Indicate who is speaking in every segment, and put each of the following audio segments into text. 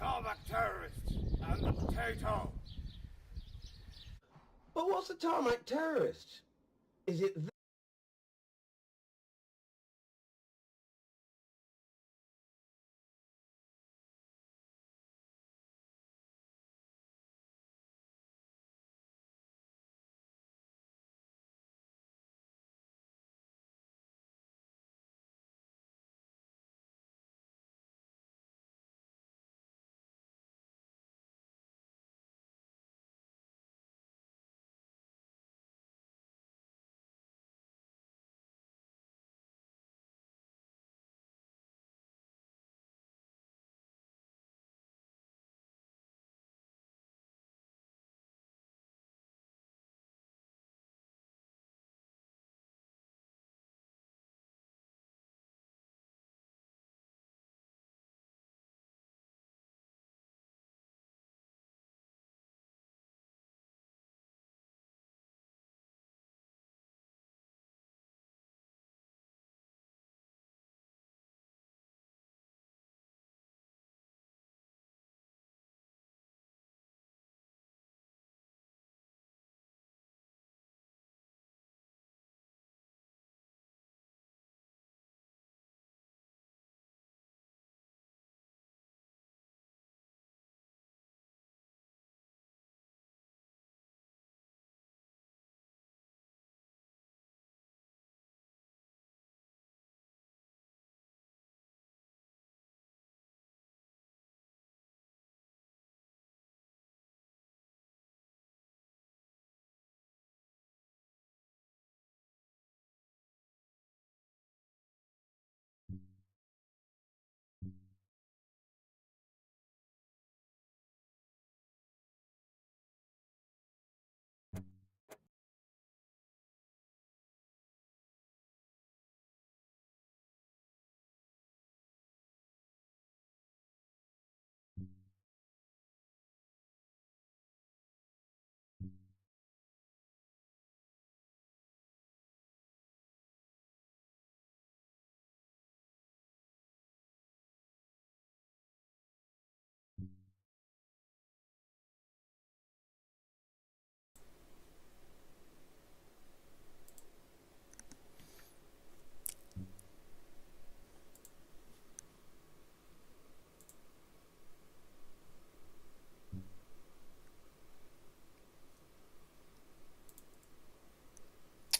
Speaker 1: Tarmac terrorists and the potato.
Speaker 2: But what's a tarmac terrorist? Is it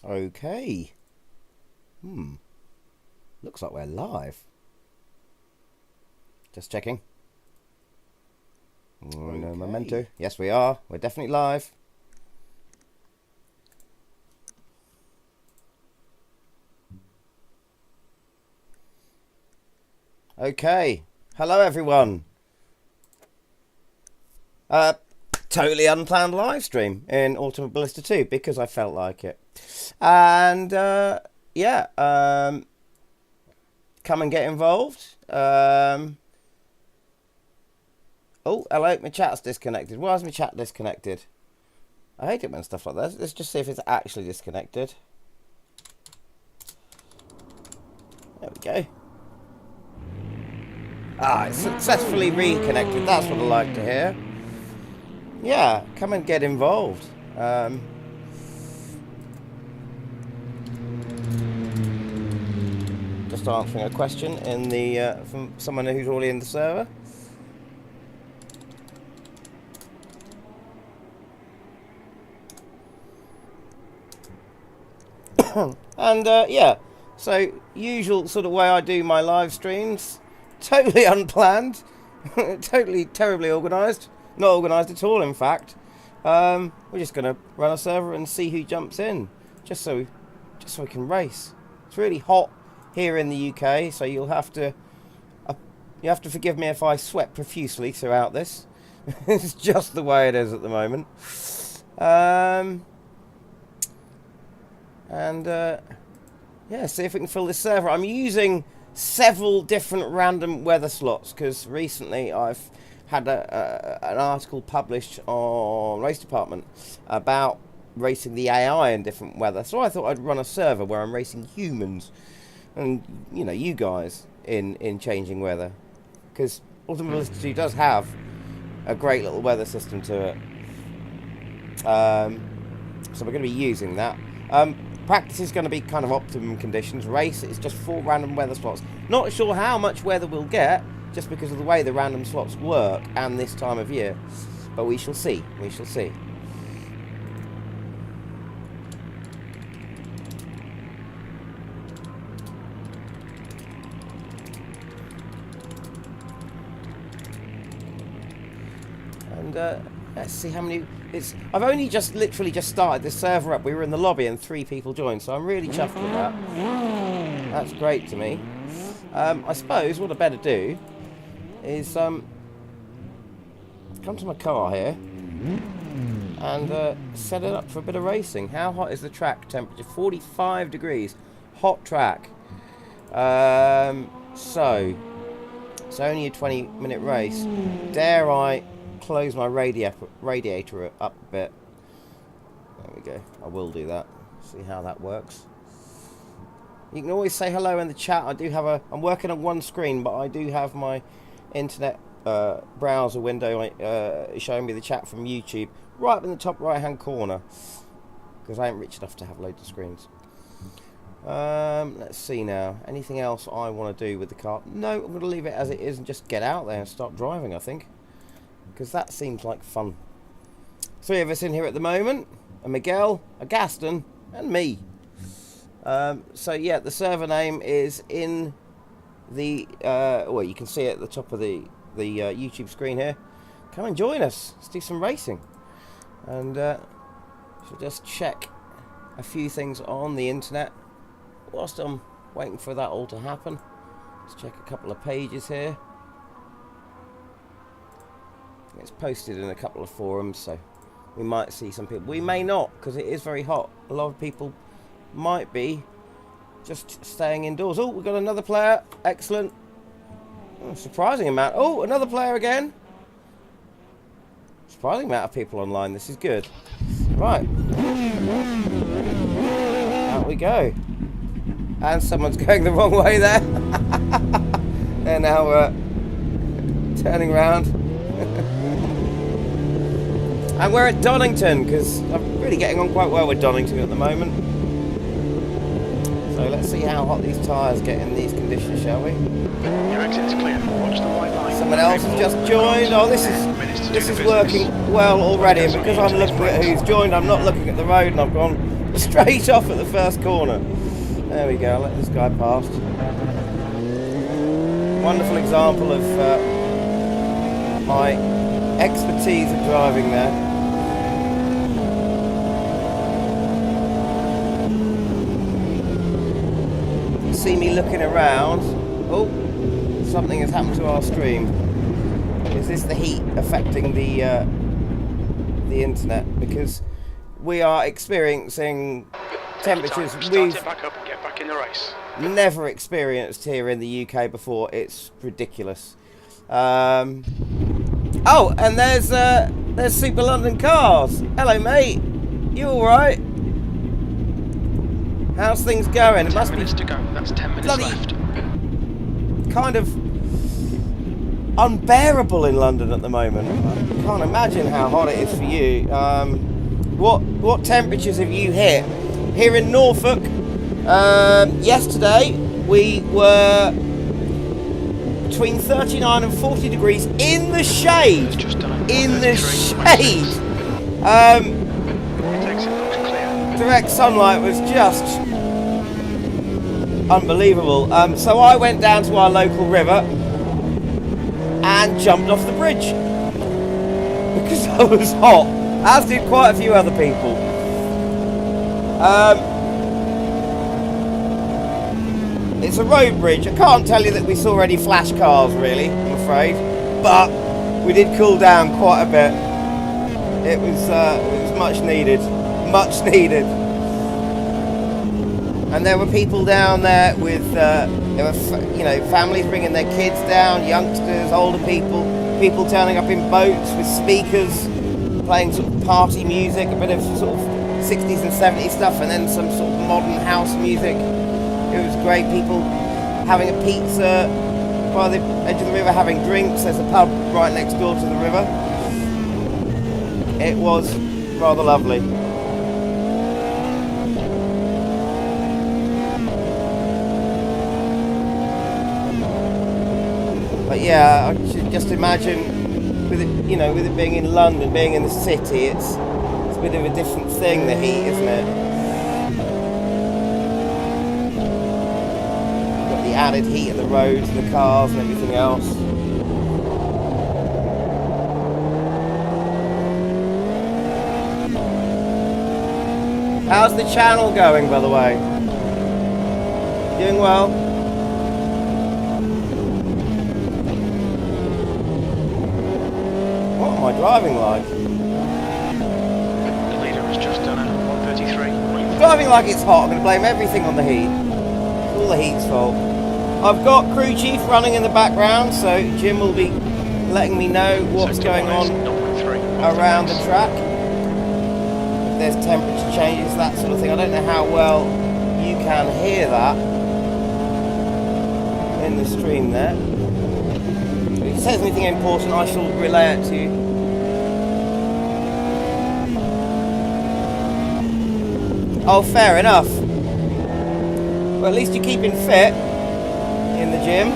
Speaker 3: Okay. Looks like we're live. Just checking. No memento. Yes, we are. We're definitely live. Okay. Hello, everyone. totally unplanned live stream in Automobilista 2 because I felt like it. And yeah, come and get involved. Oh, hello, my chat's disconnected. Why is my chat disconnected? I hate it when stuff like that. Let's just see if it's actually disconnected. There we go. Ah, it's successfully reconnected. That's what I like to hear. Yeah, come and get involved. Just answering a question in the from someone who's already in the server. And yeah, so usual sort of way I do my live streams, totally unplanned, totally terribly organised, not organised at all in fact. We're just going to run a server and see who jumps in, just so we can race. It's really hot here in the UK, so you have to forgive me if I sweat profusely throughout this. It's just the way it is at the moment. Yeah, see if we can fill this server. I'm using several different random weather slots because recently I've had an article published on Race Department about racing the AI in different weather. So I thought I'd run a server where I'm racing humans and, you know, you guys in changing weather, because Automobilista does have a great little weather system to it. So we're going to be using that. Practice is going to be kind of optimum conditions. Race is just 4 random weather slots. Not sure how much weather we'll get, just because of the way the random slots work and this time of year. But we shall see. We shall see. And let's see how many. I've only literally just started this server up. We were in the lobby and 3 people joined, so I'm really chuffed with that. That's great to me. I suppose what I better do is come to my car here and set it up for a bit of racing. How hot is the track temperature? 45 degrees. Hot track. So it's only a 20-minute race. Dare I close my radiator up a bit? There we go. I will do that. See how that works. You can always say hello in the chat. I'm working on one screen, but I do have my internet browser window showing me the chat from YouTube right up in the top right hand corner, because I ain't rich enough to have loads of screens. Let's see now. Anything else I want to do with the car? No, I'm going to leave it as it is and just get out there and start driving, I think, because that seems like fun. 3 of us in here at the moment: a Miguel, a Gaston, and me. So yeah, the server name is in the well, you can see it at the top of the YouTube screen here. Come and join us. Let's do some racing. And should just check a few things on the internet whilst I'm waiting for that all to happen. Let's check a couple of pages here. It's posted in a couple of forums, so we might see some people. We may not, because it is very hot. A lot of people might be just staying indoors. Oh, we've got another player. Excellent. Oh, surprising amount. Oh, another player again. Surprising amount of people online. This is good. Right. Out we go. And someone's going the wrong way there. They're now turning around. And we're at Donington, because I'm really getting on quite well with Donington at the moment. So let's see how hot these tyres get in these conditions, shall we?
Speaker 4: Your exit's clear. Watch the white line.
Speaker 3: Someone else has just joined. Oh, this is working well already. And because I'm looking at who's joined, I'm not looking at the road, and I've gone straight off at the first corner. There we go. I'll let this guy past. Wonderful example of my expertise at driving there. You see me looking around. Oh, something has happened to our stream. Is this the heat affecting the the internet, because we are experiencing temperatures
Speaker 4: Start
Speaker 3: we've
Speaker 4: it back up and get back in the race.
Speaker 3: never experienced here in the UK before. It's ridiculous. Oh, and there's Super London Cars. Hello, mate. You all right? How's things going? It must
Speaker 4: 10 minutes to go. That's 10 minutes
Speaker 3: bloody
Speaker 4: left.
Speaker 3: kind of unbearable in London at the moment. I can't imagine how hot it is for you. What temperatures have you hit? Here in Norfolk, yesterday we were between 39 and 40 degrees in the shade.
Speaker 4: Just done.
Speaker 3: In the
Speaker 4: 33,
Speaker 3: shade.
Speaker 4: 26. It looks clear.
Speaker 3: Direct sunlight was just unbelievable. So I went down to our local river and jumped off the bridge because I was hot, as did quite a few other people. It's a road bridge. I can't tell you that we saw any flash cars really, I'm afraid, but we did cool down quite a bit. It was much needed, much needed. And there were people down there with, families bringing their kids down, youngsters, older people, people turning up in boats with speakers, playing sort of party music, a bit of sort of 60s and 70s stuff, and then some sort of modern house music. It was great. People having a pizza by the edge of the river, having drinks. There's a pub right next door to the river. It was rather lovely. But yeah, I should just imagine with it, with it being in London, being in the city, it's a bit of a different thing, the heat, isn't it? You've got the added heat of the roads and the cars and everything else. How's the channel going, by the way? Doing well? What am I driving like?
Speaker 4: The leader has just done a 133.
Speaker 3: Driving like it's hot. I'm going to blame everything on the heat. It's all the heat's fault. I've got Crew Chief running in the background, so Jim will be letting me know what's going on around the track. If there's temperature changes, that sort of thing. I don't know how well you can hear that in the stream there. If it says anything important, I shall relay it to you. Oh, fair enough. Well, at least you're keeping fit in the gym.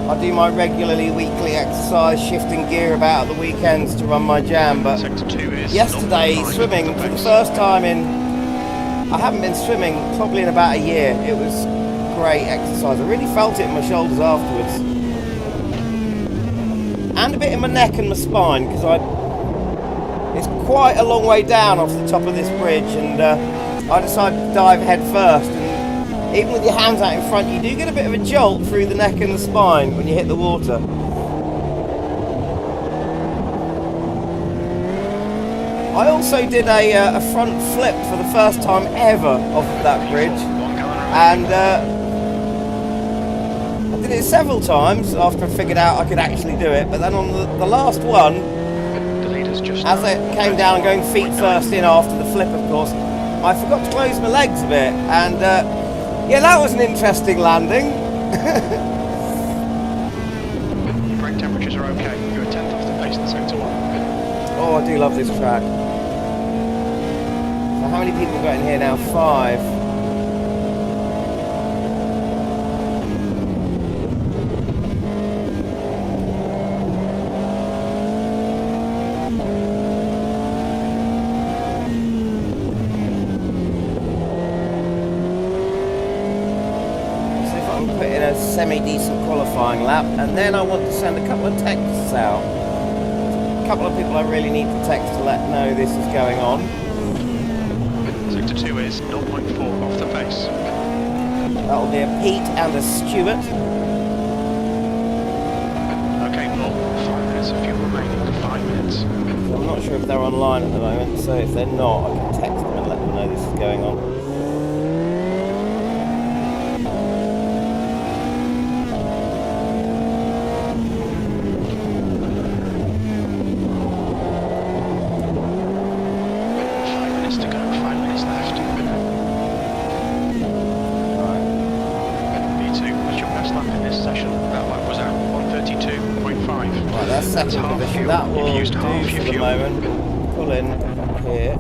Speaker 3: I do my regularly weekly exercise, shifting gear about at the weekends to run my jam, but yesterday swimming for the first time I haven't been swimming probably in about a year. It was great exercise. I really felt it in my shoulders afterwards. And a bit in my neck and my spine, because it's quite a long way down off the top of this bridge, and I decided to dive head first. And even with your hands out in front, you do get a bit of a jolt through the neck and the spine when you hit the water. I also did a front flip for the first time ever off of that bridge, and I did it several times after I figured out I could actually do it. But then on the last one, as it came down going feet first in after the flip, of course, I forgot to close my legs a bit, and yeah, that was an interesting landing.
Speaker 4: Brake temperatures are okay. You're a tenth off the pace in sector 1.
Speaker 3: Oh, I do love this track. So how many people have got in here now? 5. Semi-decent qualifying lap, and then I want to send a couple of texts out. A couple of people I really need to text to let know this is going on.
Speaker 4: Sector 2 is 0.4 off the pace.
Speaker 3: That will be a Pete and a Stuart. not sure if they're online at the moment, so if they're not, I can text them and let them know this is going on. Second position, that will do for the moment. Pull in here,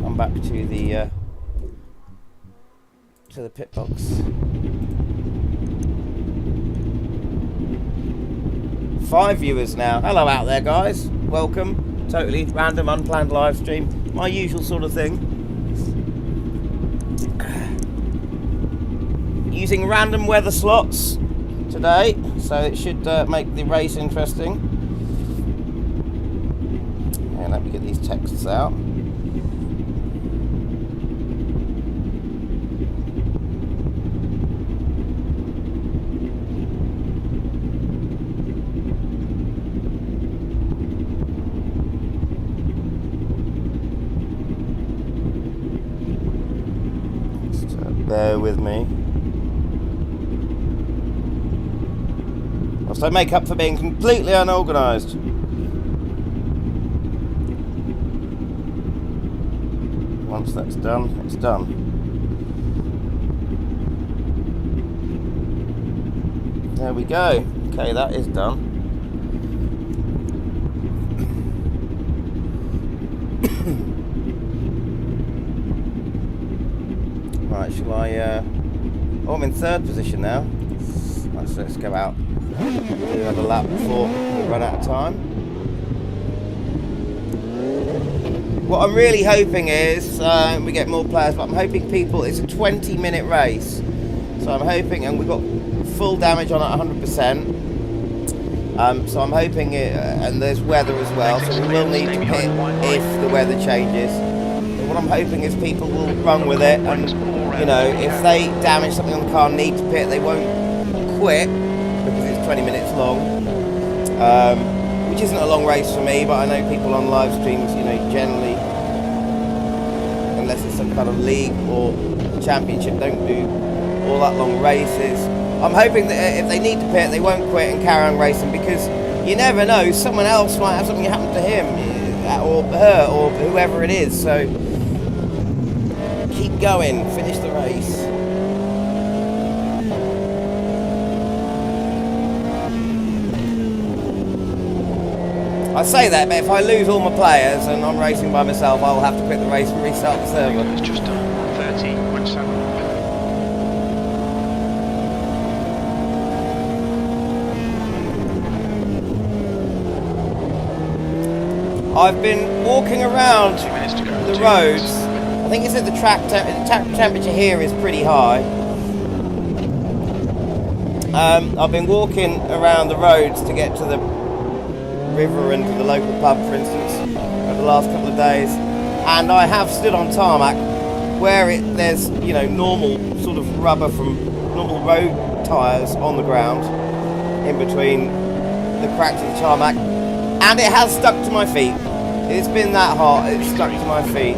Speaker 3: come back to the pit box. 5 viewers now. Hello out there, guys. Welcome. Totally random, unplanned live stream. My usual sort of thing. Using random weather slots today, so it should make the race interesting. And let me get these texts out. Just bear with me. So make up for being completely unorganised. Once that's done, it's done. There we go. Okay, that is done. Right, shall I... Oh, I'm in third position now. Let's go out. Do another lap before we run out of time. What I'm really hoping is we get more players, but I'm hoping people, it's a 20-minute race, so I'm hoping, and we've got full damage on at 100%, so I'm hoping and there's weather as well, so we will need to pit if the weather changes. So what I'm hoping is people will run with it, and you know, if they damage something on the car and need to pit, they won't quit because it's 20 minutes long, which isn't a long race for me, but I know people on live streams, you know, generally, unless it's some kind of league or championship, don't do all that long races. I'm hoping that if they need to pit, they won't quit and carry on racing, because you never know, someone else might have something happen to him or her or whoever it is, so keep going, finish the race. I say that, but if I lose all my players and I'm racing by myself, I'll have to quit the race and restart the server.
Speaker 4: It's just 30.7.
Speaker 3: I've been walking around the roads. I think it's at the track temperature here is pretty high. I've been walking around the roads to get to the river and to the local pub, for instance, over the last couple of days, and I have stood on tarmac where there's, you know, normal sort of rubber from normal road tyres on the ground in between the cracks of the tarmac, and it has stuck to my feet. It's been that hot, it's stuck to my feet.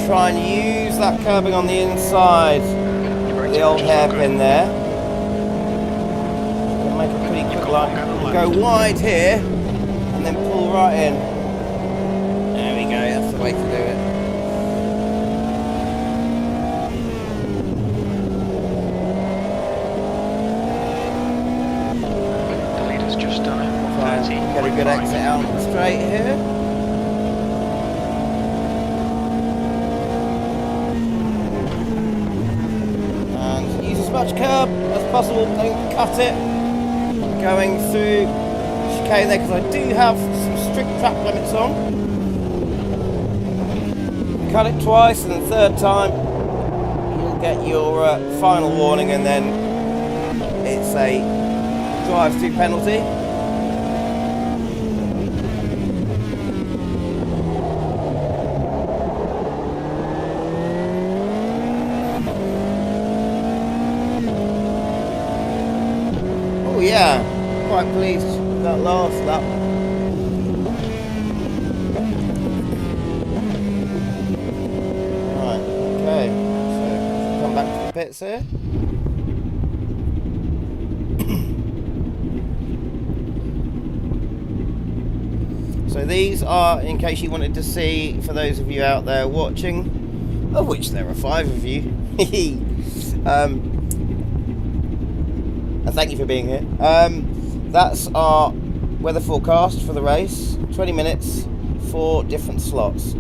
Speaker 3: Try and use that curbing on the inside, the old hairpin there. Make a pretty quick line. Go wide here and then pull right in. There we go, that's the way to do it.
Speaker 4: The leader's just done it.
Speaker 3: Get a good exit out straight here. Much curb as possible, don't cut it going through chicane there, because I do have some strict track limits on. Cut it twice, and the third time you'll get your final warning, and then it's a drive-through penalty. Oh yeah, quite pleased with that last lap. Right, okay, so come back to the pits here. So these are, in case you wanted to see, for those of you out there watching, of which there are 5 of you, thank you for being here. That's our weather forecast for the race. 20 minutes, 4 different slots.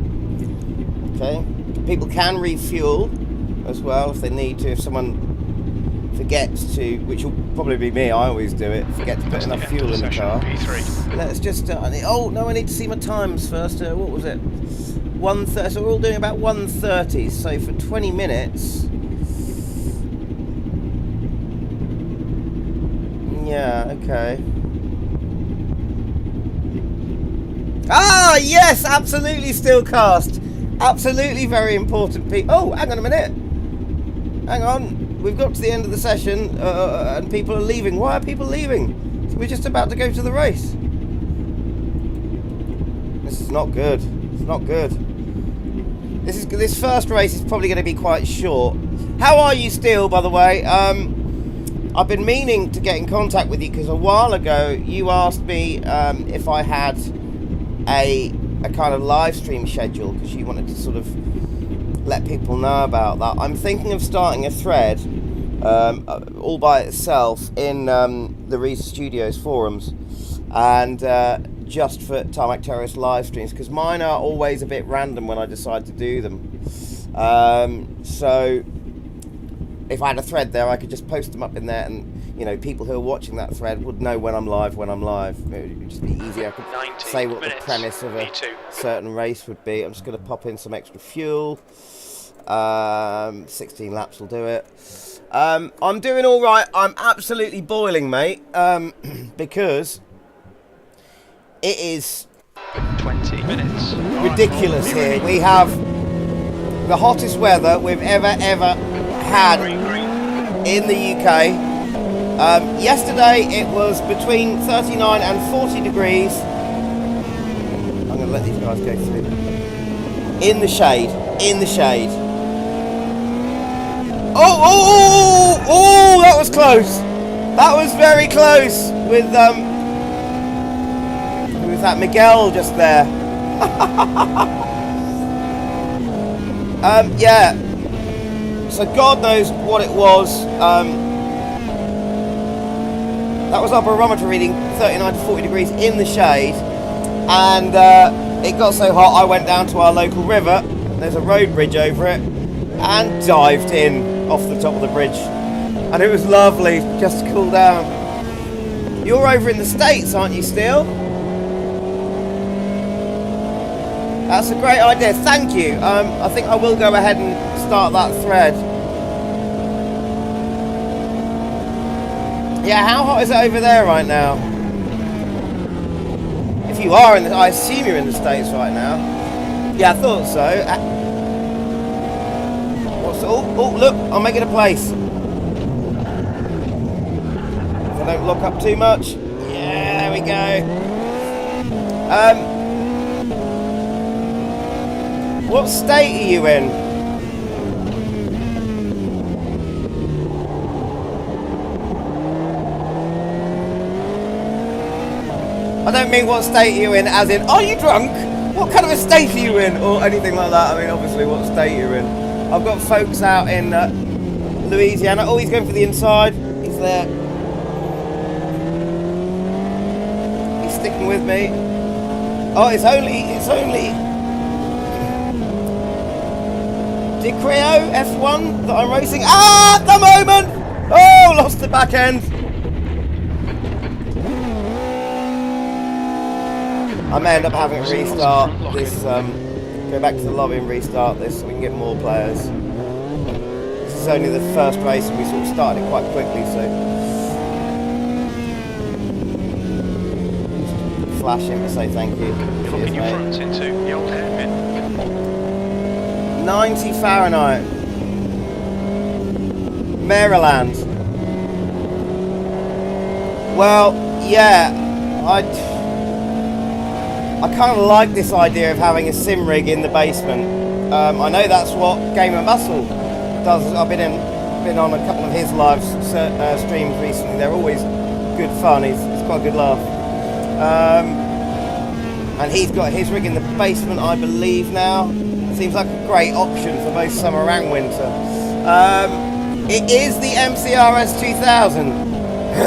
Speaker 3: Okay, people can refuel as well if they need to. If someone forgets to, which will probably be me, I always do it, forget to put enough fuel in the car. Let's just, oh no, I need to see my times first. What was it? 1:30, so we're all doing about 1:30, so for 20 minutes. Yeah, okay. Ah, yes, absolutely still cast. Absolutely very important people. Oh, hang on a minute. Hang on. We've got to the end of the session and people are leaving. Why are people leaving? We're just about to go to the race. This is not good. It's not good. This first race is probably going to be quite short. How are you still, by the way? I've been meaning to get in contact with you because a while ago you asked me if I had a kind of live stream schedule because you wanted to sort of let people know about that. I'm thinking of starting a thread all by itself in the Reese Studios forums and just for Tarmac Terrorist live streams because mine are always a bit random when I decide to do them. So if I had a thread there, I could just post them up in there, and you know, people who are watching that thread would know when I'm live. It would just be easier. I could say what the premise of a certain race would be. I'm just going to pop in some extra fuel. 16 laps will do it. I'm doing all right. I'm absolutely boiling, mate, because it is
Speaker 4: 20 minutes.
Speaker 3: Ridiculous here. We have the hottest weather we've ever had in the UK. Yesterday it was between 39 and 40 degrees. I'm going to let these guys go through. In the shade. Oh, that was close. That was very close with who was that? Miguel just there. Yeah. So God knows what it was. That was our barometer reading 39 to 40 degrees in the shade, and it got so hot I went down to our local river. There's a road bridge over it, and dived in off the top of the bridge, and it was lovely just to cool down. You're over in the States, aren't you still? That's a great idea, thank you. I think I will go ahead and start that thread. Yeah, how hot is it over there right now? If you are in the, I assume you're in the States right now. Yeah, I thought so. Oh, look, I'm making a place. If I don't lock up too much. Yeah, there we go. What state are you in? I don't mean what state are you in, as in, are you drunk? What kind of a state are you in? Or anything like that. I mean, obviously, what state you're in. I've got folks out in Louisiana. Oh, he's going for the inside. He's there. He's sticking with me. Oh, it's only Dicreo F1 that I'm racing. Ah, at the moment! Oh, lost the back end. I may end up having to restart this, go back to the lobby and restart this so we can get more players. This is is only the first race and we sort of started it quite quickly, so just flash him to say thank you.
Speaker 4: Dropping your front into the old hairpin.
Speaker 3: 90 Fahrenheit. Maryland. Well, yeah, I kind of like this idea of having a sim rig in the basement. I know that's what Game of Muscle does. I've been on a couple of his live streams recently. They're always good fun. It's quite a good laugh. And he's got his rig in the basement, I believe now. Seems like a great option for both summer and winter. It is the MCRS 2000.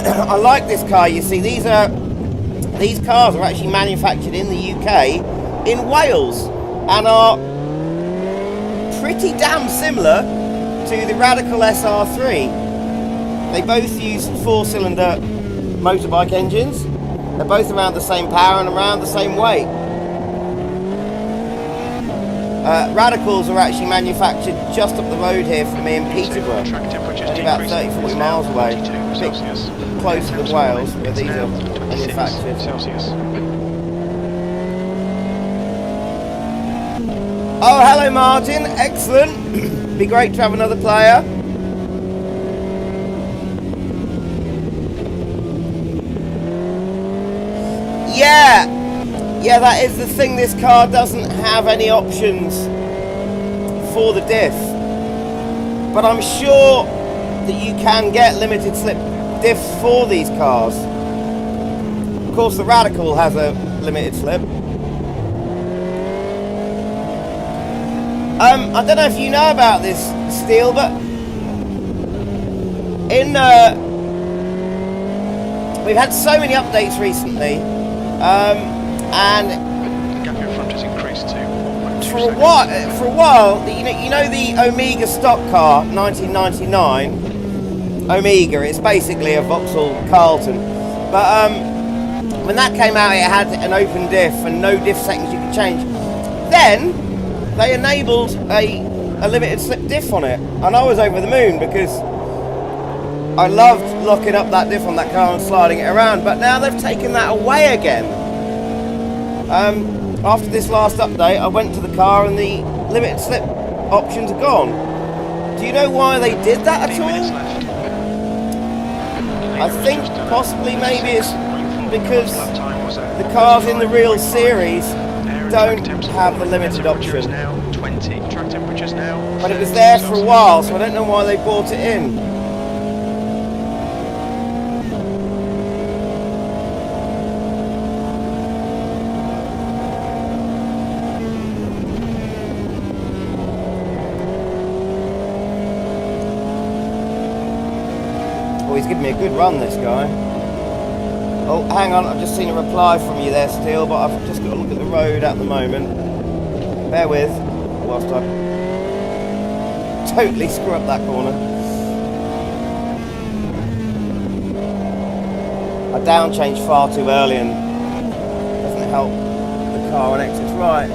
Speaker 3: I like this car. You see, these cars are actually manufactured in the UK, in Wales, and are pretty damn similar to the Radical SR3. They both use 4-cylinder motorbike engines. They're both around the same power and around the same weight. Radicals are actually manufactured just up the road here from me in Peterborough, only about 30-40 miles away, a bit closer to Wales, where these are manufactured. Oh, hello Martin, excellent. Be great to have another player. Yeah, that is the thing. This car doesn't have any options for the diff, but I'm sure that you can get limited slip diffs for these cars. Of course, the Radical has a limited slip. I don't know if you know about this, Steel, but we've had so many updates recently. And
Speaker 4: the gap in front has increased to 1.2
Speaker 3: for a while, you know the Omega stock car, 1999 Omega. It's basically a Vauxhall Carlton, but when that came out, it had an open diff and no diff settings you could change. Then they enabled a limited slip diff on it, and I was over the moon because I loved locking up that diff on that car and sliding it around. But now they've taken that away again. After this last update, I went to the car and the limited slip options are gone. Do you know why they did that at all? I think possibly maybe it's because the cars in the real series don't have the limited option. But it was there for a while, so I don't know why they brought it in. He's giving me a good run, this guy. Oh, hang on, I've just seen a reply from you there, Steel, but I've just got to look at the road at the moment. Bear with, whilst I totally screw up that corner. I down changed far too early and doesn't help the car on exits. Right,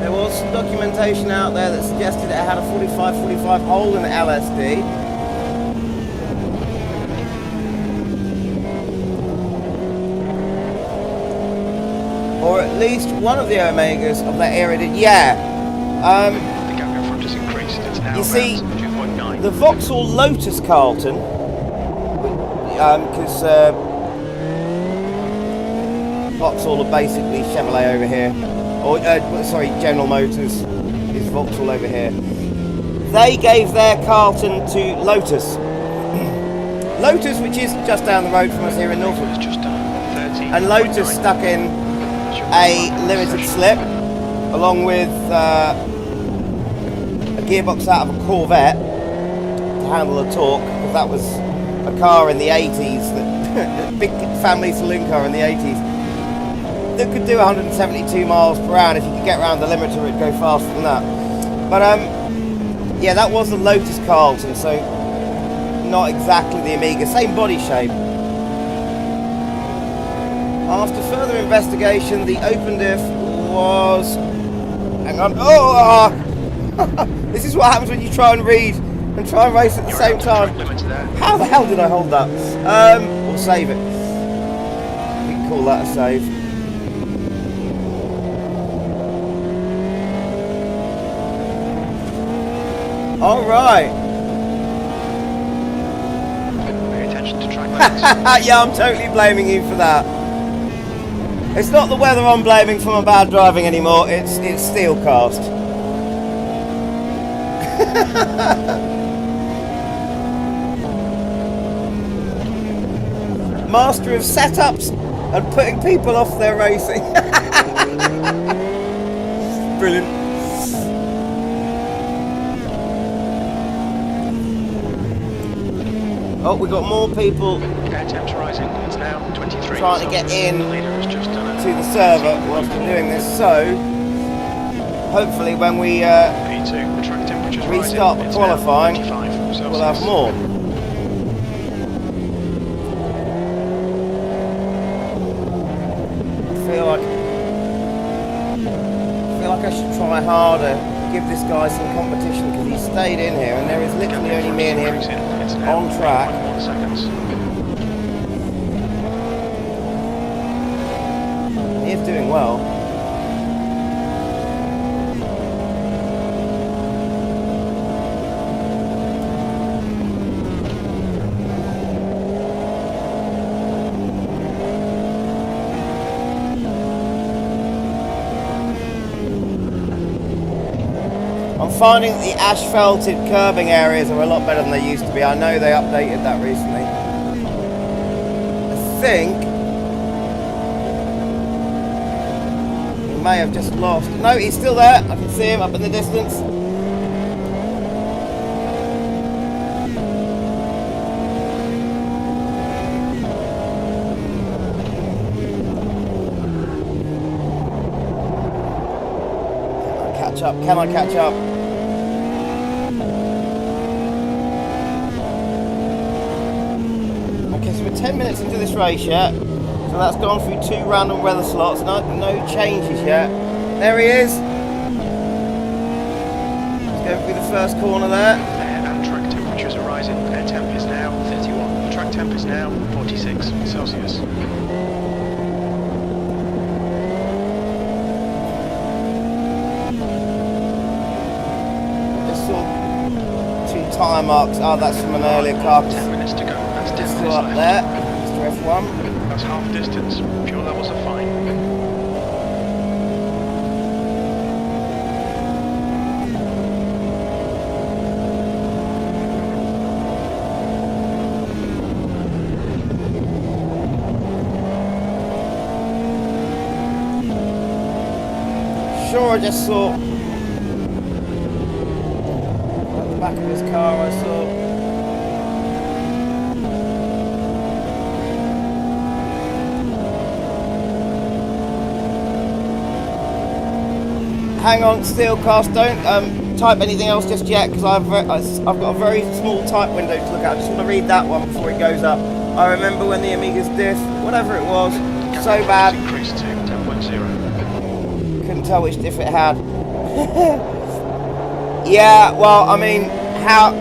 Speaker 3: there was some documentation out there that suggested it had a 45-45 hole in the LSD. Or at least one of the Omegas of that era did, yeah.
Speaker 4: The gap in front has increased. It's now
Speaker 3: You see,
Speaker 4: 2.9.
Speaker 3: the Vauxhall Lotus Carlton, because Vauxhall are basically Chevrolet over here, or sorry, General Motors is Vauxhall over here. They gave their Carlton to Lotus. Lotus, which is just down the road from us here in Norfolk.
Speaker 4: It's just 30.
Speaker 3: And Lotus stuck in a limited slip along with a gearbox out of a Corvette to handle the torque, because that was a car in the 80s, that big family saloon car in the 80s that could do 172 miles per hour, and if you could get around the limiter it'd go faster than that. But yeah, that was the Lotus Carlton, so not exactly the Amiga, same body shape. After further investigation, the open diff was... Hang on. Oh! This is what happens when you try and read and try and race at the same time. How the hell did I hold that? We'll save it. We can call that a save. Alright.
Speaker 4: Pay attention to track limits.
Speaker 3: Yeah, I'm totally blaming you for that. It's not the weather I'm blaming for my bad driving anymore, it's Steelcast. Master of setups and putting people off their racing. Brilliant. Oh, we've got more people
Speaker 4: Air temps rising. It's now 23.
Speaker 3: trying to get in
Speaker 4: The leader has just done
Speaker 3: to the server whilst we're doing this, so hopefully when we
Speaker 4: P2, the track temperature's
Speaker 3: restart
Speaker 4: rising.
Speaker 3: the qualifying,
Speaker 4: It's now 25 Celsius.
Speaker 3: we'll have more. I feel like I should try harder, give this guy some competition, because he stayed in here and there is literally only me and him
Speaker 4: It's now
Speaker 3: on track.
Speaker 4: 1 seconds.
Speaker 3: He is doing well. I'm finding that the asphalted curbing areas are a lot better than they used to be. I know they updated that recently. I think he may have just lost. No, he's still there. I can see him up in the distance. Can I catch up? Okay, so we're 10 minutes into this race yet. So that's gone through 2 random weather slots. No changes yet. There he is. He's going through the first corner there.
Speaker 4: Air and track temperatures are rising. Air temp is now 31. Track temp is now 46 Celsius.
Speaker 3: Tyre marks. Oh, that's from an earlier car.
Speaker 4: 10 minutes to go. That's 10
Speaker 3: Still
Speaker 4: minutes
Speaker 3: up
Speaker 4: left.
Speaker 3: there. Mr. F1.
Speaker 4: That's half distance. Fuel levels are fine.
Speaker 3: Sure, I just saw back of his car, I saw. Hang on, Steelcast, don't type anything else just yet, because I've got a very small type window to look at. I just want to read that one before it goes up. I remember when the Amiga's diff, whatever it was, so bad.
Speaker 4: Increased to 10.0.
Speaker 3: Couldn't tell which diff it had. Yeah, well, I mean, how...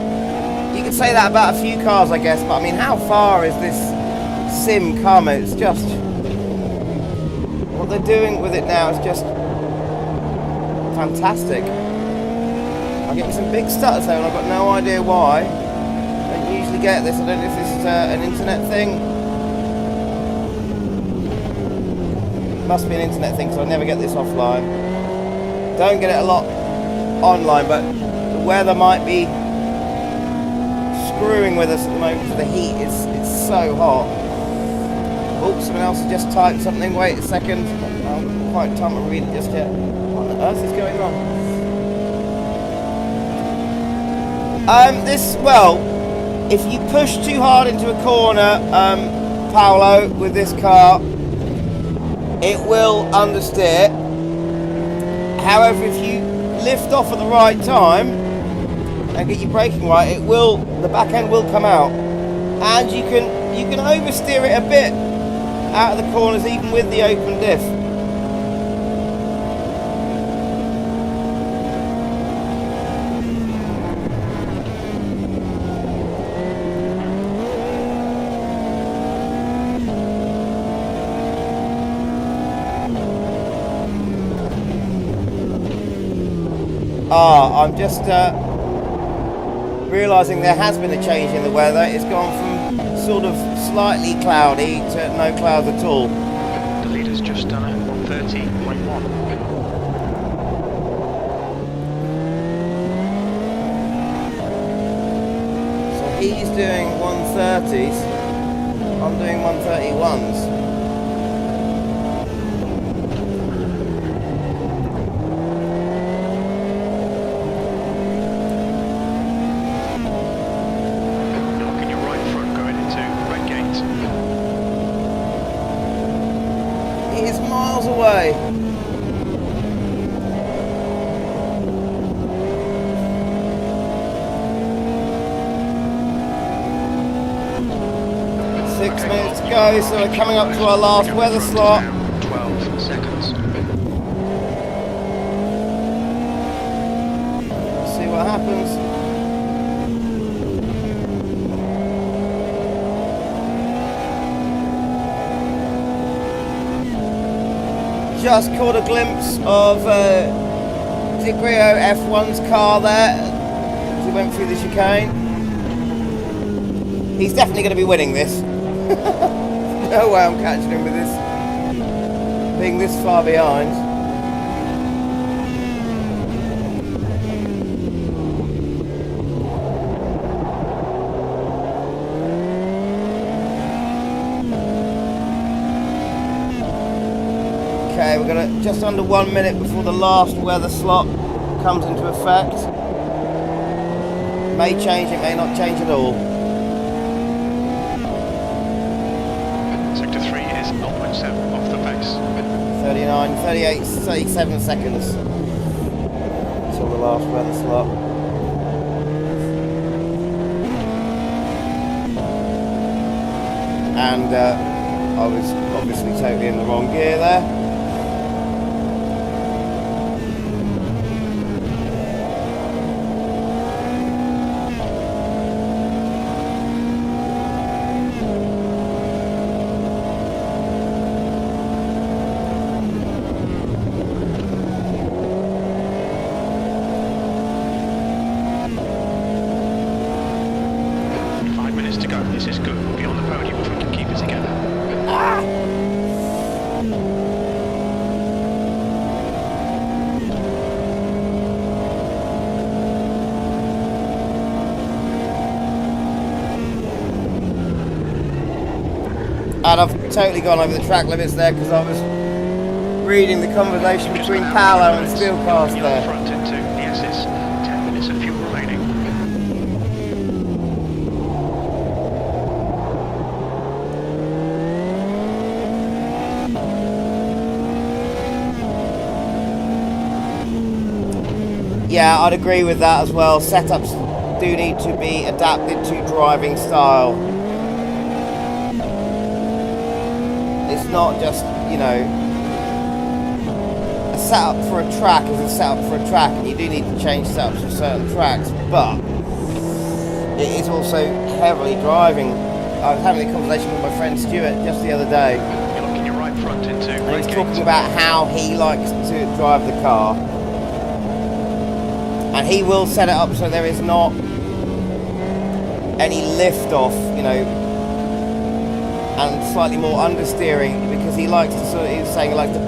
Speaker 3: You could say that about a few cars, I guess, but I mean, how far is this sim come? It's just... What they're doing with it now is just... fantastic. I'm getting some big stutters there, and I've got no idea why. I don't usually get this. I don't know if this is an internet thing. It must be an internet thing, so I never get this offline. Don't get it a lot online, but the weather might be screwing with us at the moment because the heat is so hot. Oh, someone else has just typed something. Wait a second. I'm quite time to read it just yet. What on earth is going on? Well, if you push too hard into a corner, Paolo, with this car, it will understeer. However, if you lift off at the right time and get your braking right, the back end will come out, and you can oversteer it a bit out of the corners even with the open diff. I'm just realising there has been a change in the weather. It's gone from sort of slightly cloudy to no clouds at all.
Speaker 4: The leader's just done a 30.1.
Speaker 3: So he's doing 130s, I'm doing 131s. Away. Six minutes to go, so we're coming up to our last weather slot.
Speaker 4: 12 seconds.
Speaker 3: Let's see what happens. Just caught a glimpse of Zigrio F1's car there as he went through the chicane. He's definitely going to be winning this. No way I'm catching him with this, being this far behind. Okay, we're gonna just under 1 minute before the last weather slot comes into effect. May change, it may not change at all.
Speaker 4: Sector 3 is 0.7 off the pace.
Speaker 3: 39, 38, 37 seconds until the last weather slot. And I was obviously totally in the wrong gear there. And I've totally gone over the track limits there because I was reading the conversation between Paolo and Steelcast there.
Speaker 4: Front into the S's. 10 minutes of fuel remaining.
Speaker 3: Yeah, I'd agree with that as well. Setups do need to be adapted to driving style. It's not just, you know, a setup for a track is a setup for a track, and you do need to change setups for certain tracks, but it is also heavily driving. I was having a conversation with my friend Stuart just the other day.
Speaker 4: You're looking your right front into
Speaker 3: and he's talking about how he likes to drive the car. And he will set it up so there is not any lift off, you know, and slightly more understeering, because he likes to sort of, he was saying he likes to,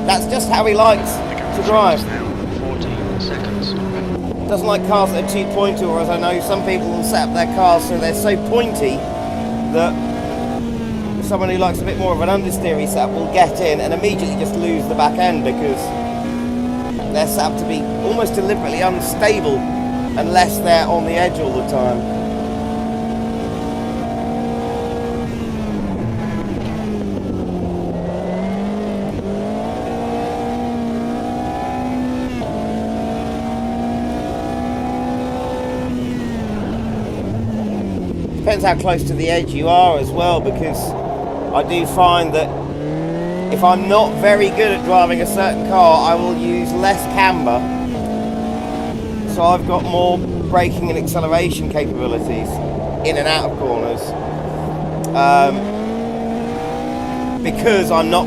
Speaker 3: that's just how he likes to drive.
Speaker 4: 14 seconds.
Speaker 3: Doesn't like cars that are too pointy, or as I know some people will set up their cars so they're so pointy that someone who likes a bit more of an understeering setup will get in and immediately just lose the back end because they're set up to be almost deliberately unstable unless they're on the edge all the time. Depends how close to the edge you are as well, because I do find that if I'm not very good at driving a certain car, I will use less camber, so I've got more braking and acceleration capabilities in and out of corners, because I'm not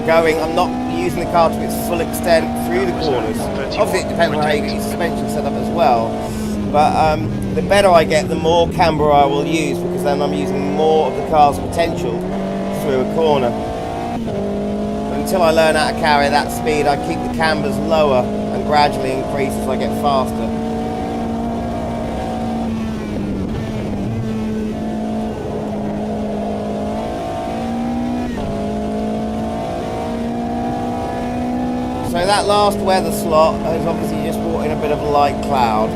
Speaker 3: using the car to its full extent through the corners. Obviously it depends on how you get your suspension set up as well, but the better I get, the more camber I will use, because then I'm using more of the car's potential through a corner. But until I learn how to carry that speed, I keep the cambers lower and gradually increase as I get faster. So that last weather slot has obviously just brought in a bit of a light cloud.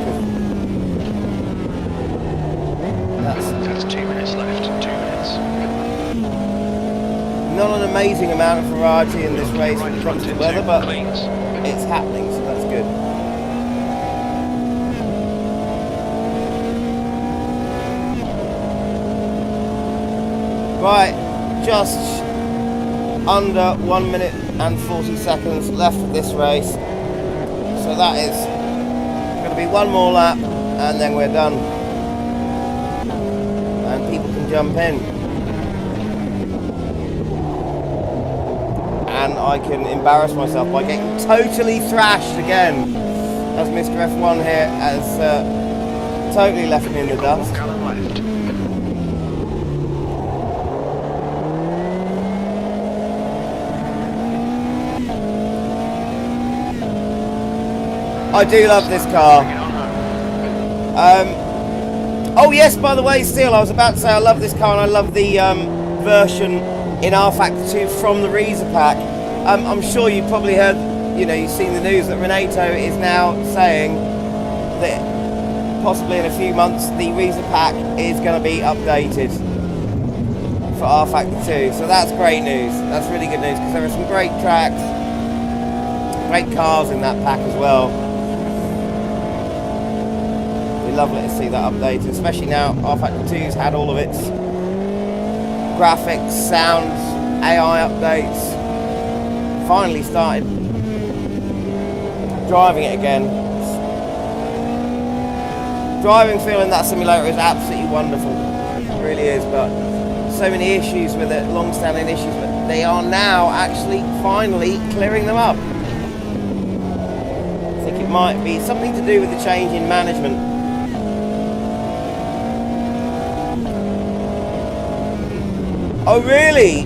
Speaker 4: That's 2 minutes left, 2 minutes.
Speaker 3: Not an amazing amount of variety in this race when it comes to weather, but
Speaker 4: Cleans.
Speaker 3: it's happening, so that's good. Right, just under 1 minute and 40 seconds left of this race. So that is going to be one more lap and then we're done. And people can jump in. And I can embarrass myself by getting totally thrashed again, as Mr. F1 here has totally left me in the dust. I do love this car. Oh yes, by the way, Steel, I was about to say I love this car and I love the version in R Factor 2 from the Reza pack. I'm sure you probably heard, you've seen the news that Renato is now saying that possibly in a few months the Reza pack is going to be updated for R Factor 2. So that's great news. That's really good news because there are some great tracks, great cars in that pack as well. Lovely to see that updated, especially now R Factor 2's had all of its graphics, sounds, AI updates. Finally started driving it again. Driving, feeling that simulator is absolutely wonderful. It really is, but so many issues with it, long-standing issues, but they are now actually finally clearing them up. I think it might be something to do with the change in management. Oh really?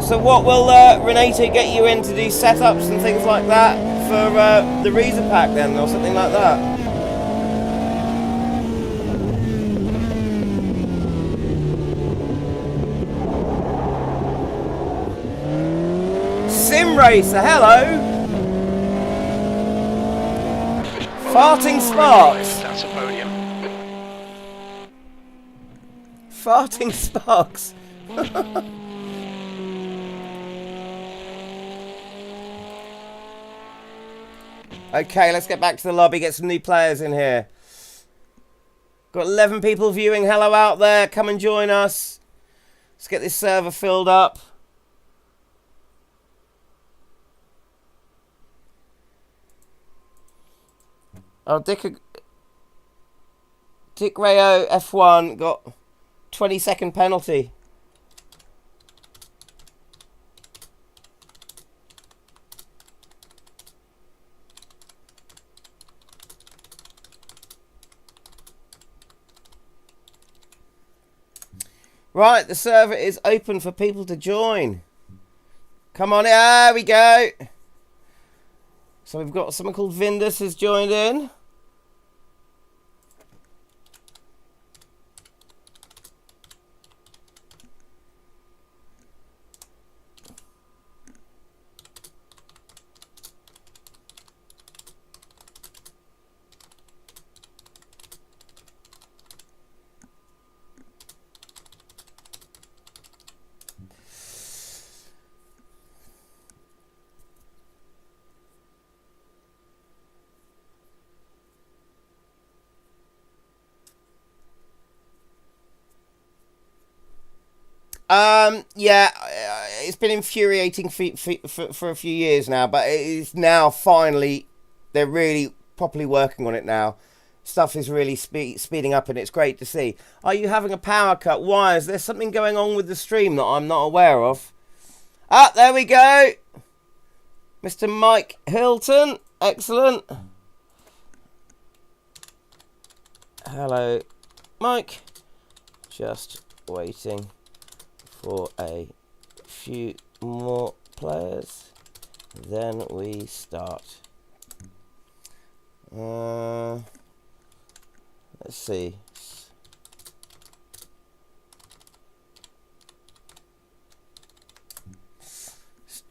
Speaker 3: So what will Renato get you in to do setups and things like that for the Reza pack then, or something like that? Sim Racer, hello! Farting Sparks!
Speaker 4: That's a podium.
Speaker 3: Farting Sparks. Okay, let's get back to the lobby, get some new players in here. Got 11 people viewing. Hello out there. Come and join us. Let's get this server filled up. Oh, Dick Rayo F1 got 20-second penalty. Right, the server is open for people to join. Come on, there we go. So we've got someone called Vindus has joined in. Yeah, it's been infuriating for a few years now, but it is now finally, they're really properly working on it now. stuff is really speeding up, and it's great to see. Are you having a power cut? Why? Is there something going on with the stream that I'm not aware of? Ah, there we go. Mr. Mike Hilton. Excellent. Hello, Mike. Just waiting for a few more players. Then we start. Let's see.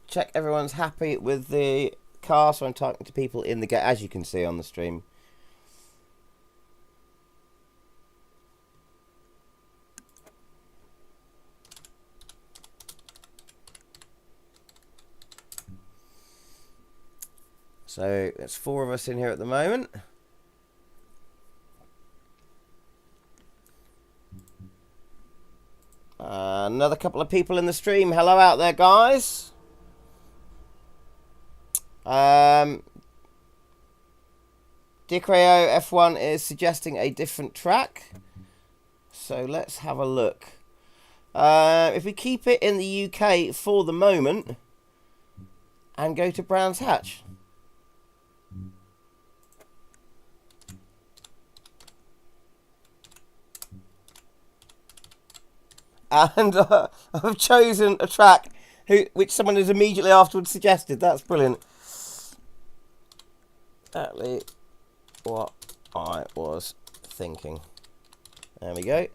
Speaker 3: Check everyone's happy with the car, so I'm talking to people in the gate, as you can see on the stream. So there's 4 of us in here at the moment. Another couple of people in the stream. Hello out there, guys. Dicreo F1 is suggesting a different track. So let's have a look. If we keep it in the UK for the moment and go to Brands Hatch. And I've chosen a track which someone has immediately afterwards suggested. That's brilliant. Exactly what I was thinking. There we go.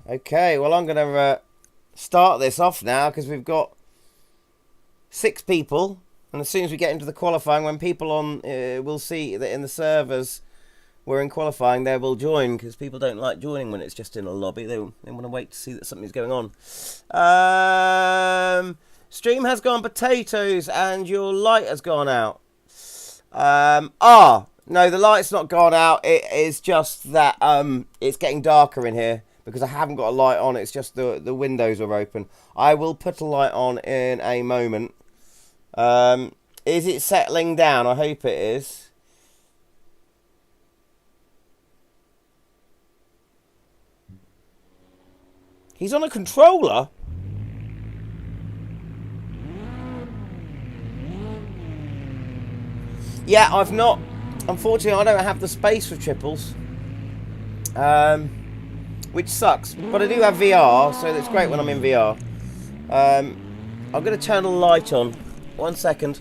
Speaker 3: Okay, well, I'm going to start this off now because we've got 6 people. And as soon as we get into the qualifying, when people on will see that in the servers we're in qualifying, they will join, because people don't like joining when it's just in a lobby. They want to wait to see that something's going on. Stream has gone potatoes and your light has gone out. No, the light's not gone out. It is just that it's getting darker in here because I haven't got a light on. It's just the windows are open. I will put a light on in a moment. Is it settling down? I hope it is. He's on a controller. Yeah, I've not. Unfortunately, I don't have the space for triples. Which sucks. But I do have VR, so it's great when I'm in VR. I'm going to turn the light on. 1 second.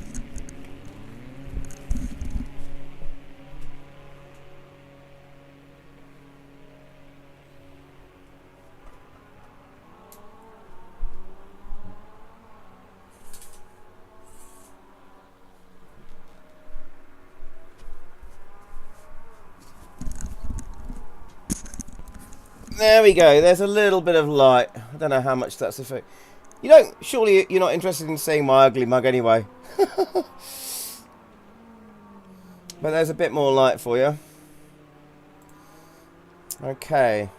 Speaker 3: There we go. There's a little bit of light. I don't know how much that's affecting. You don't. Surely you're not interested in seeing my ugly mug anyway. But there's a bit more light for you. Okay.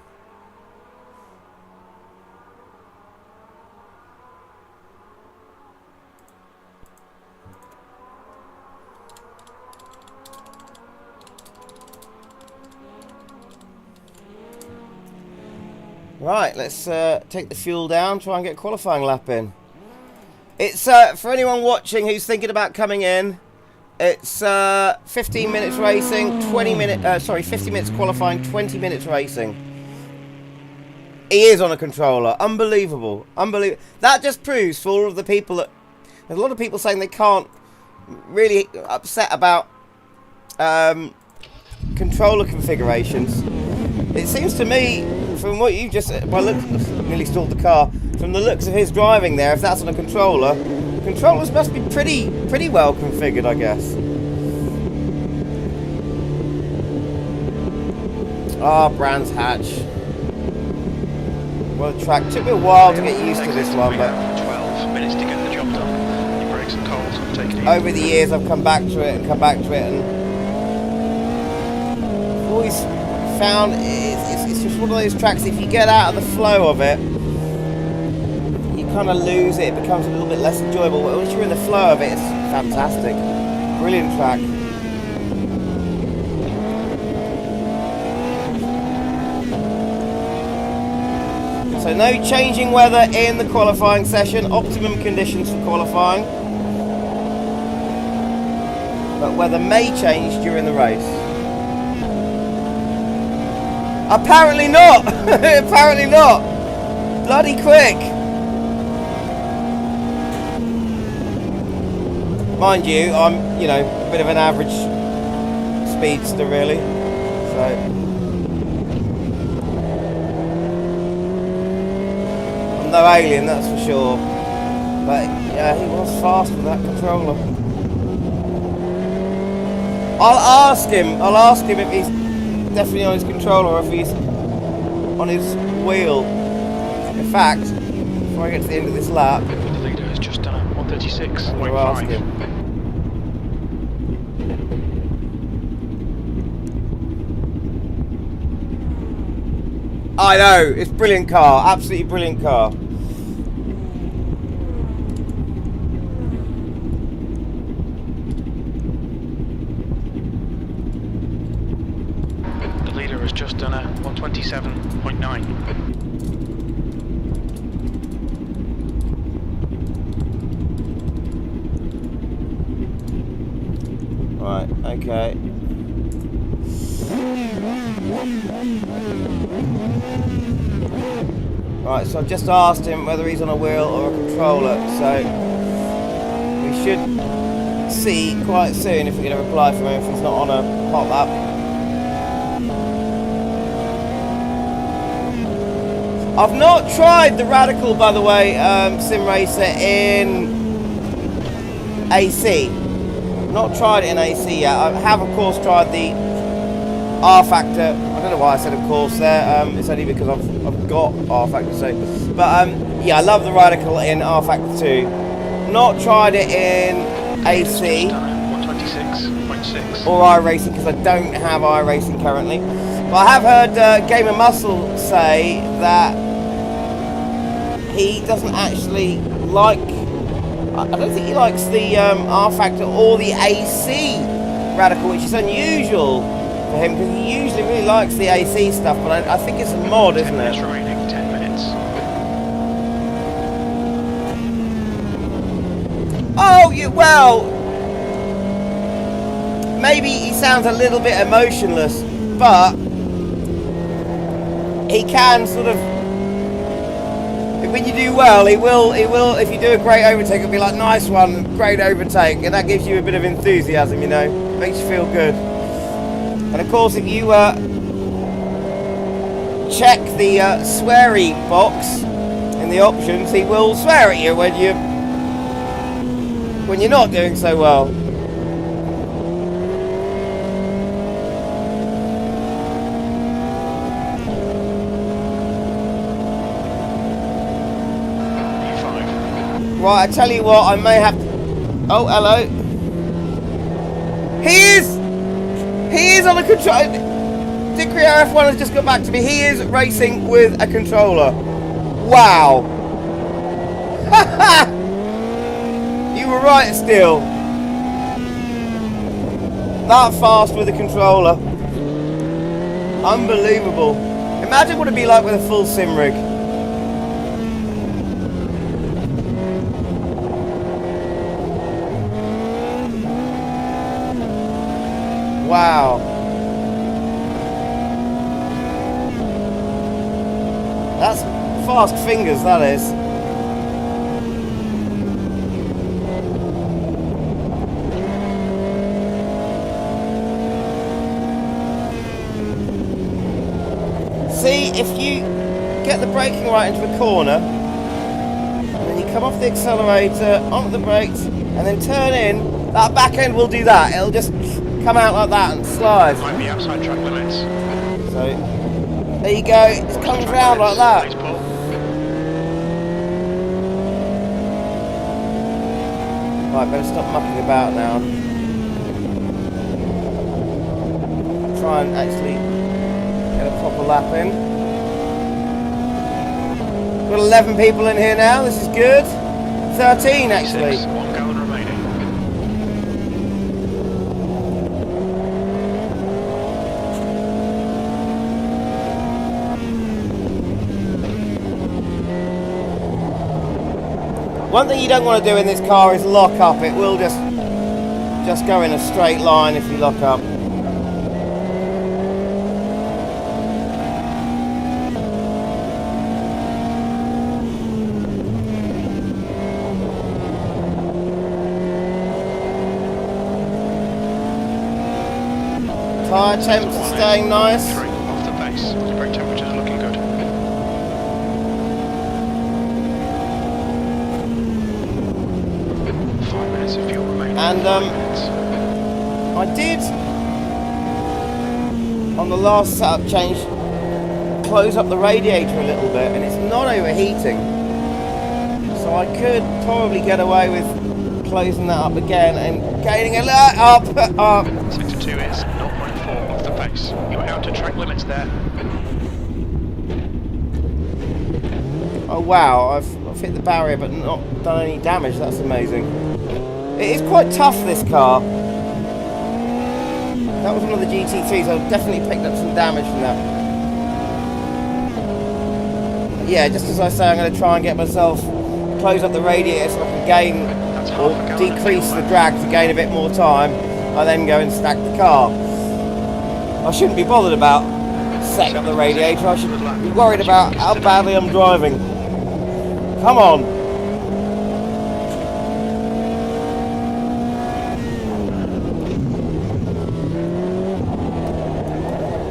Speaker 3: Right, let's take the fuel down, try and get a qualifying lap in. It's, for anyone watching who's thinking about coming in, it's 15 minutes racing, 50 minutes qualifying, 20 minutes racing. He is on a controller. Unbelievable. Unbelievable. That just proves for all of the people that... There's a lot of people saying they can't really upset about controller configurations. It seems to me, from what you just... Well, look, nearly stalled the car. From the looks of his driving there, if that's on a controller, controllers must be pretty well configured, I guess. Ah, Brands Hatch. Well, the track took me a while to get used to this one, but
Speaker 4: 12 minutes to get the job done. Your brakes are cold, so take it easy.
Speaker 3: Over the years, I've come back to it and always found it's just one of those tracks. If you get out of the flow of it, you kind of lose it. It becomes a little bit less enjoyable. But once you're in the flow of it, it's fantastic. Brilliant track. So no changing weather in the qualifying session, optimum conditions for qualifying. But weather may change during the race. Apparently not! Apparently not! Bloody quick! Mind you, I'm, you know, a bit of an average speedster really. So I'm no alien, that's for sure. But yeah, he was fast with that controller. I'll ask him if he's definitely on his controller or if he's on his wheel. In fact, before I get to the end of this lap,
Speaker 4: The leader has just done a 136.5.
Speaker 3: I'm going to ask him. I know, it's a brilliant car, absolutely brilliant car.
Speaker 4: The leader has just done a 127.9.
Speaker 3: Right, okay. Right, so I've just asked him whether he's on a wheel or a controller, so we should see quite soon if we're going to reply from him if he's not on a hot lap. I've not tried the Radical, by the way, Sim Racer in AC. Not tried it in AC yet. I have, of course, tried the R Factor. I don't know why I said of course there. It's only because I've got R Factor. So, but
Speaker 5: Yeah, I love the Radical in R Factor 2. Not tried it in AC
Speaker 4: 126.6.
Speaker 5: or iRacing because I don't have iRacing currently. But I have heard Gamer Muscle say that he doesn't actually like. I don't think he likes the R Factor or the AC Radical, which is unusual for him because he usually really likes the AC stuff. But I think it's a mod, isn't it?
Speaker 4: 10 minutes remaining. 10 minutes.
Speaker 5: Oh, well, maybe he sounds a little bit emotionless, but he can sort of, when you do well, he will, if you do a great overtake, it'll be like, nice one, great overtake, and that gives you a bit of enthusiasm, you know, makes you feel good. And of course, if you check the sweary box in the options, he will swear at you when you're not doing so well. Right, I tell you what, I may have to... Oh, hello. He is on a control... Dick Rio F1 has just got back to me. He is racing with a controller. Wow. You were right still. That fast with a controller. Unbelievable. Imagine what it'd be like with a full sim rig. Wow. That's fast fingers, that is. See, if you get the braking right into a corner, and then you come off the accelerator, onto the brakes, and then turn in, that back end will do that. It'll just come out like that and slide.
Speaker 4: Might be outside track limits.
Speaker 5: So, there you go. It comes round like that.
Speaker 4: Nice pull.
Speaker 5: Right, better stop mucking about now. Try and actually get a proper lap in. Got 11 people in here now. This is good. 13 actually.
Speaker 4: 1 gallon remaining.
Speaker 3: One thing you don't want to do in this car is lock up. It will just go in a straight line if you lock up. Tyre temps are staying nice.
Speaker 4: 3 off the base. Brake temperatures are looking good. Of fuel remaining.
Speaker 3: And I did on the last setup change close up the radiator a little bit, and it's not overheating, so I could probably get away with closing that up again and gaining a lot up.
Speaker 4: Sector 2 is 0.4 off the base. You're out to track limits there.
Speaker 3: Oh wow, I've hit the barrier but not done any damage. That's amazing. It is quite tough, this car. That was one of the GT3s. I definitely picked up some damage from that. Yeah, just as I say, I'm going to try and get myself close up the radiator so I can gain or decrease the drag to gain a bit more time. I then go and stack the car. I shouldn't be bothered about setting up the radiator. I should be worried about how badly I'm driving. Come on.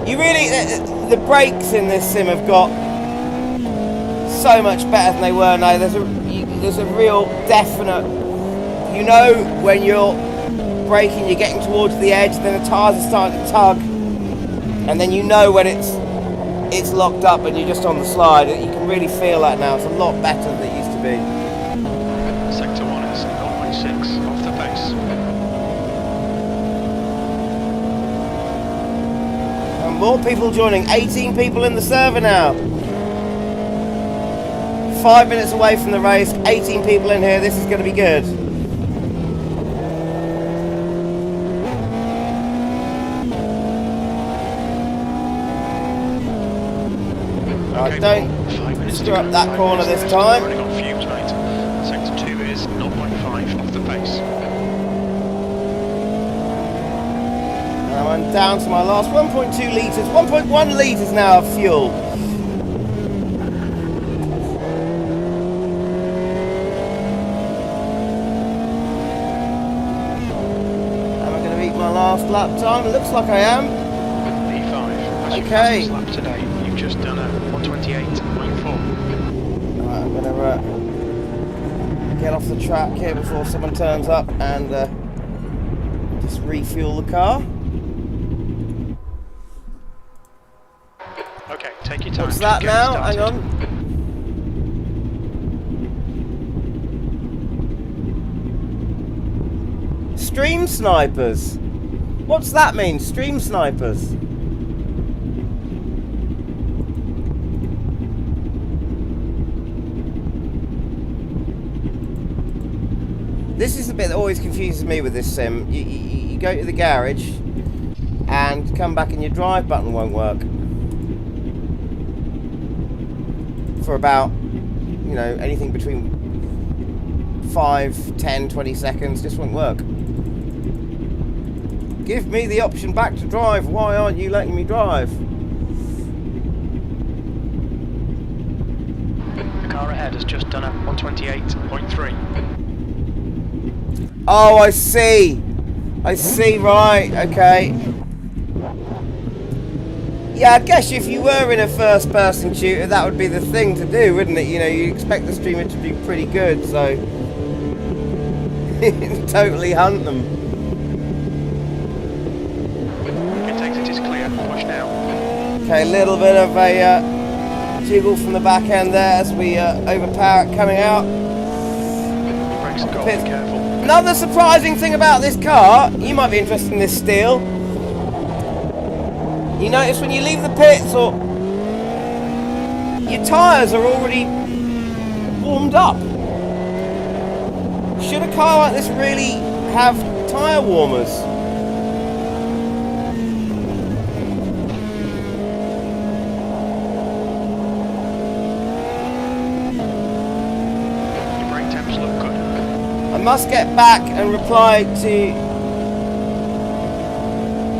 Speaker 3: You really, the brakes in this sim have got so much better than they were now. There's a real definite, you know, when you're braking, you're getting towards the edge, then the tyres are starting to tug, and then you know when it's locked up and you're just on the slide. You can really feel that now. It's a lot better than it used to be.
Speaker 4: Sector 1 is 0.6 off the base.
Speaker 3: More people joining, 18 people in the server now. 5 minutes away from the race, 18 people in here. This is going to be good. Right, don't screw up that corner this time.
Speaker 4: Running on fumes, mate. Sector 2 is 0.5 off the base.
Speaker 3: I'm down to my last 1.2 litres, 1.1 litres now of fuel. Am I going to meet my last lap time? It looks like I am.
Speaker 4: P5.
Speaker 3: Okay.
Speaker 4: Lap today. You've just done a 128.4.
Speaker 3: Right, I'm going to get off the track here before someone turns up and just refuel the car.
Speaker 4: Okay, take your time.
Speaker 3: What's that now? Hang on. Stream snipers. What's that mean? Stream snipers. This is the bit that always confuses me with this sim. You go to the garage and come back and your drive button won't work. For about, you know, anything between 5, 10, 20 seconds, just won't work. Give me the option back to drive. Why aren't you letting me drive?
Speaker 4: The car ahead has just done a 128.3.
Speaker 3: Oh, I see. I see, right, okay. Yeah, I guess if you were in a first-person shooter, that would be the thing to do, wouldn't it? You know, you expect the streamer to do pretty good, so totally hunt them.
Speaker 4: It takes it is clear. Push now.
Speaker 3: Okay, a little bit of a jiggle from the back end there as we overpower it coming out.
Speaker 4: Brakes have got to be careful.
Speaker 3: Another surprising thing about this car, you might be interested in this steel. You notice when you leave the pits, or your tyres are already warmed up. Should a car like this really have tyre warmers?
Speaker 4: Your brake temps look
Speaker 3: I must get back and reply to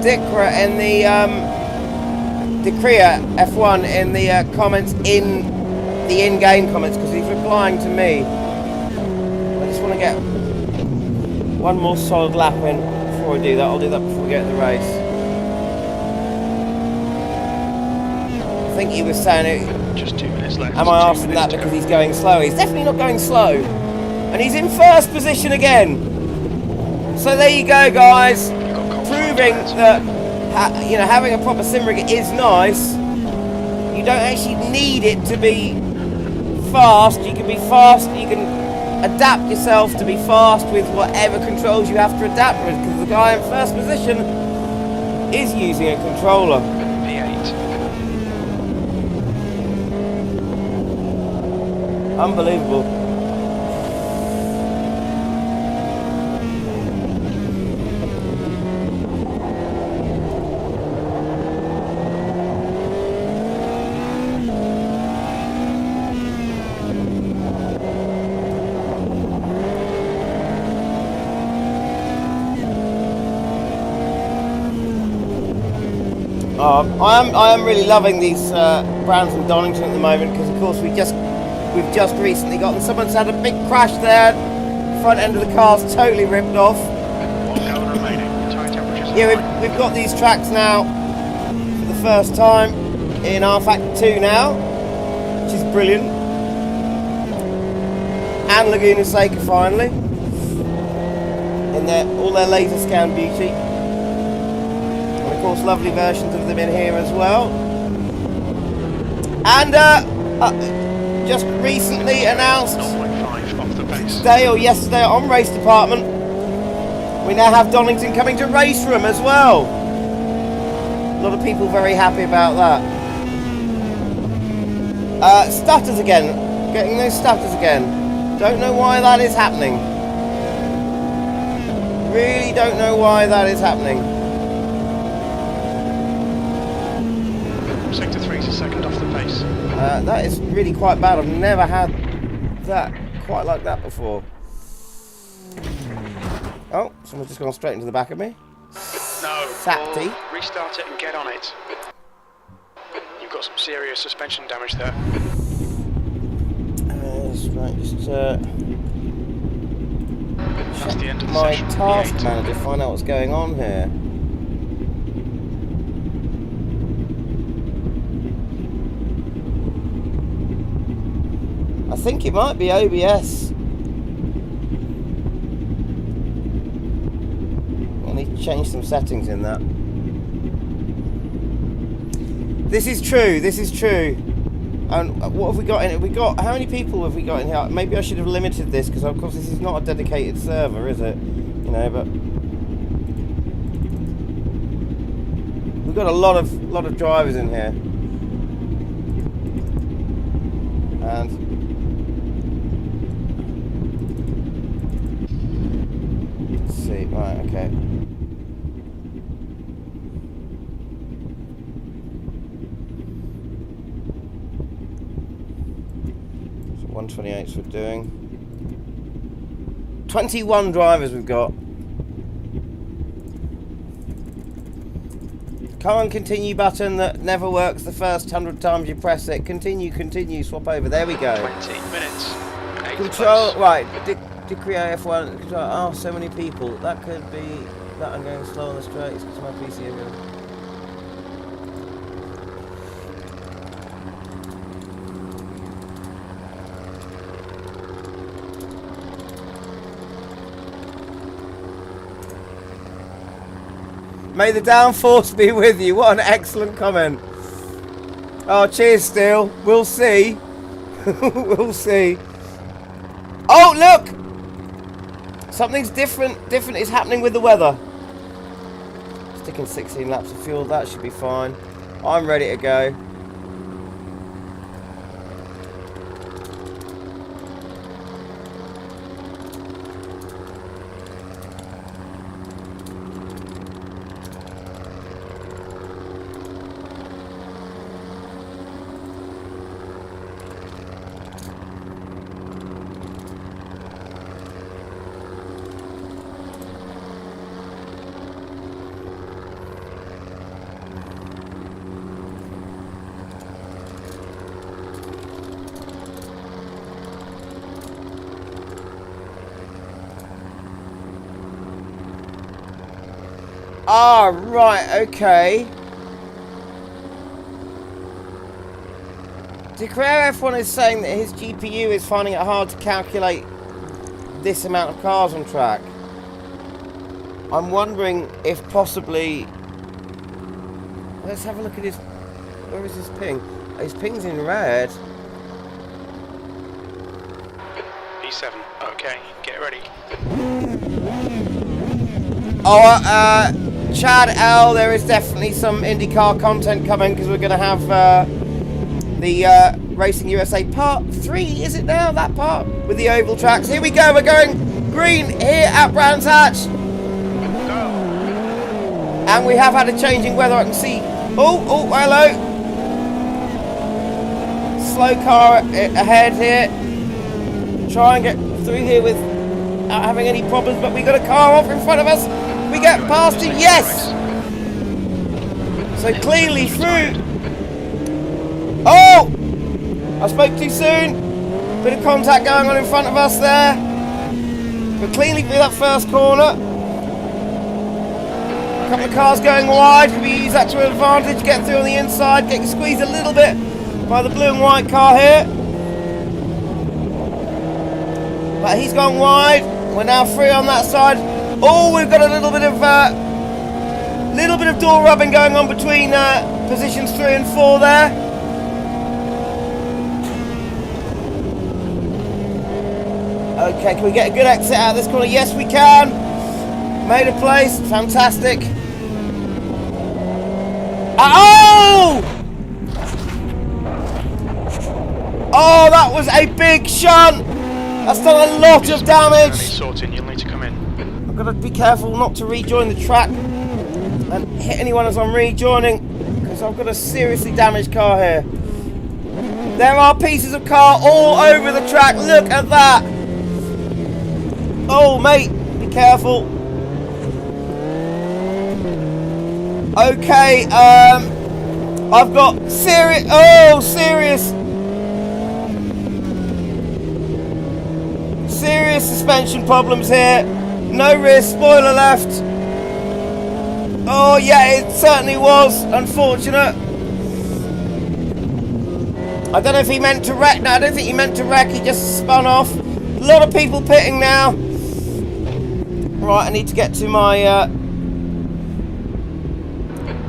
Speaker 3: Dikra in the Dikria F1 in the comments in the in-game comments, because he's replying to me. I just want to get one more solid lap in before I do that. I'll do that before we get to the race. I think he was saying it.
Speaker 4: Just 2 minutes left.
Speaker 3: Am I asking that because he's going slow? He's definitely not going slow. And he's in first position again. So there you go, guys. Proving that having a proper sim rig is nice. You don't actually need it to be fast. You can be fast. You can adapt yourself to be fast with whatever controls you have to adapt with. Because the guy in first position is using a controller.
Speaker 4: V8.
Speaker 3: Unbelievable. I am really loving these brands from Donington at the moment, because of course we've just recently gotten, someone's had a big crash there, front end of the car's totally ripped off.
Speaker 4: 1 gallon remaining. Tyre temperatures.
Speaker 3: Yeah, we've got these tracks now for the first time in R Factor 2 now, which is brilliant. And Laguna Seca finally, in all their laser scan beauty. And of course lovely versions of them in here as well. And just recently announced
Speaker 4: 0.5 off the pace.
Speaker 3: today or yesterday on Race Department, we now have Donington coming to Race Room as well. A lot of people very happy about that. Stutters again, getting those stutters again. Don't know why that is happening. Really don't know why that is happening.
Speaker 4: Sector 3 is a second off the pace.
Speaker 3: That is really quite bad. I've never had that quite like that before. Oh, someone's just gone straight into the back of me.
Speaker 4: No.
Speaker 3: Sapty.
Speaker 4: Restart it and get on it. You've got some serious suspension damage there.
Speaker 3: Right, just
Speaker 4: That's the end of the
Speaker 3: my
Speaker 4: session.
Speaker 3: task
Speaker 4: V8.
Speaker 3: manager, find out what's going on here. I think it might be OBS. I need to change some settings in that. This is true, this is true. And what have we got in it? How many people have we got in here? Maybe I should have limited this, because of course this is not a dedicated server, is it? You know, but we've got a lot of drivers in here. And let's see, right, okay. So 128's we're doing. 21 drivers we've got. Come on, continue button that never works the first 100 times you press it. Continue, continue, swap over. There we go.
Speaker 4: 20 minutes.
Speaker 3: Control, right, Decree F1, control, oh, so many people. That could be that I'm going slow on the straights because my PC is going. May the downforce be with you. What an excellent comment. Oh, cheers, Steel. We'll see. We'll see. Oh, look! Something's different is happening with the weather. Sticking 16 laps of fuel, that should be fine. I'm ready to go. Ah, right, okay. Declare F1 is saying that his GPU is finding it hard to calculate this amount of cars on track. I'm wondering if possibly... Let's have a look at his... Where is his ping? His ping's in red.
Speaker 4: B7, okay, get ready.
Speaker 3: Oh, Chad L, there is definitely some IndyCar content coming because we're going to have the Racing USA Part 3, is it now, that part? With the oval tracks. Here we go, we're going green here at Brands Hatch.
Speaker 4: Go.
Speaker 3: And we have had a changing weather, I can see. Oh, hello. Slow car ahead here. Try and get through here without having any problems, but we got a car off in front of us. We get past it, yes! So clearly through. Oh! I spoke too soon. Bit of contact going on in front of us there. But cleanly through that first corner. A couple of cars going wide. Can we use that to advantage? Get through on the inside. Get squeezed a little bit by the blue and white car here. But he's gone wide. We're now free on that side. Oh, we've got a little bit of door rubbing going on between positions 3 and 4 there. Okay, can we get a good exit out of this corner? Yes, we can. Made a place. Fantastic. Oh! Oh, that was a big shunt. That's done a lot of damage.
Speaker 4: Sorting, you'll need to come in.
Speaker 3: I've got to be careful not to rejoin the track and hit anyone as I'm rejoining, because I've got a seriously damaged car here. There are pieces of car all over the track. Look at that. Oh, mate, be careful. Okay, I've got serious suspension problems here. No rear spoiler left. Oh yeah, it certainly was unfortunate. I don't know if he meant to wreck. No, I don't think he meant to wreck. He just spun off. A lot of people pitting now. Right, I need to get to my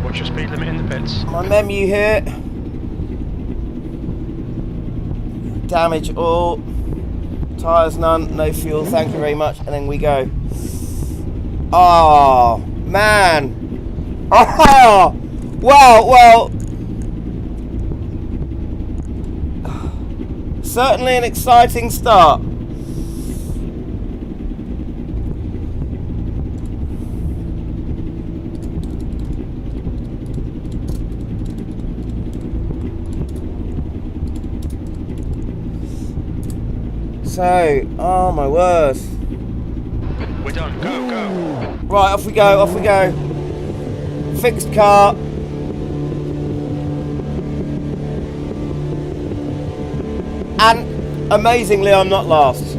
Speaker 4: What's your speed limit in the pits?
Speaker 3: my menu here. Damage all. Tyres none, no fuel, thank you very much, and then we go. Oh, man. Oh, well. Certainly an exciting start. So, oh my word.
Speaker 4: We're done, go.
Speaker 3: Right, off we go. Fixed car. And amazingly, I'm not last.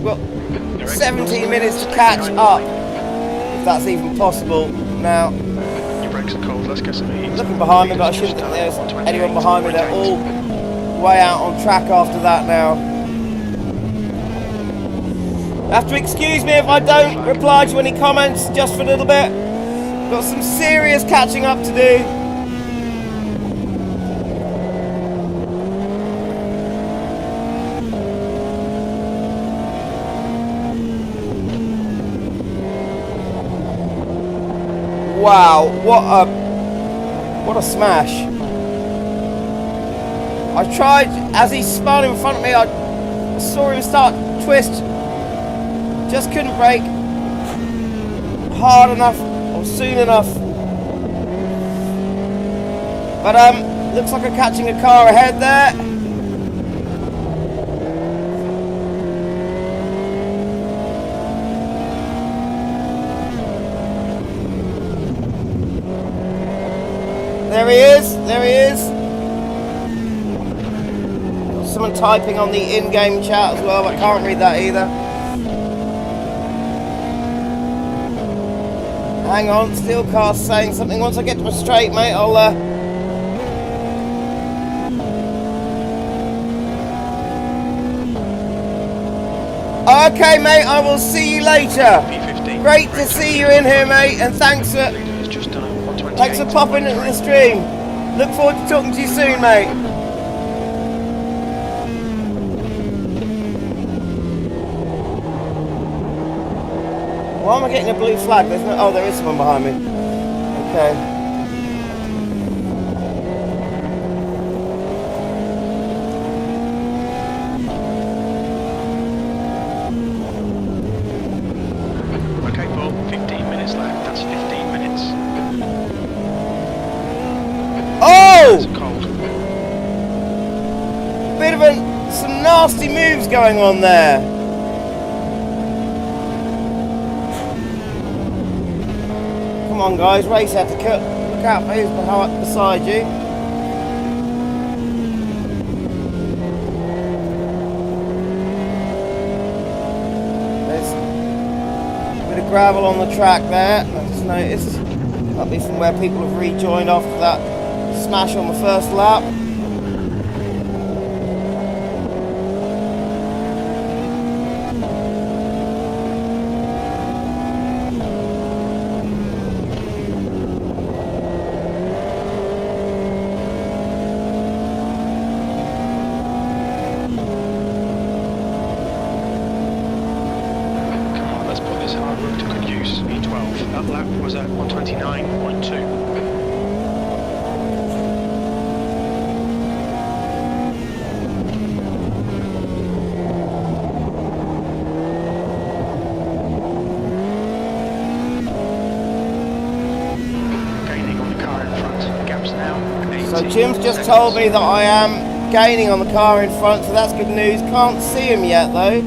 Speaker 3: Well, 17 minutes to catch up, if that's even possible. Now,
Speaker 4: Your brakes are cold, let's get some heat.
Speaker 3: looking behind me, but I shouldn't think there's anyone behind me. They're all way out on track after that now. You have to excuse me if I don't reply to any comments just for a little bit. Got some serious catching up to do. Wow, what a smash. I tried, as he spun in front of me, I saw him start to twist. Just couldn't brake hard enough or soon enough. But looks like I'm catching a car ahead there. There he is. Someone typing on the in-game chat as well, but I can't read that either. Hang on, steel car's saying something. Once I get to a straight, mate, I'll Okay, mate, I will see you later. Great to see you in here, mate, and thanks for popping into the stream. Look forward to talking to you soon, mate. Why am I getting a blue flag? There's no. Oh, there is someone behind me. Okay.
Speaker 4: Okay, Paul, 15 minutes left. That's 15 minutes.
Speaker 3: Oh!
Speaker 4: It's cold.
Speaker 3: Bit of some nasty moves going on there. Come on, guys, race etiquette. Look out for who's beside you. There's a bit of gravel on the track there. I just noticed. That'll be from where people have rejoined after that smash on the first lap. So Jim's just told me that I am gaining on the car in front, so that's good news. Can't see him yet though.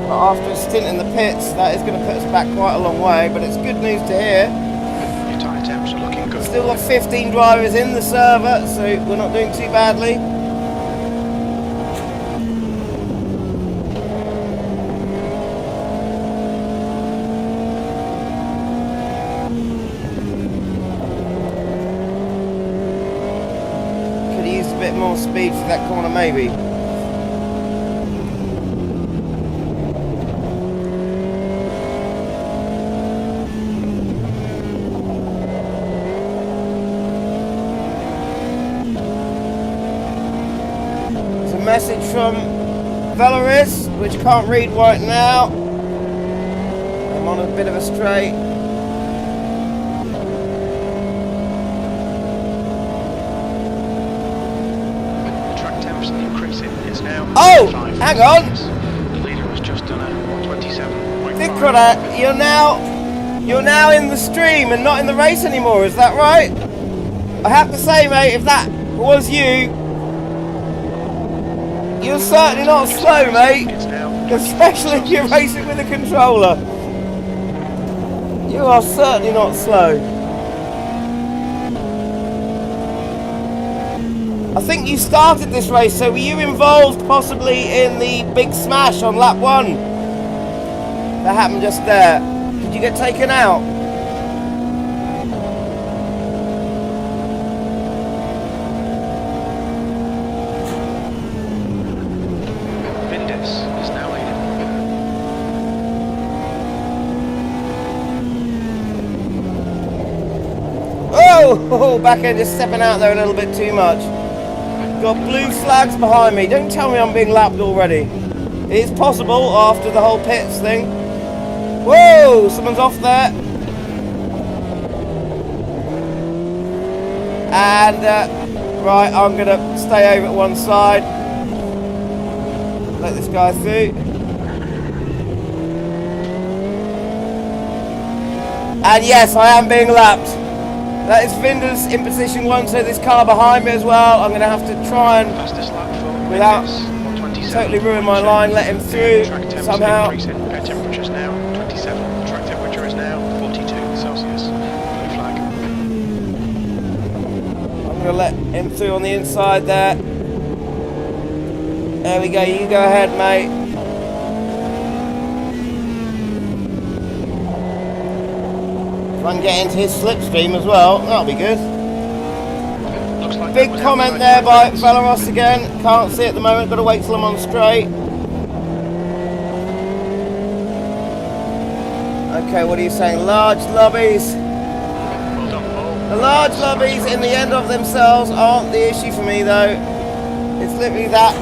Speaker 3: But after a stint in the pits, that is going to put us back quite a long way, but it's good news to hear.
Speaker 4: Your tyre temps are looking good.
Speaker 3: Still got 15 drivers in the server, so we're not doing too badly. More speed for that corner, maybe. There's a message from Valoris, which I can't read right now. I'm on a bit of a straight. Oh, hang on.
Speaker 4: The leader has just done a 127.5.
Speaker 3: Dickrada, you're now in the stream and not in the race anymore, is that right? I have to say, mate, if that was you, you're certainly not slow, mate. Especially if you're racing with a controller. You are certainly not slow. I think you started this race, so were you involved possibly in the big smash on lap 1? That happened just there. Did you get taken out?
Speaker 4: Vindis is now leading.
Speaker 3: Oh, back end just stepping out there a little bit too much. Got blue flags behind me. Don't tell me I'm being lapped already. It's possible after the whole pits thing. Whoa, someone's off there. And, right, I'm going to stay over at one side. Let this guy through. And yes, I am being lapped. That is Vinders in position 1, so this car behind me as well. I'm going to have to try and, without totally ruin my line, let him through somehow.
Speaker 4: Air temperature is now 27. The track temperature is now 42 Celsius. Blue flag.
Speaker 3: I'm going to let him through on the inside there. There we go. You go ahead, mate. If I can get into his slipstream as well, that'll be good.
Speaker 4: Looks like
Speaker 3: Big comment there by Valeros again. Can't see at the moment, got to wait till I'm on straight. Okay, what are you saying? Large lobbies.
Speaker 4: Well done, Paul.
Speaker 3: The large lobbies in the end of themselves aren't the issue for me though. It's literally that.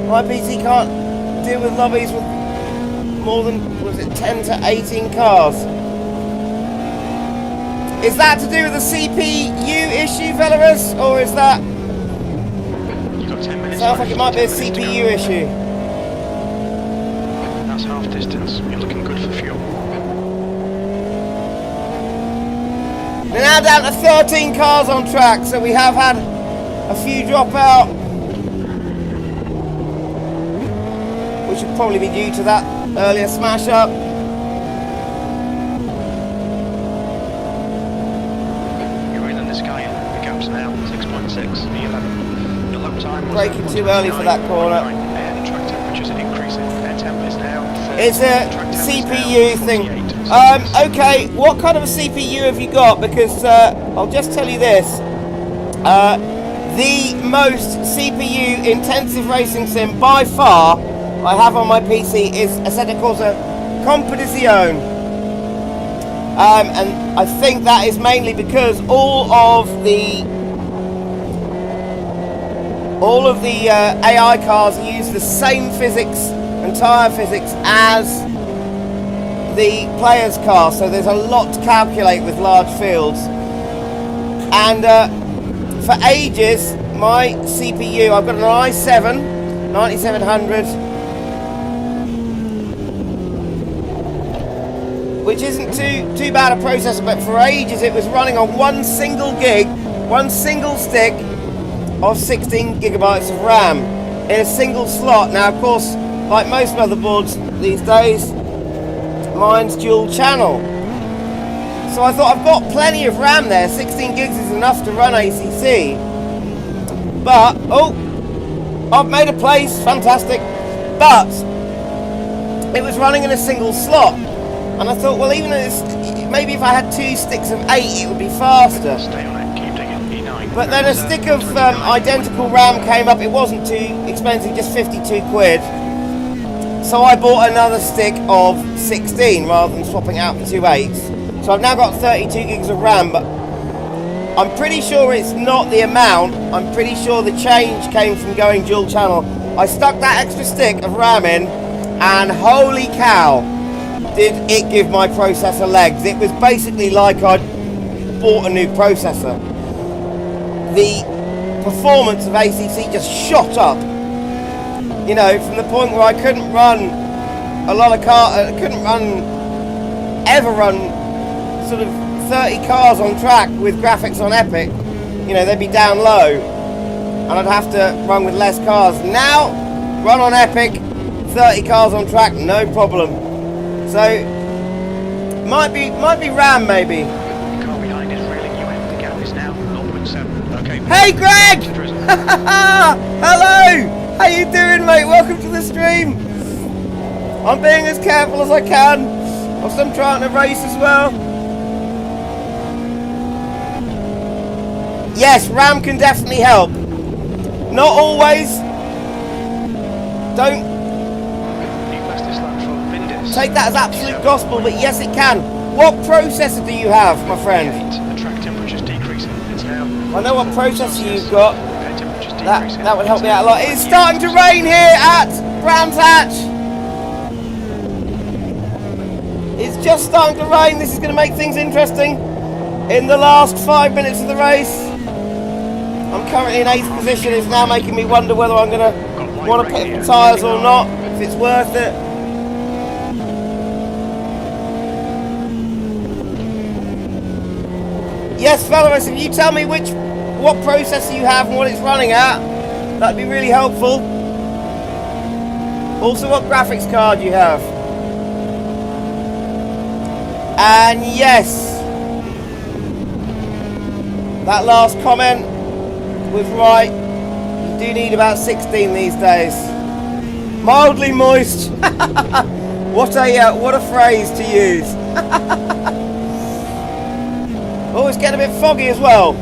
Speaker 3: My PC can't deal with lobbies with more than, was it 10 to 18 cars? Is that to do with the CPU issue, Velarus? Or is that...
Speaker 4: You've got 10 minutes.
Speaker 3: Sounds like it might be a CPU issue.
Speaker 4: That's half distance. You're looking good for fuel.
Speaker 3: We're now down to 13 cars on track, so we have had a few drop out. Which would probably be due to that earlier smash up.
Speaker 4: You're in the sky. The gap's now 6.6 11. Your lap time was
Speaker 3: Braking too early for that corner.
Speaker 4: Air track temperatures are increasing. Air temp is now 30.
Speaker 3: It's a CPU thing. Okay, what kind of a CPU have you got? Because I'll just tell you this. The most CPU intensive racing sim by far I have on my PC is a set called a Competizione. And I think that is mainly because all of the AI cars use the same physics and tyre physics as the player's car, so there's a lot to calculate with large fields. And for ages, my CPU, I've got an i7 9700, which isn't too bad a processor, but for ages it was running on one single gig, one single stick of 16 gigabytes of RAM in a single slot. Now, of course, like most motherboards these days, mine's dual channel. So I thought I've got plenty of RAM there. 16 gigs is enough to run ACC. But, oh, I've made a place, fantastic. But it was running in a single slot. And I thought, well, even if maybe if I had 2 sticks of 8, it would be faster.
Speaker 4: Stay on it, keep digging. E9.
Speaker 3: But then a stick of identical RAM came up. It wasn't too expensive, just 52 quid. So I bought another stick of 16 rather than swapping out for 2 8s. So I've now got 32 gigs of RAM, but I'm pretty sure it's not the amount. I'm pretty sure the change came from going dual channel. I stuck that extra stick of RAM in, and holy cow, did it give my processor legs. It was basically like I'd bought a new processor. The performance of ACC just shot up. You know, from the point where I couldn't run a lot of ever run sort of 30 cars on track with graphics on Epic. You know, they'd be down low, and I'd have to run with less cars. Now, run on Epic, 30 cars on track, no problem. So, might be RAM maybe.
Speaker 4: The car behind is reeling you in. The gap is now 0.7. Okay.
Speaker 3: Hey, Greg! Hello! How you doing, mate? Welcome to the stream. I'm being as careful as I can, whilst I'm trying to race as well. Yes, RAM can definitely help. Not always. Don't take that as absolute gospel, but yes, it can. What processor do you have, my friend?
Speaker 4: The track temperature's decreasing. It's now.
Speaker 3: I know what processor you've got. That would help me out a lot. It's starting to rain here at Brands Hatch. It's just starting to rain. This is going to make things interesting in the last 5 minutes of the race. I'm currently in 8th position. It's now making me wonder whether I'm going to want to pit the tyres or not, if it's worth it. Yes, fellas, if you tell me what processor you have and what it's running at, that'd be really helpful. Also, what graphics card you have. And yes, that last comment was right. You do need about 16 these days. Mildly moist. What a phrase to use. Oh, it's getting a bit foggy as well.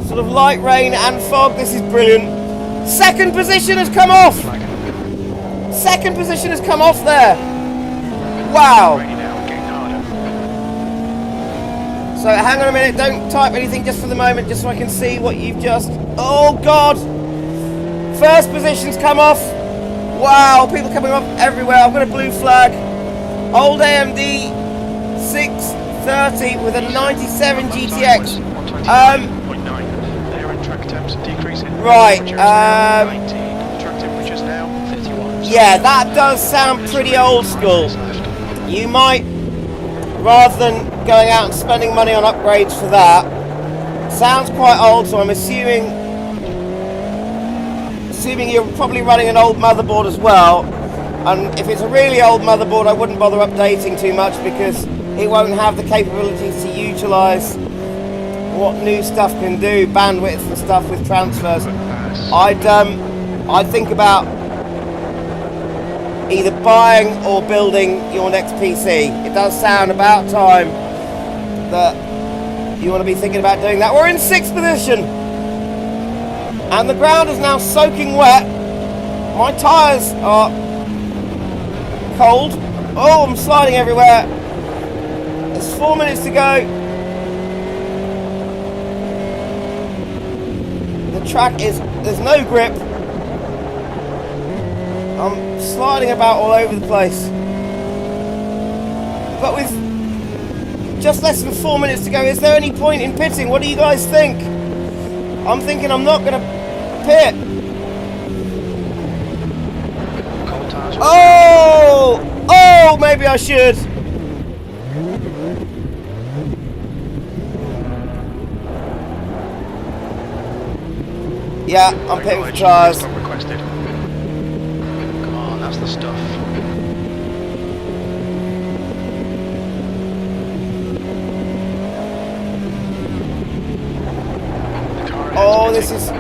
Speaker 3: Sort of light rain and fog. This is brilliant. Second position has come off. Second position has come off there. Wow. So hang on a minute. Don't type anything just for the moment, just so I can see what you've just... Oh, God. First position's come off. Wow, people coming up everywhere. I've got a blue flag. Old AMD 630 with a 97 GTX. Right. Yeah, that does sound pretty old school. You might, rather than going out and spending money on upgrades for that, sounds quite old. So I'm assuming you're probably running an old motherboard as well, and if it's a really old motherboard I wouldn't bother updating too much because it won't have the capabilities to utilise what new stuff can do, bandwidth and stuff with transfers. I'd think about either buying or building your next PC. It does sound about time that you want to be thinking about doing that. We're in 6th position. And the ground is now soaking wet. My tyres are cold. Oh, I'm sliding everywhere. There's 4 minutes to go. The track there's no grip. I'm sliding about all over the place. But with just less than 4 minutes to go, is there any point in pitting? What do you guys think? I'm thinking I'm not going to pit. Oh, maybe I should. Yeah, I'm pitting for tyres.
Speaker 4: Come on, that's the stuff.
Speaker 3: Oh, this is...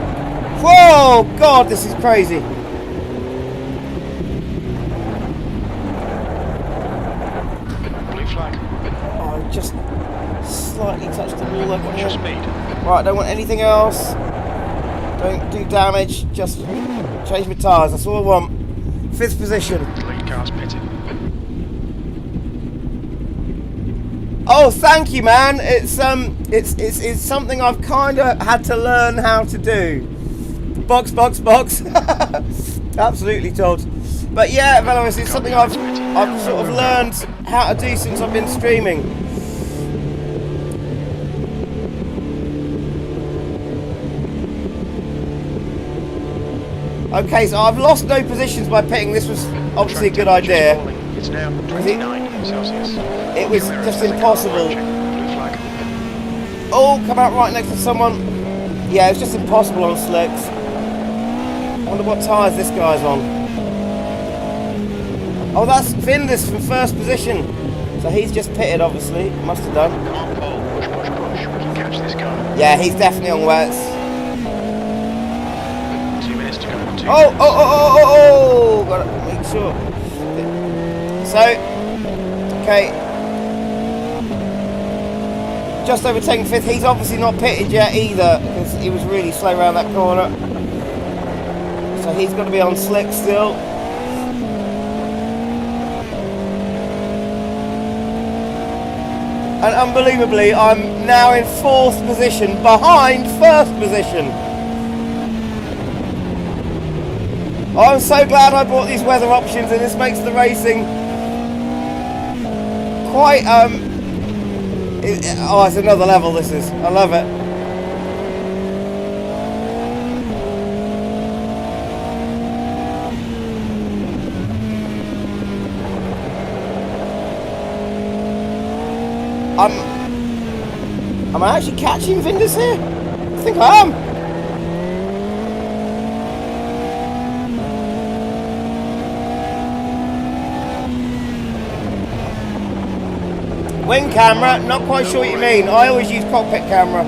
Speaker 3: Whoa, God, this is crazy.
Speaker 4: Blue flag.
Speaker 3: Oh, I just slightly touched the wall over
Speaker 4: What's
Speaker 3: here.
Speaker 4: your speed?
Speaker 3: Right, I don't want anything else. Don't do damage, just change my tyres, that's all I want. 5th position.
Speaker 4: Lead car's pitting.
Speaker 3: Oh, thank you, man. It's something I've kind of had to learn how to do. Box. Absolutely, Todd. But yeah, Veloris, it's something I've sort of learned how to do since I've been streaming. Okay, so I've lost no positions by pitting. This was obviously a good idea.
Speaker 4: It's now 29 Celsius.
Speaker 3: It was just impossible. Oh, come out right next to someone. Yeah, it's just impossible on slicks. I wonder what tyres this guy's on. Oh, that's Vindus from 1st position. So he's just pitted, obviously. Must have done.
Speaker 4: Come on, Paul. Push. We can catch this guy.
Speaker 3: Yeah, he's definitely on wets.
Speaker 4: 2 minutes to go.
Speaker 3: Oh! Gotta make sure. So, okay. Just overtaking 5th. He's obviously not pitted yet either because he was really slow around that corner. So he's got to be on slick still. And unbelievably, I'm now in 4th position, behind 1st position. I'm so glad I bought these weather options, and this makes the racing quite, oh, it's another level, this is. I love it. Am I actually catching Vindus here? I think I am. Wing camera, not quite sure what you mean. I always use cockpit camera.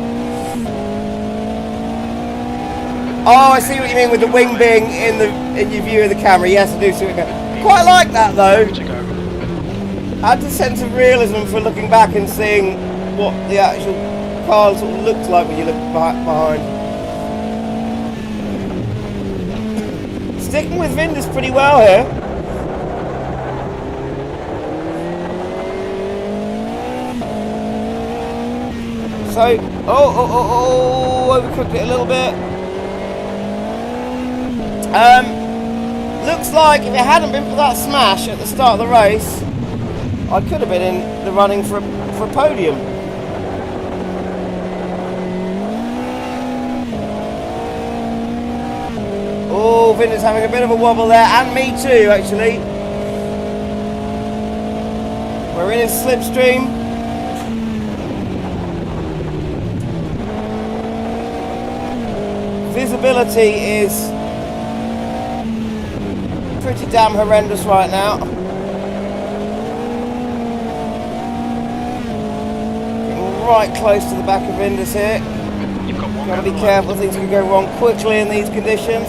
Speaker 3: Oh, I see what you mean with the wing being in your view of the camera. Yes, I do see what you mean. quite like that though.
Speaker 4: To go.
Speaker 3: Adds a sense of realism for looking back and seeing what the actual car sort of looks like when you look behind. Sticking with Vinder's pretty well here. So, overcooked it a little bit. Looks like if it hadn't been for that smash at the start of the race, I could have been in the running for a podium. Oh, Vinder's having a bit of a wobble there, and me too, actually. We're in his slipstream. Visibility is pretty damn horrendous right now. Getting right close to the back of Vinder's here.
Speaker 4: You've got one.
Speaker 3: Got to be careful, things can go wrong quickly in these conditions.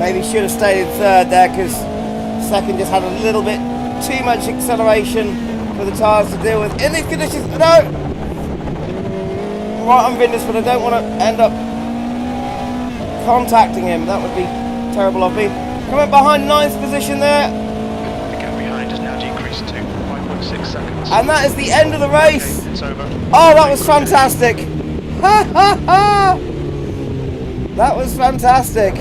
Speaker 3: Maybe should have stayed in third there because second just had a little bit too much acceleration for the tyres to deal with in these conditions. No! Right on Vinder's, but I don't want to end up contacting him. That would be terrible of me. Coming behind ninth position there.
Speaker 4: The gap behind has now decreased to 5.6 seconds.
Speaker 3: And that is the end of the race.
Speaker 4: Okay, it's over.
Speaker 3: Oh, that was fantastic. Ha ha ha! That was fantastic.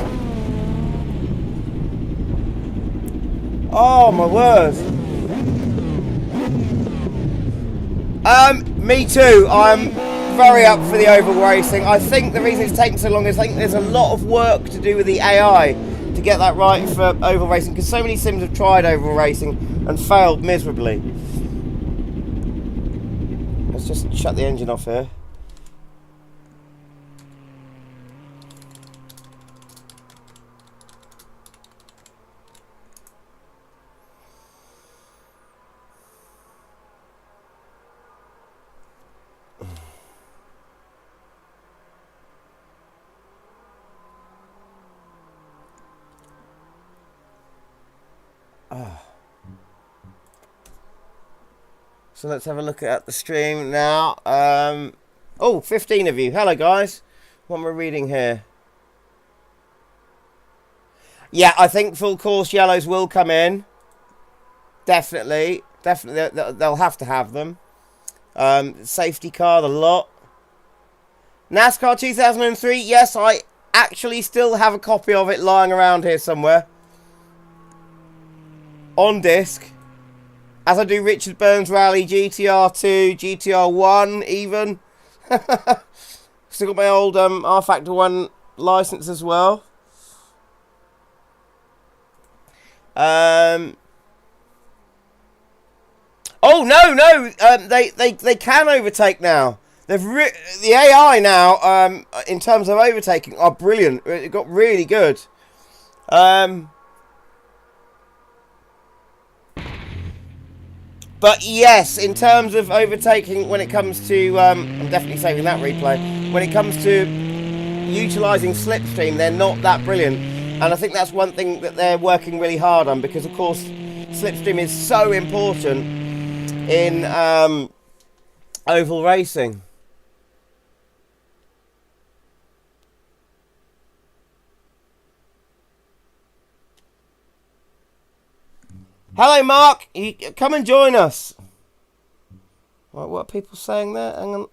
Speaker 3: Oh my word. Me too. I'm very up for the oval racing. I think the reason it's taken so long is I think there's a lot of work to do with the AI to get that right for oval racing, because so many sims have tried oval racing and failed miserably. Let's just shut the engine off here. So let's have a look at the stream now. Oh, 15 of you. Hello, guys. What am I reading here? Yeah, I think full course yellows will come in. Definitely. Definitely. They'll have to have them. Safety car, the lot. NASCAR 2003. Yes, I actually still have a copy of it lying around here somewhere. On disc. As I do Richard Burns Rally, GTR 2, GTR 1 even. Still got my old R Factor 1 license as well. Oh no! They can overtake now. The AI now, in terms of overtaking, are brilliant. It got really good. But yes, in terms of overtaking, when it comes to, I'm definitely saving that replay. When it comes to utilising slipstream, they're not that brilliant. And I think that's one thing that they're working really hard on, because of course, slipstream is so important in oval racing. Hello, Mark. You come and join us. Right, what are people saying there? Hang on.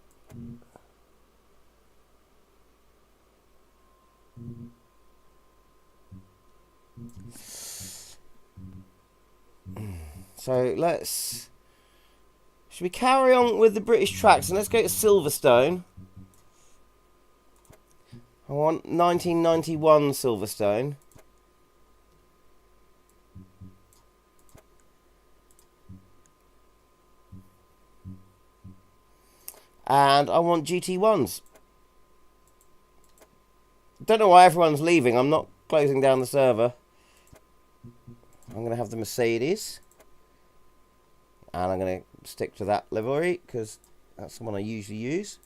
Speaker 3: So let's. Should we carry on with the British tracks and let's go to Silverstone? I want 1991 Silverstone. And I want GT1s. Don't know why everyone's leaving. I'm not closing down the server. I'm going to have the Mercedes. And I'm going to stick to that livery, because that's the one I usually use.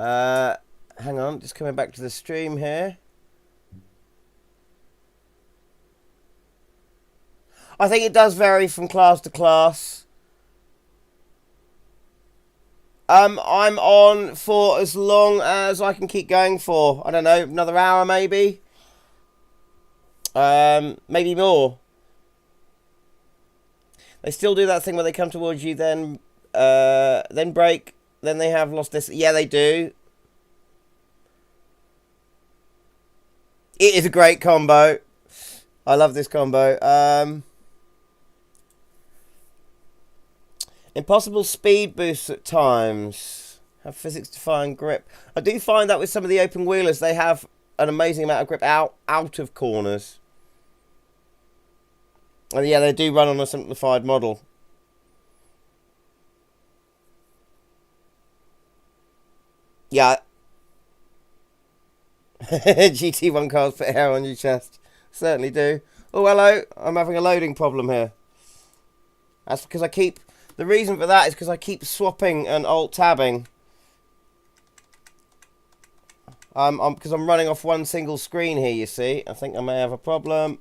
Speaker 3: Hang on, just coming back to the stream here. I think it does vary from class to class. I'm on for as long as I can keep going for. I don't know, another hour maybe. Maybe more. They still do that thing where they come towards you, then brake, then they have lost this. Yeah, they do. It is a great combo. I love this combo. Impossible speed boosts at times. Have physics-defying grip. I do find that with some of the open wheelers, they have an amazing amount of grip out of corners. And yeah, they do run on a simplified model. Yeah. GT1 cars put hair on your chest. Certainly do. Oh, hello. I'm having a loading problem here. That's because I keep... The reason for that is because I keep swapping and alt-tabbing. Because I'm running off one single screen here, you see. I think I may have a problem.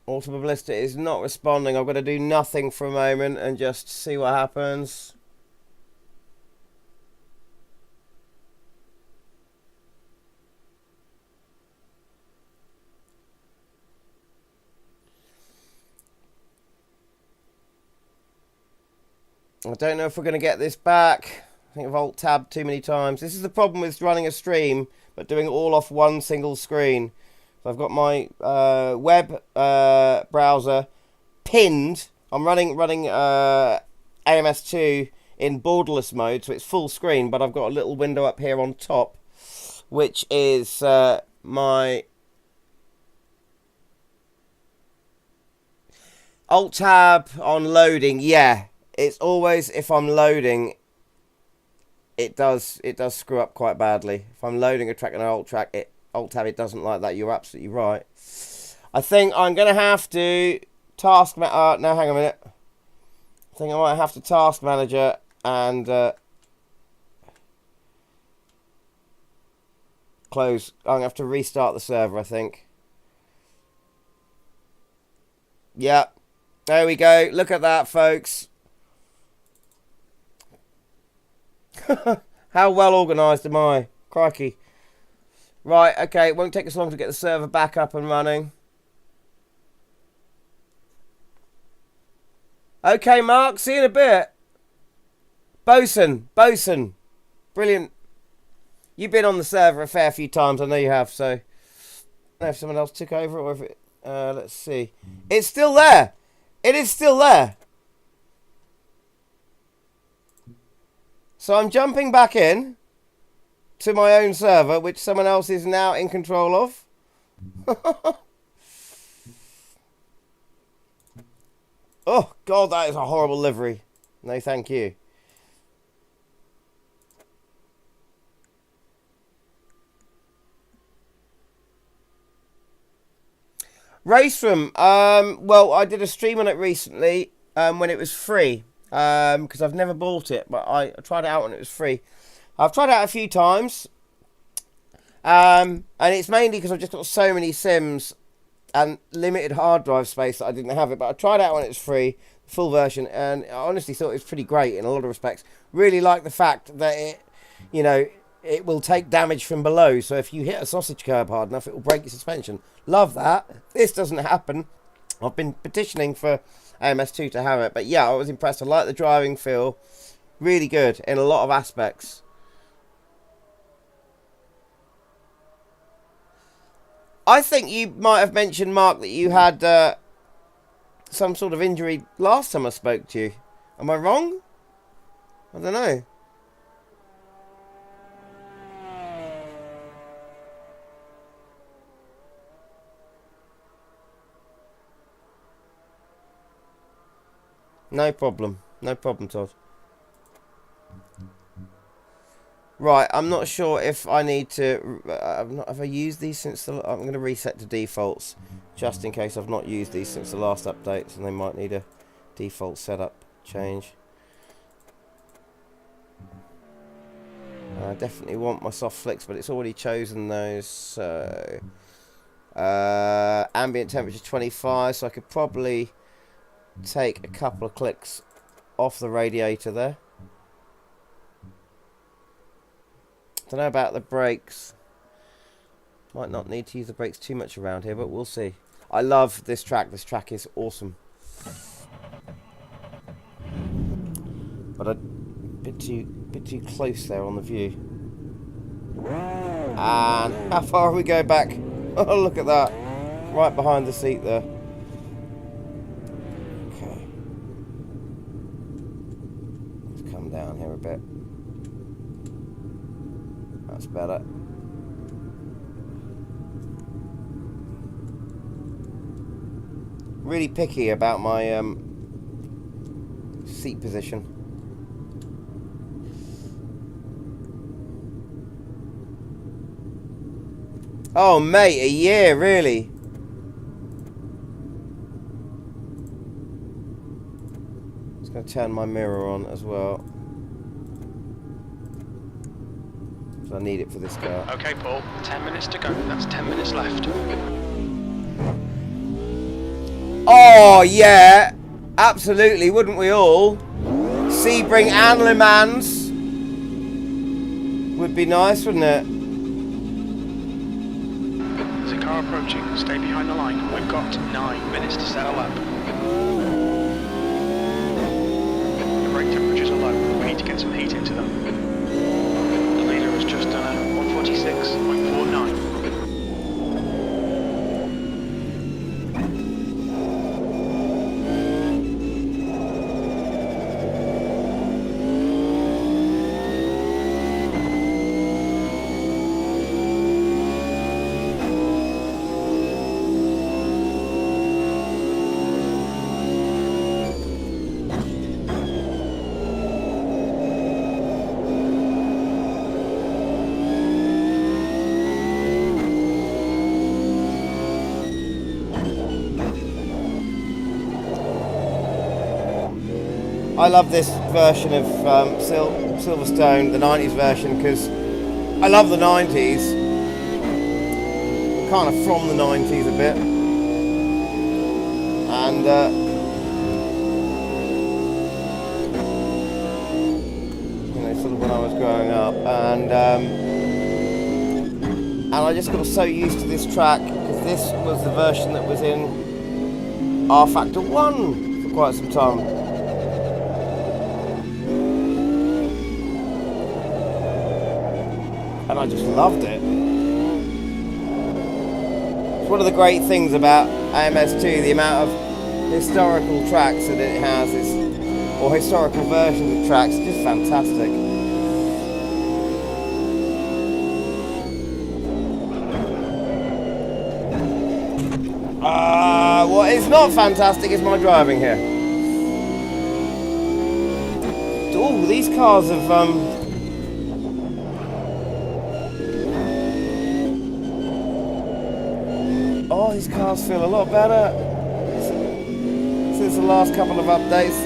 Speaker 3: Automobilista is not responding. I've got to do nothing for a moment and just see what happens. I don't know if we're going to get this back. I think I've alt-tabbed too many times. This is the problem with running a stream, but doing it all off one single screen. So I've got my web browser pinned. I'm running AMS2 in borderless mode, so it's full screen, but I've got a little window up here on top, which is my alt-tab on loading. Yeah, it's always, if I'm loading, it does screw up quite badly. If I'm loading a track and an alt-tab, it doesn't like that. You're absolutely right. I think I'm going to have to task... no, hang on a minute. I think I might have to task manager and close. I'm going to have to restart the server, I think. Yeah. There we go. Look at that, folks. How well organised am I? Crikey. Right, okay, it won't take us long to get the server back up and running. Okay, Mark, see you in a bit. Bosun. Brilliant. You've been on the server a fair few times, I know you have, so... I don't know if someone else took over or if it... let's see. It's still there! It is still there! So I'm jumping back in to my own server, which someone else is now in control of. Oh, God, that is a horrible livery. No, thank you. Race Room. Well, I did a stream on it recently when it was free. Because I've never bought it, but I tried it out when it was free. I've tried it out a few times. And it's mainly because I've just got so many sims and limited hard drive space that I didn't have it. But I tried it out when it was free, full version, and I honestly thought it was pretty great in a lot of respects. Really like the fact that it, you know, it will take damage from below. So if you hit a sausage curb hard enough, it will break your suspension. Love that. This doesn't happen. I've been petitioning for AMS2 to have it, but yeah, I was impressed. I like the driving feel. Really good in a lot of aspects. I think you might have mentioned, Mark, that you had some sort of injury last time I spoke to you. Am I wrong? I don't know. No problem. No problem, Todd. Right, I'm not sure if I need to... have I used these since the... I'm going to reset to defaults, just in case I've not used these since the last updates, and they might need a default setup change. I definitely want my soft flicks, but it's already chosen those, so... ambient temperature 25, so I could probably take a couple of clicks off the radiator there. Don't know about the brakes. Might not need to use the brakes too much around here, but we'll see. I love this track. This track is awesome. But a bit too close there on the view. And how far are we going back? Oh, look at that. Right behind the seat there. Okay. Let's come down here a bit. That's better. Really picky about my seat position. Oh mate, a year, really? Just gonna turn my mirror on as well. I need it for this car.
Speaker 4: Okay, Paul, 10 minutes to go. That's 10 minutes left.
Speaker 3: Oh, yeah. Absolutely, wouldn't we all? Sebring and Le Mans. Would be nice, wouldn't it?
Speaker 4: There's a car approaching. Stay behind the line. We've got 9 minutes to settle up. The brake temperatures are low. We need to get some heat into them. Just done a 146.49.
Speaker 3: I love this version of Silverstone, the 90s version, because I love the 90s. Kind of from the 90s a bit. And you know, sort of when I was growing up. And I just got so used to this track, because this was the version that was in R Factor 1 for quite some time. And I just loved it. It's one of the great things about AMS2, the amount of historical tracks that it has, or historical versions of tracks, just fantastic. What is not fantastic is my driving here. Oh, these cars have oh, these cars feel a lot better since the last couple of updates.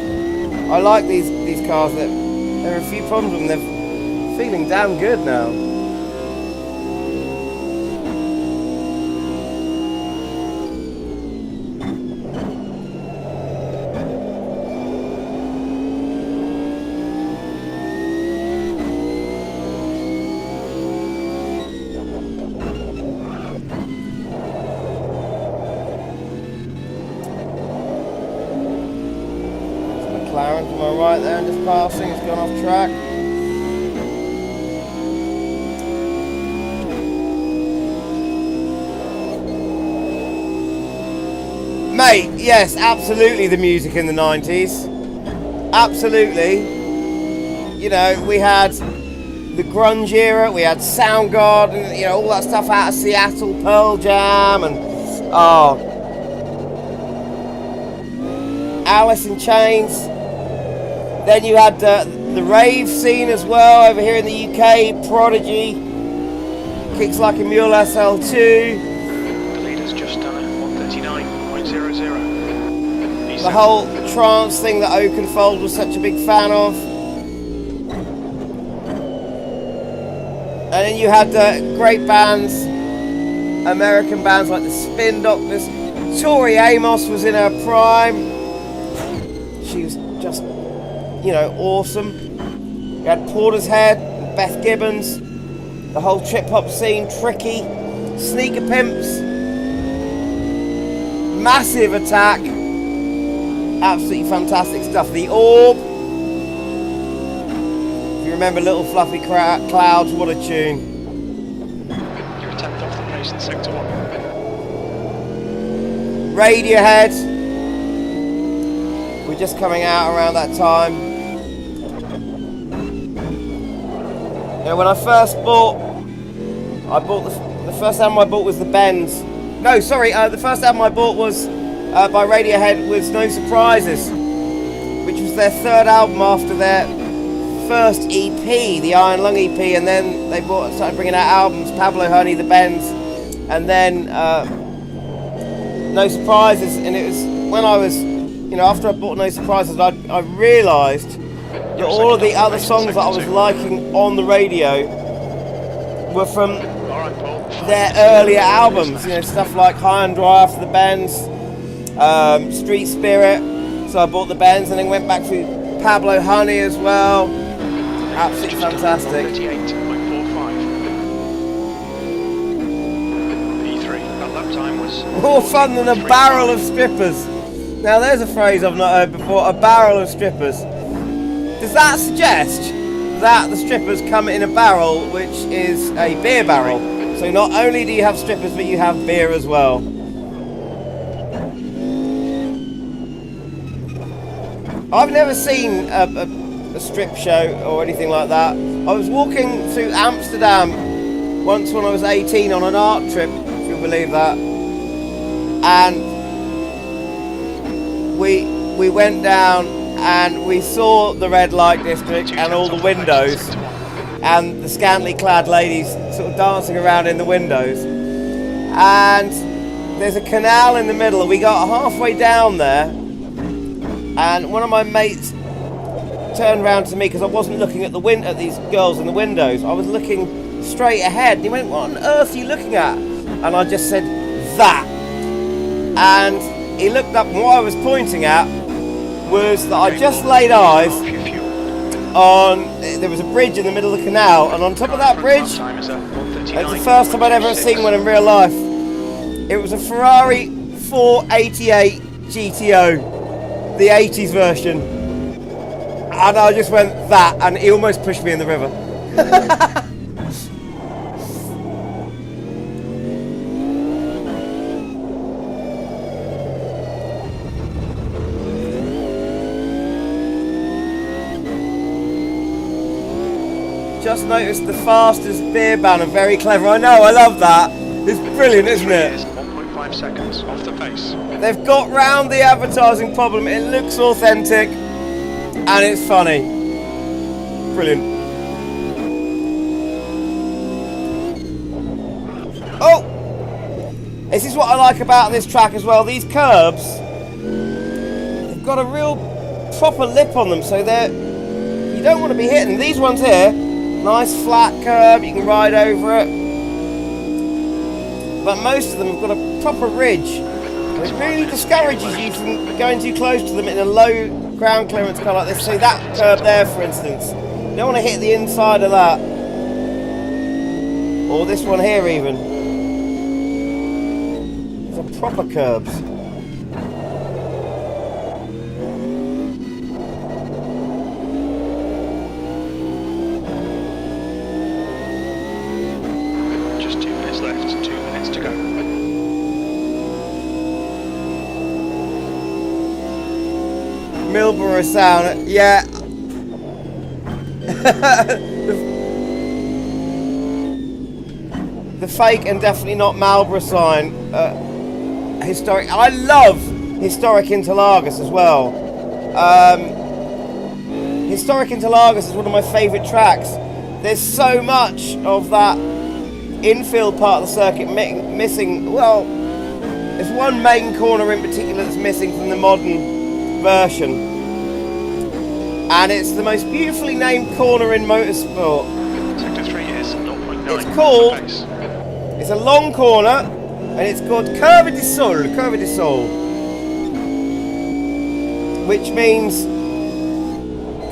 Speaker 3: I like these cars. That there are a few problems with them. They're feeling damn good now. McLaren to my right there and just passing, it's gone off track. Mate, yes, absolutely the music in the 90s. Absolutely. You know, we had the grunge era, we had Soundgarden, you know, all that stuff out of Seattle, Pearl Jam, and Alice in Chains. Then you had the rave scene as well over here in the UK. Prodigy, Kicks Like a Mule SL2.
Speaker 4: The leader's just done a 139.00.
Speaker 3: The whole trance thing that Oakenfold was such a big fan of. And then you had great bands, American bands like the Spin Doctors. Tori Amos was in her prime. She was just, you know, awesome. You had Portishead, Beth Gibbons, the whole trip hop scene, Tricky, Sneaker Pimps, Massive Attack, absolutely fantastic stuff. The Orb, if you remember Little Fluffy Clouds, what a tune.
Speaker 4: You're a tenth off the pace in sector 1.
Speaker 3: Radiohead, we're just coming out around that time. You know, when I first bought, the first album I bought was the Bends. No, sorry, the first album I bought was by Radiohead was No Surprises, which was their third album after their first EP, the Iron Lung EP, and then they started bringing out albums, Pablo Honey, the Bends, and then No Surprises. And it was when I was, you know, after I bought No Surprises, I realised that all of the other songs that I was liking on the radio were from their earlier albums, you know, stuff like High and Dry after the Bends, Street Spirit. So I bought the Bends and then went back to Pablo Honey as well. Absolutely fantastic.
Speaker 4: 38.45. E3. That lap time was
Speaker 3: More fun than a barrel of strippers. Now there's a phrase I've not heard before, a barrel of strippers. Does that suggest that the strippers come in a barrel which is a beer barrel? So not only do you have strippers, but you have beer as well. I've never seen a strip show or anything like that. I was walking through Amsterdam once when I was 18 on an art trip, if you believe that. And we went down and we saw the red light district and all the windows and the scantily clad ladies sort of dancing around in the windows. And there's a canal in the middle, and we got halfway down there and one of my mates turned around to me because I wasn't looking at at these girls in the windows. I was looking straight ahead. And he went, "What on earth are you looking at?" And I just said, "That." And he looked up, and what I was pointing at was that I just laid eyes on, there was a bridge in the middle of the canal, and on top of that bridge, it's the first time I'd ever seen one in real life. It was a Ferrari 488 GTO, the 80s version. And I just went, "That," and he almost pushed me in the river. Just noticed the fastest beer banner, very clever. I know, I love that. It's brilliant, isn't it?
Speaker 4: 1.5 seconds off the pace.
Speaker 3: They've got round the advertising problem. It looks authentic and it's funny. Brilliant. Oh! This is what I like about this track as well. These curbs, they've got a real proper lip on them, so you don't want to be hitting. These ones here, nice flat curb, you can ride over it. But most of them have got a proper ridge. It really discourages you from going too close to them in a low ground clearance car like this. See that curb there, for instance. You don't want to hit the inside of that. Or this one here even. These are proper curbs.
Speaker 4: Just 2 minutes left, 2 minutes to go.
Speaker 3: Millborough sound, yeah. the fake and definitely not Marlborough sign. Historic. I love historic Interlagos as well. Historic Interlagos is one of my favourite tracks. There's so much of that infield part of the circuit missing. Well, there's one main corner in particular that's missing from the modern version, and it's the most beautifully named corner in motorsport.
Speaker 4: Sector 3 is 0.9.
Speaker 3: It's called,
Speaker 4: Pace.
Speaker 3: it's a long corner, and it's called Curva di Sol, which means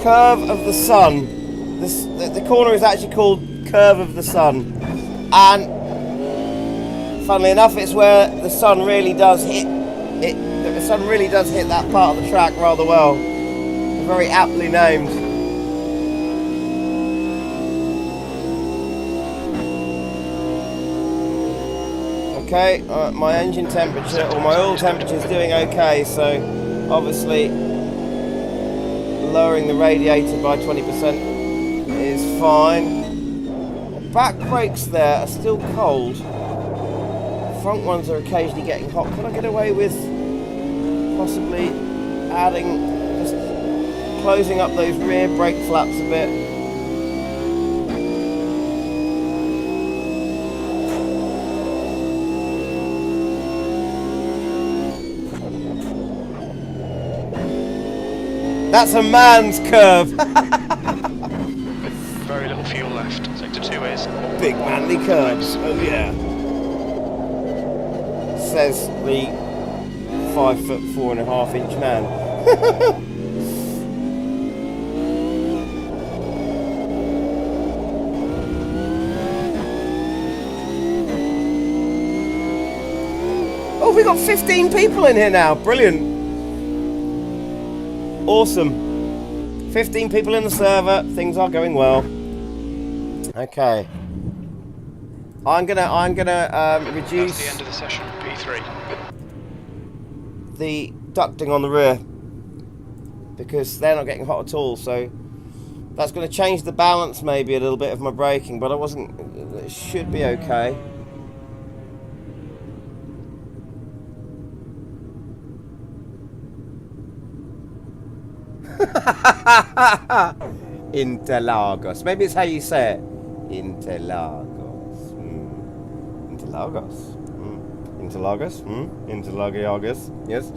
Speaker 3: curve of the sun. The corner is actually called Curve of the Sun, and funnily enough, it's where the sun really does hit it. The sun really does hit that part of the track rather well. Very aptly named. Okay, my engine temperature or my oil temperature is doing okay, so obviously lowering the radiator by 20% is fine. Back brakes there are still cold. Front ones are occasionally getting hot. Can I get away with possibly adding, just closing up those rear brake flaps a bit? That's a man's curve.
Speaker 4: Very little fuel left. Sector 2 is
Speaker 3: Big manly curves. Oh yeah. Says the 5'4.5" man. Oh, we got 15 people in here now. Brilliant. Awesome. 15 people in the server. Things are going well. Okay. I'm gonna reduce
Speaker 4: that's the end of the session. P3.
Speaker 3: the ducting on the rear because they're not getting hot at all. So that's going to change the balance maybe a little bit of my braking, but it should be okay. Interlagos. Maybe it's how you say it. Interlagos. Interlagos. Interlagos. Interlagos. Yes.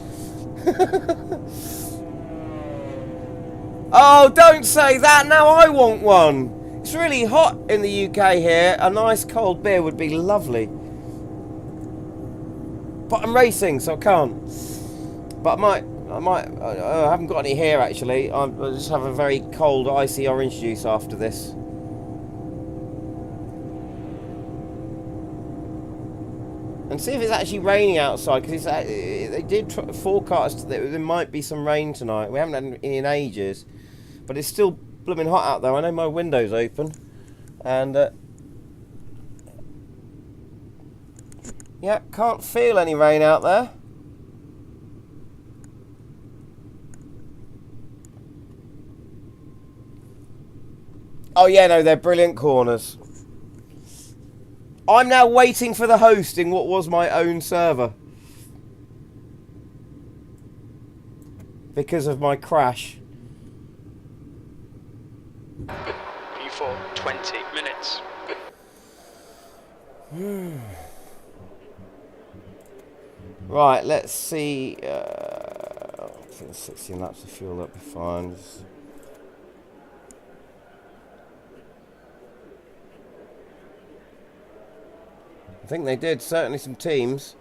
Speaker 3: Oh, don't say that. Now I want one. It's really hot in the UK here. A nice cold beer would be lovely. But I'm racing, so I can't. But I haven't got any here actually. I'll just have a very cold, icy orange juice after this. And see if it's actually raining outside, because they did forecast that there might be some rain tonight. We haven't had any in ages, but it's still blooming hot out there. I know my window's open, and yeah, can't feel any rain out there. Oh yeah, no, they're brilliant corners. I'm now waiting for the host in what was my own server because of my crash.
Speaker 4: P4, 20 minutes.
Speaker 3: Right, let's see. I think 16 laps of fuel, that'll be fine. I think they did, certainly some teams.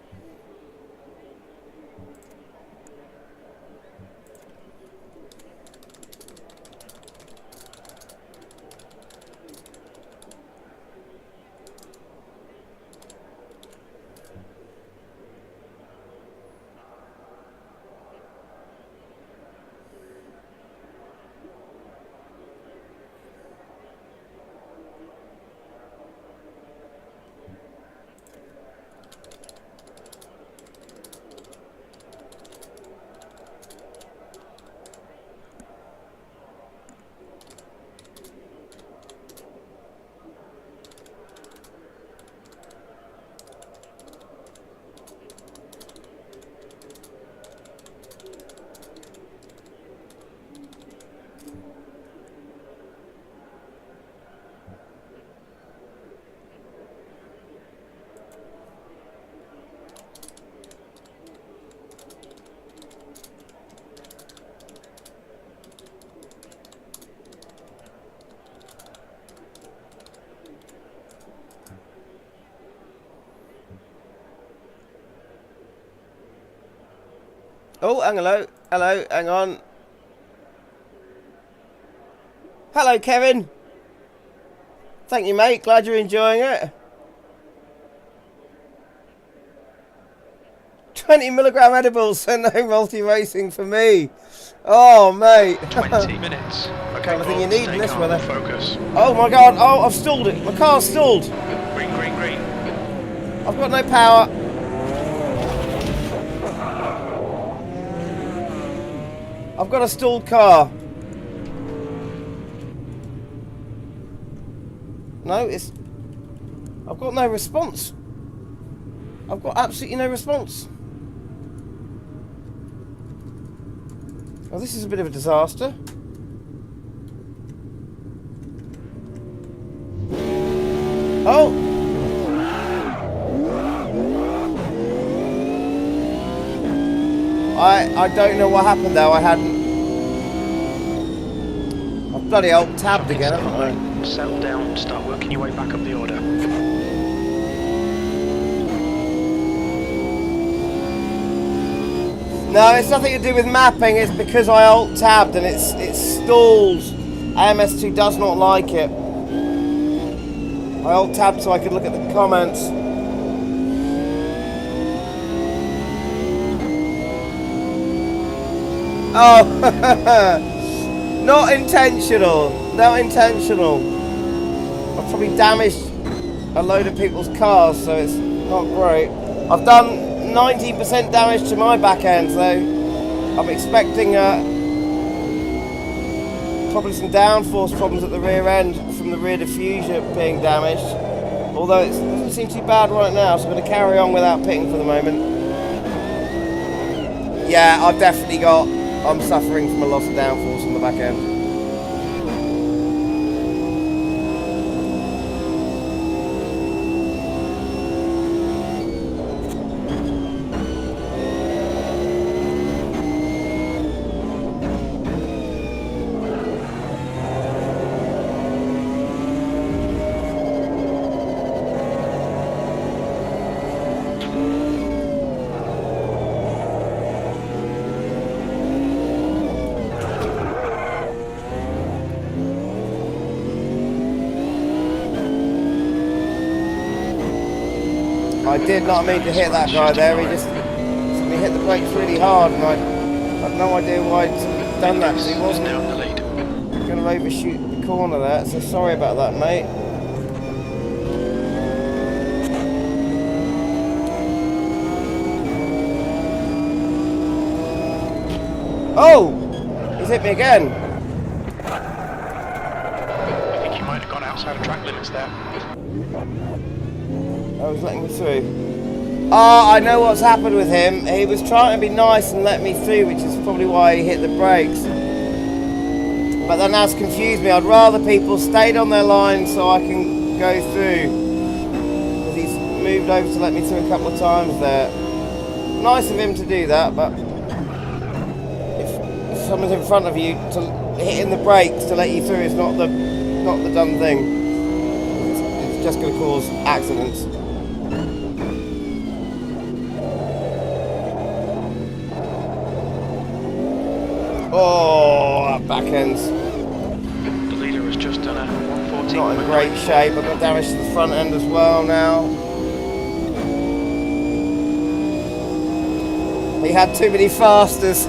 Speaker 3: Oh, hello, hello, hang on. Hello, Kevin. Thank you, mate. Glad you're enjoying it. 20 milligram edibles, so no multi-racing for me. Oh, mate.
Speaker 4: 20 minutes. Okay,
Speaker 3: Kind of thing you need in this weather.
Speaker 4: Focus.
Speaker 3: Oh my god, oh, I've stalled it. My car's stalled.
Speaker 4: Green, green, green.
Speaker 3: I've got no power. I've got a stalled car. No, it's... I've got no response. I've got absolutely no response. Oh, this is a bit of a disaster. Oh! I don't know what happened there. I hadn't... I've bloody alt tabbed again, haven't I?
Speaker 4: Settle down, start working your way back up the order.
Speaker 3: No, it's nothing to do with mapping. It's because I alt tabbed and it stalls. AMS2 does not like it. I alt tabbed so I could look at the comments. Oh, not intentional. Not intentional. I've probably damaged a load of people's cars, so it's not great. I've done 90% damage to my back end, so I'm expecting probably some downforce problems at the rear end from the rear diffuser being damaged. Although it doesn't seem too bad right now, so I'm going to carry on without pitting for the moment. Yeah, I've definitely I'm suffering from a loss of downforce on the back end. I did not mean to hit that guy there. He suddenly hit the brakes really hard, and I had no idea why he'd done that, because he wasn't going to overshoot the corner there. So sorry about that, mate. Oh! He's hit me again.
Speaker 4: I think you might have gone outside of track limits there.
Speaker 3: I was letting me through. Ah, I know what's happened with him. He was trying to be nice and let me through, which is probably why he hit the brakes. But then that's confused me. I'd rather people stayed on their line so I can go through. Because he's moved over to let me through a couple of times there. Nice of him to do that, but if someone's in front of you, to hitting the brakes to let you through is not the done thing. It's just going to cause accidents. Oh, that back end's
Speaker 4: The leader has just done a 114.
Speaker 3: not in great shape. I've got damage to the front end as well now. He had too many fasters.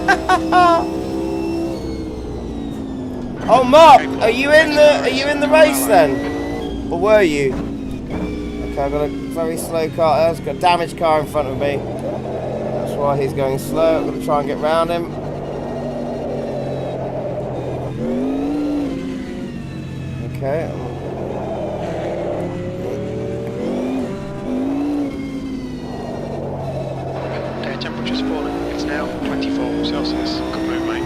Speaker 3: Oh, Mark, are you in the race then? Or were you? Okay, I've got a very slow car. I've got a damaged car in front of me. That's why he's going slow. I'm going to try and get round him. Okay.
Speaker 4: Air temperature's falling. It's now 24 Celsius. Good move, mate.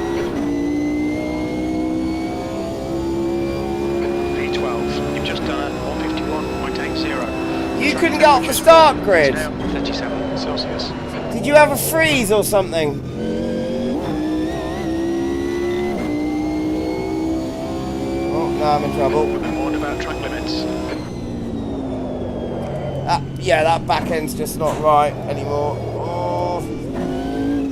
Speaker 4: V12, you've just done a 151.80.
Speaker 3: You couldn't get off the start grid.
Speaker 4: It's now 37 Celsius.
Speaker 3: Did you have a freeze or something? Oh, no, I'm in trouble.
Speaker 4: Warned about track limits.
Speaker 3: Yeah, that back end's just not right anymore. Oh.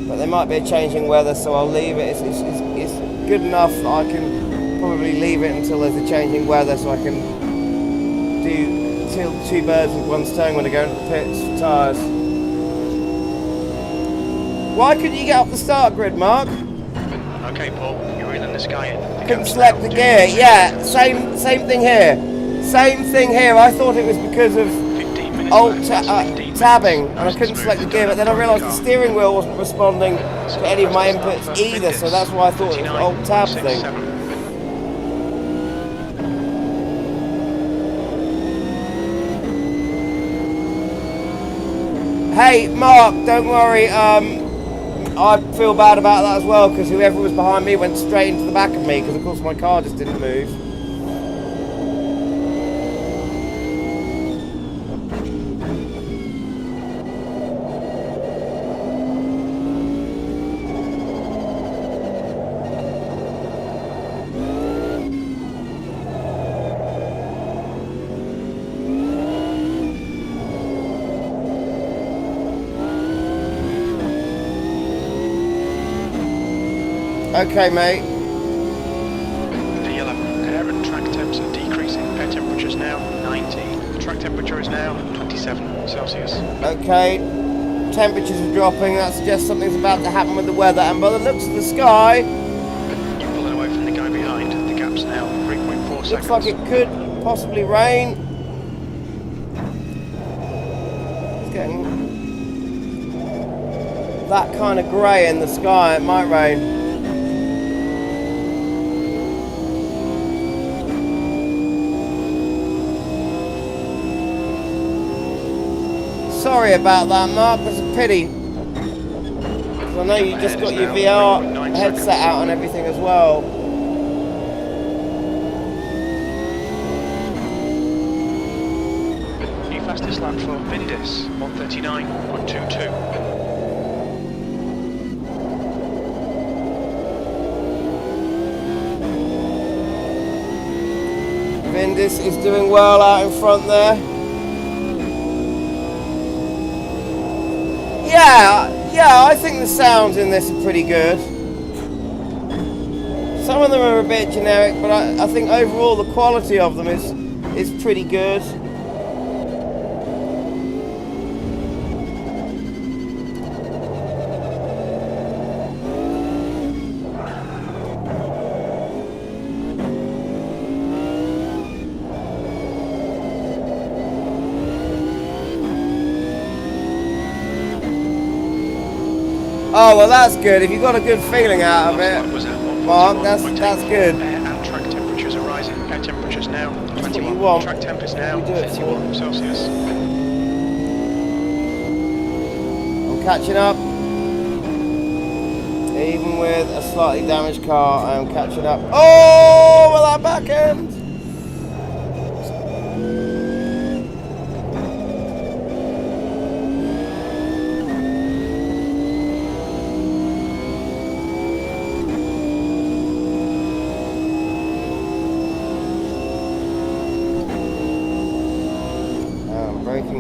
Speaker 3: But there might be a changing weather, so I'll leave it. It's good enough that I can probably leave it until there's a changing weather, so I can kill two birds with one stone when I go into the pits for tyres. Why couldn't you get off the start grid, Mark?
Speaker 4: Okay, Paul, you're in the sky.
Speaker 3: Couldn't select the gear. Yeah, same thing here. Same thing here. I thought it was because of alt tabbing, and I couldn't select the gear, but then I realised the steering wheel wasn't responding to any of my inputs either, so that's why I thought it was an alt tab thing. Hey, Mark, don't worry. I feel bad about that as well, because whoever was behind me went straight into the back of me, because of course my car just didn't move. Okay, mate.
Speaker 4: V11, air and track temps are decreasing. Air temperature is now 19. The track temperature is now 27 Celsius.
Speaker 3: Okay, temperatures are dropping. That suggests something's about to happen with the weather. And by the looks of the sky,
Speaker 4: You're pulling away from the guy behind. The gap's now 3.4 seconds.
Speaker 3: looks like it could possibly rain. It's getting that kind of grey in the sky. It might rain. Sorry about that, Mark. That's a pity. Because I know you just got your VR headset out and everything as well.
Speaker 4: New fastest lap for Vindis, 139.22.
Speaker 3: Vindis is doing well out in front there. Yeah, I think the sounds in this are pretty good. Some of them are a bit generic, but I think overall the quality of them is pretty good. Oh, well, that's good. If you got a good feeling out of it, Mark, that's good.
Speaker 4: Air and track temperatures are rising. Air temperatures now 21.
Speaker 3: you want.
Speaker 4: Track temp is now
Speaker 3: You do it
Speaker 4: 31 Celsius.
Speaker 3: I'm catching up. Even with a slightly damaged car, I am catching up. Oh, with that back end!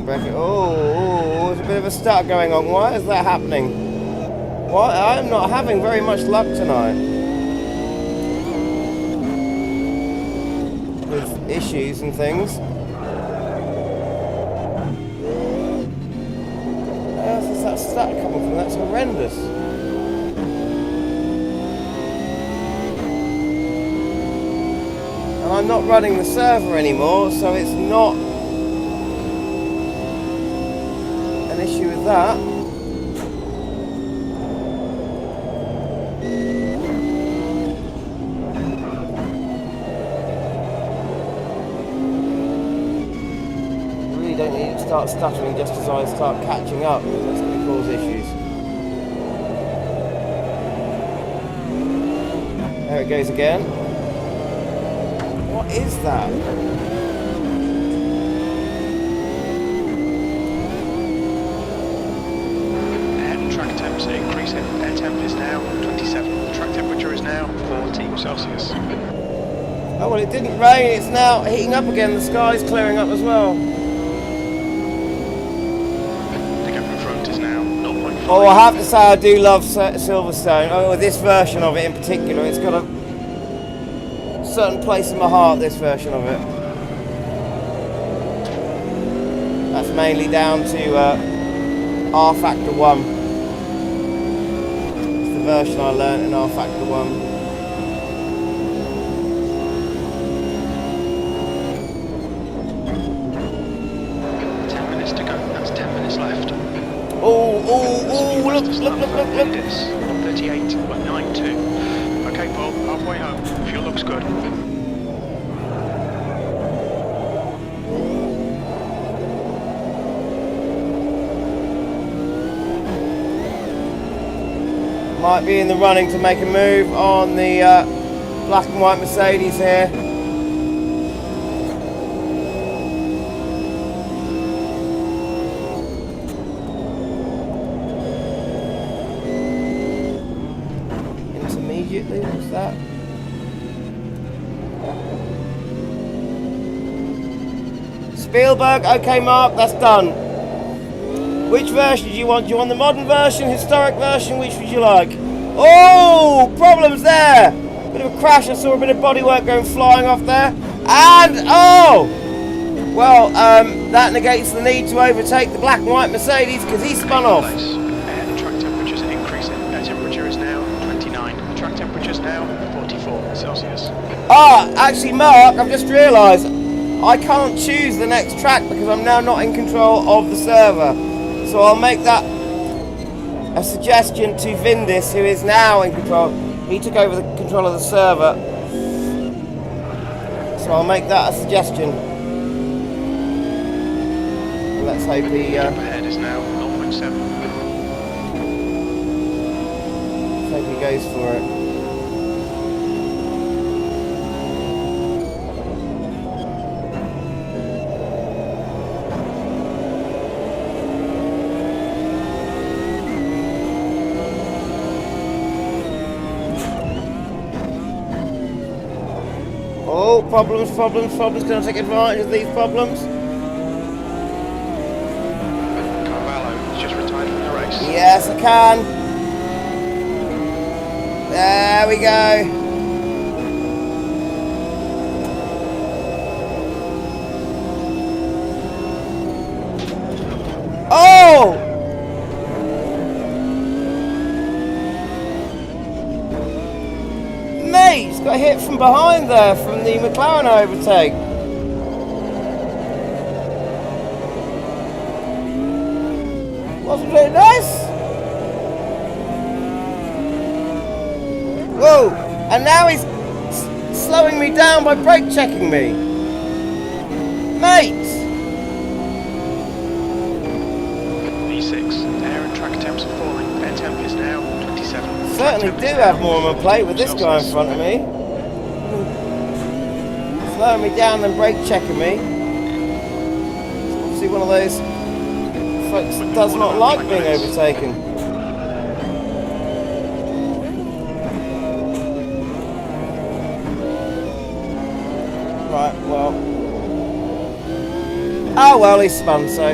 Speaker 3: Braking. Oh, there's a bit of a stutter going on. Why is that happening? Why? I'm not having very much luck tonight with issues and things. Where's that stutter coming from? That's horrendous. And I'm not running the server anymore, so it's not issue with that. Really don't need to start stuttering just as I start catching up, because that's going to cause issues. There it goes again. What is that?
Speaker 4: Increasing. Air temp is now 27. The track temperature is now 14 Celsius.
Speaker 3: Oh, well, it didn't rain. It's now heating up again. The sky's clearing up as well.
Speaker 4: The gap in front is now 0.5
Speaker 3: Oh, I have to say I do love Silverstone. Oh, this version of it in particular. It's got a certain place in my heart, this version of it. That's mainly down to R Factor 1. It's the version I learnt in R Factor 1.
Speaker 4: 10 minutes to go. That's 10 minutes left.
Speaker 3: Oh, look.
Speaker 4: 38.92. Okay, Paul, halfway home. Fuel looks good.
Speaker 3: Might be in the running to make a move on the black and white Mercedes here. Intermediately, what's that? Spielberg, okay Mark, that's done. Which version do you want? Do you want the modern version, historic version? Which would you like? Oh, problems there. Bit of a crash. I saw a bit of bodywork going flying off there. And, oh! Well, that negates the need to overtake the black and white Mercedes because he spun off.
Speaker 4: The track temperature's increasing. Air temperature is now 29. The track temperature is now 44 Celsius.
Speaker 3: Ah, actually, Mark, I've just realised I can't choose the next track because I'm now not in control of the server. So I'll make that a suggestion to Vindis, who is now in control. He took over the control of the server. So I'll make that a suggestion. And let's hope he...
Speaker 4: Jump ahead is now 0.7.
Speaker 3: Let's hope he goes for it. Oh, problems. Gonna take advantage of these problems.
Speaker 4: Carvalho just retired from the race.
Speaker 3: Yes, I can. There we go. Oh! Mate, he's got hit from behind there from the McLaren overtake. Wasn't it nice? Whoa! And now he's slowing me down by brake checking me. Mate!
Speaker 4: V6, air and track temps are falling. Air temp is now 27.
Speaker 3: Certainly do have more on my plate with this guy in front of me. Slowing me down and brake checking me. It's obviously one of those folks that does not like being overtaken. Right, well. Oh well, he's spun, so.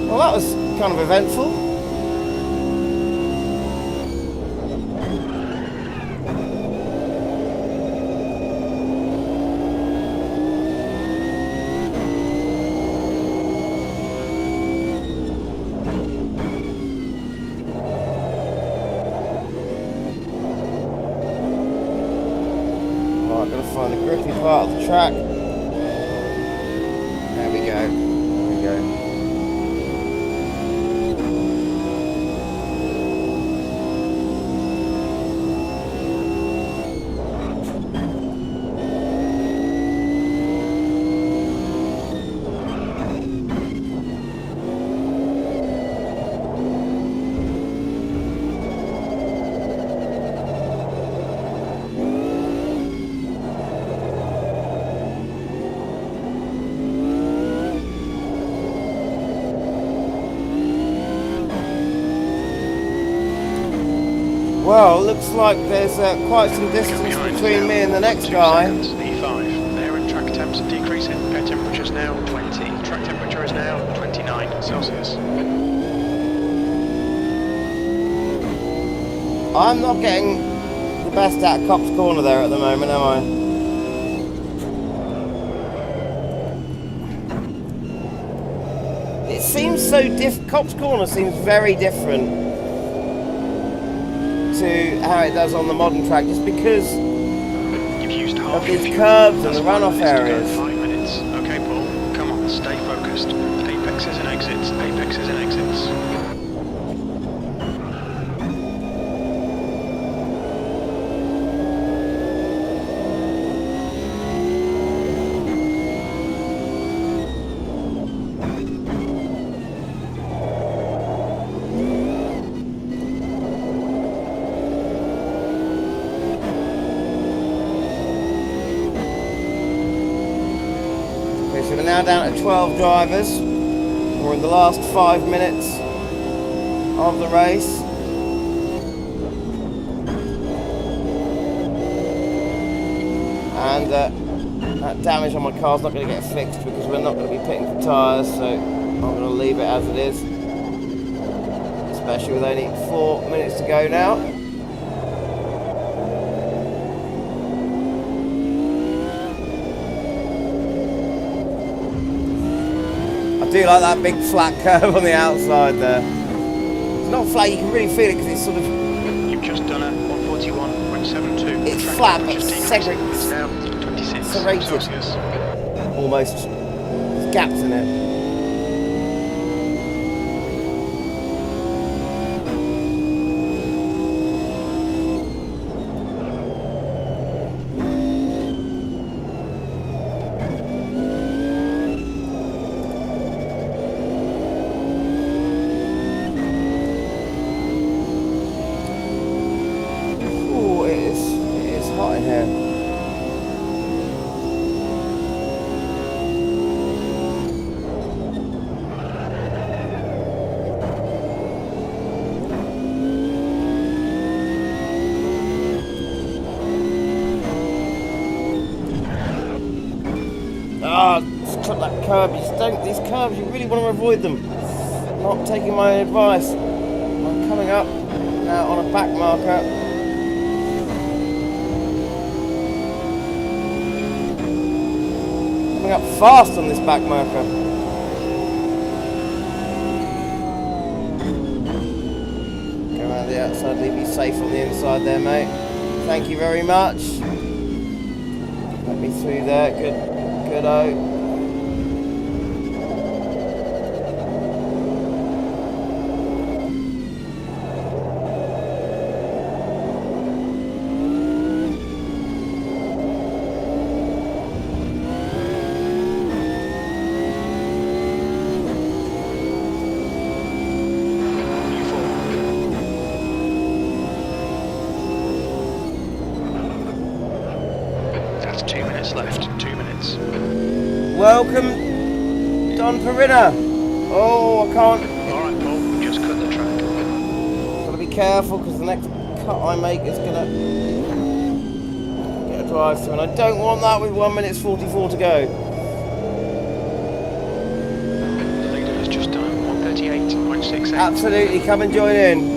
Speaker 3: Well, that was kind of eventful. Right, I'm going to find the grippy part of the track. There we go. There we go. Well, looks like there's quite some distance between me and the next guy.
Speaker 4: E5, air and track temps are decreasing. Air temperature's now 20. Track temperature is now 29 Celsius.
Speaker 3: I'm not getting the best out of Cops Corner there at the moment, am I? It seems so Cops Corner seems very different to how it does on the modern track, just because
Speaker 4: You've used half
Speaker 3: of
Speaker 4: your
Speaker 3: these
Speaker 4: fuel.
Speaker 3: curves and
Speaker 4: That's
Speaker 3: the
Speaker 4: 5
Speaker 3: runoff
Speaker 4: minutes to go,
Speaker 3: areas.
Speaker 4: 5 minutes. Okay, Paul, come on, stay focused. Apexes and exits, apexes and exits.
Speaker 3: Okay, so we're now down to 12 drivers. We're in the last 5 minutes of the race. And that damage on my car's not going to get fixed because we're not going to be pitting for tyres, so I'm going to leave it as it is. Especially with only 4 minutes to go now. I do like that big flat curve on the outside there. It's not flat, you can really feel it because it's sort of...
Speaker 4: You've just done a 141.72.
Speaker 3: It's
Speaker 4: Track
Speaker 3: flat, but
Speaker 4: temperature's
Speaker 3: segregated.
Speaker 4: decreasing. It's now 26
Speaker 3: Serrated.
Speaker 4: Celsius.
Speaker 3: almost. There's gaps in it. These curves, you really want to avoid them. Not taking my advice. I'm coming up now on a back marker. Coming up fast on this back marker. Go around the outside, leave you safe on the inside there, mate. Thank you very much. Let me through there. Good-o. Welcome, Don Perina. Oh, I can't.
Speaker 4: Alright, Paul, we just cut the track.
Speaker 3: Gotta be careful because the next cut I make is gonna get a drive through, and I don't want that with 1 minute 44 to go.
Speaker 4: The leader has just done 138.68.
Speaker 3: Absolutely, come and join in.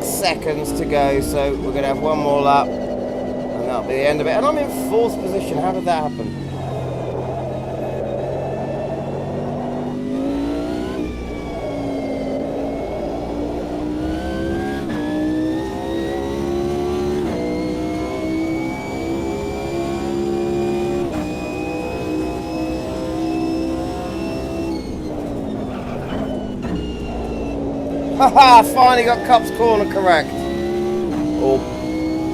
Speaker 3: Seconds to go, so we're going to have one more lap and that'll be the end of it. And I'm in fourth position. How did that happen? Haha, finally got Cup's corner correct. Or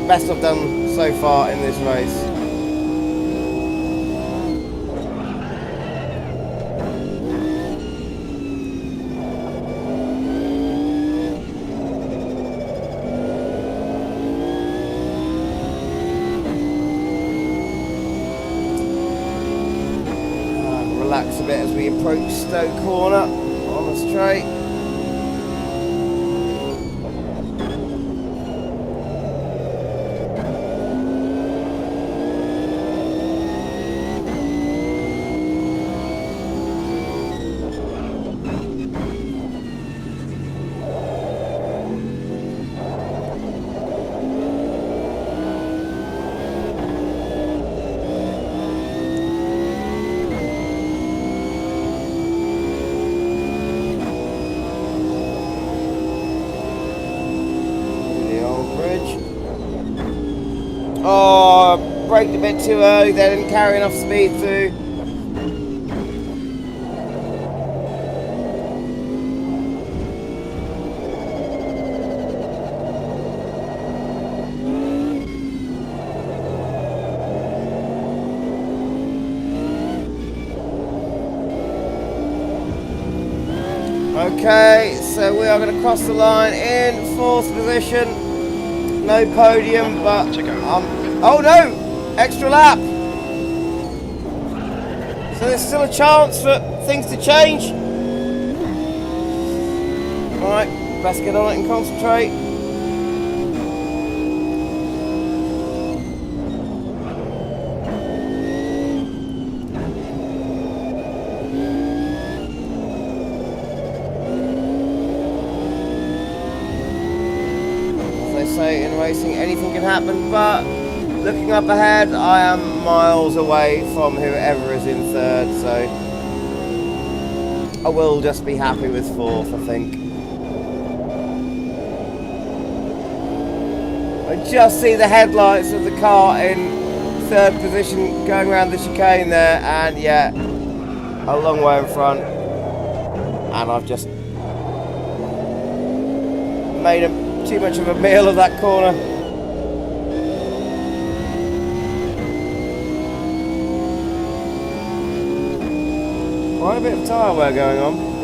Speaker 3: best I've done so far in this race. Relax a bit as we approach Stoke Corner on the straight. Oh, braked a bit too early, they didn't carry enough speed through. Okay, so we are going to cross the line in 4th position. No podium, but oh no! Extra lap! So there's still a chance for things to change. Alright, best get on it and concentrate. Say in racing anything can happen, but looking up ahead I am miles away from whoever is in 3rd, so I will just be happy with 4th, I think. I just see the headlights of the car in 3rd position going around the chicane there, and yeah, a long way in front, and I've just made too much of a meal of that corner. Quite a bit of tyre wear going on.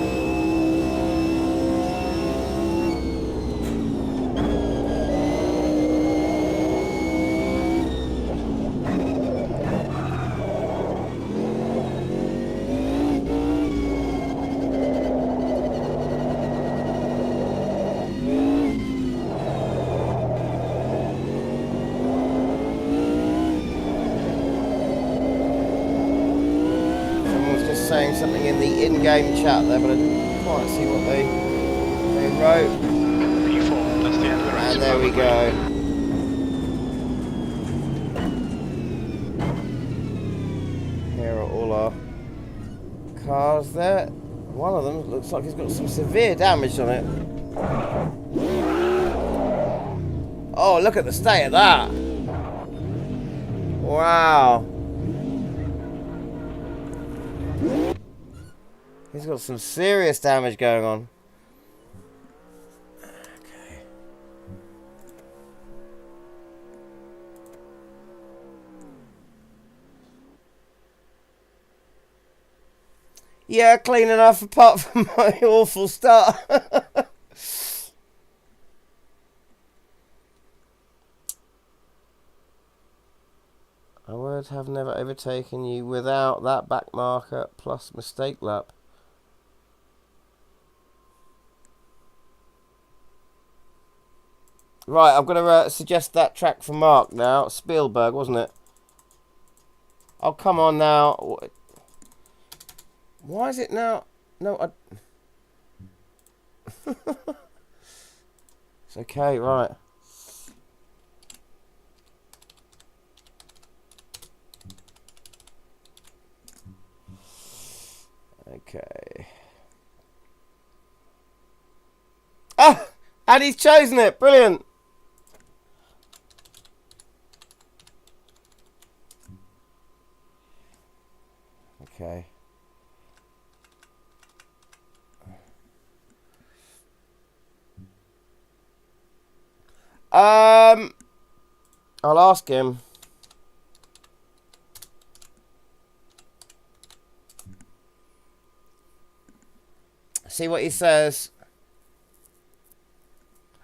Speaker 3: Saying something in the in-game chat there, but I didn't quite see what they wrote.
Speaker 4: P4, that's the end of the race.
Speaker 3: And there we go. Here are all our cars there. One of them looks like he's got some severe damage on it. Oh, look at the state of that. Wow. He's got some serious damage going on. Okay. Yeah, clean enough apart from my awful start. I would have never overtaken you without that back marker plus mistake lap. Right, I'm going to suggest that track for Mark now. Spielberg, wasn't it? Oh, come on now. Why is it now? No, It's okay, right. Okay. Ah! And he's chosen it! Brilliant! Okay. I'll ask him. See what he says.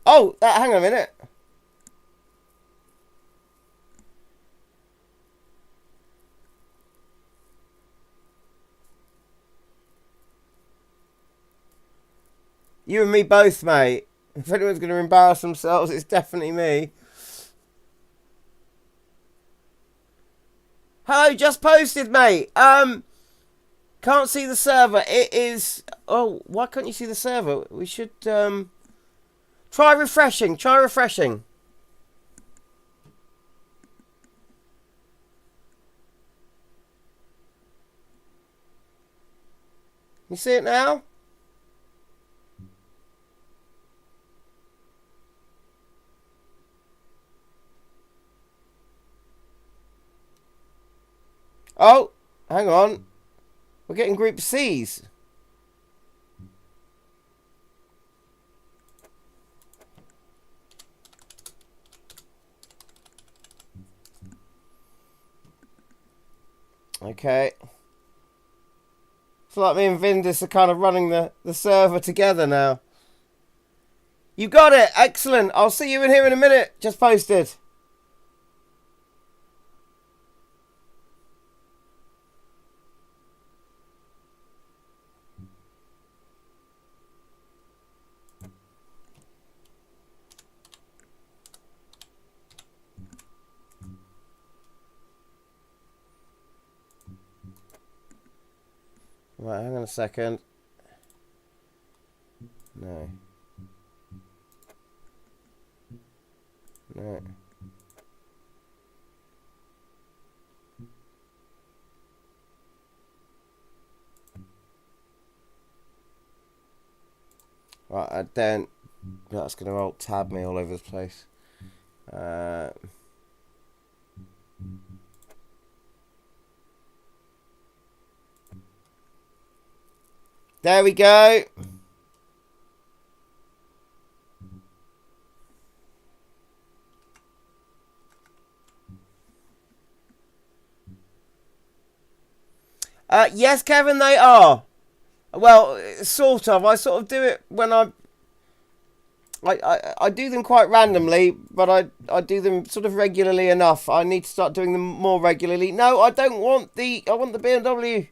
Speaker 3: Oh, hang on a minute. You and me both, mate. If anyone's going to embarrass themselves, it's definitely me. Hello, just posted, mate. Can't see the server. It is... Oh, why can't you see the server? We should, try refreshing. Try refreshing. You see it now? Oh, hang on. We're getting group C's. Okay. It's like me and Vindis are kind of running the server together now. You got it. Excellent. I'll see you in here in a minute. Just posted. Right, hang on a second. No. No. Right, I don't... That's going to alt tab me all over the place. There we go. Yes, Kevin, they are. Well, sort of. I sort of do it when I do them quite randomly, but I do them sort of regularly enough. I need to start doing them more regularly. No, I don't want the... I want the BMW.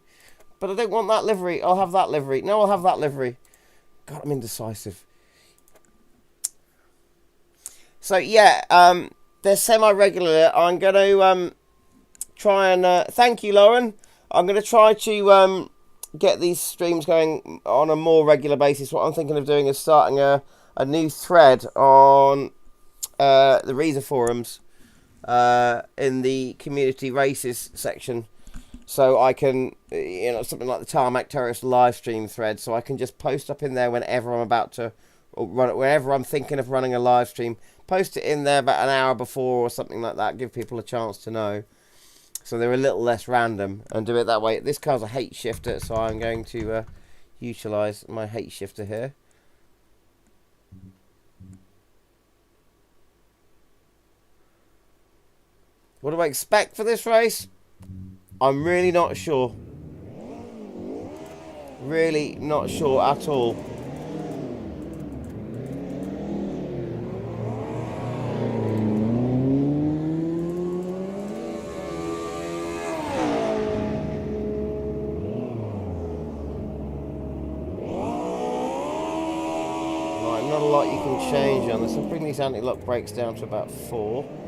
Speaker 3: But I don't want that livery. I'll have that livery. No, I'll have that livery. God, I'm indecisive. So, yeah, they're semi-regular. I'm going to try and... thank you, Lauren. I'm going to try to get these streams going on a more regular basis. What I'm thinking of doing is starting a new thread on the Reza forums in the community races section. So I can, you know, something like the Tarmac Terrorist live stream thread. So I can just post up in there whenever I'm about to run it, whenever I'm thinking of running a live stream. Post it in there about an hour before or something like that. Give people a chance to know. So they're a little less random and do it that way. This car's a H shifter, so I'm going to utilise my H shifter here. What do I expect for this race? I'm really not sure. Really not sure at all. Right, not a lot you can change on this. I'll bring these anti-lock brakes down to about 4.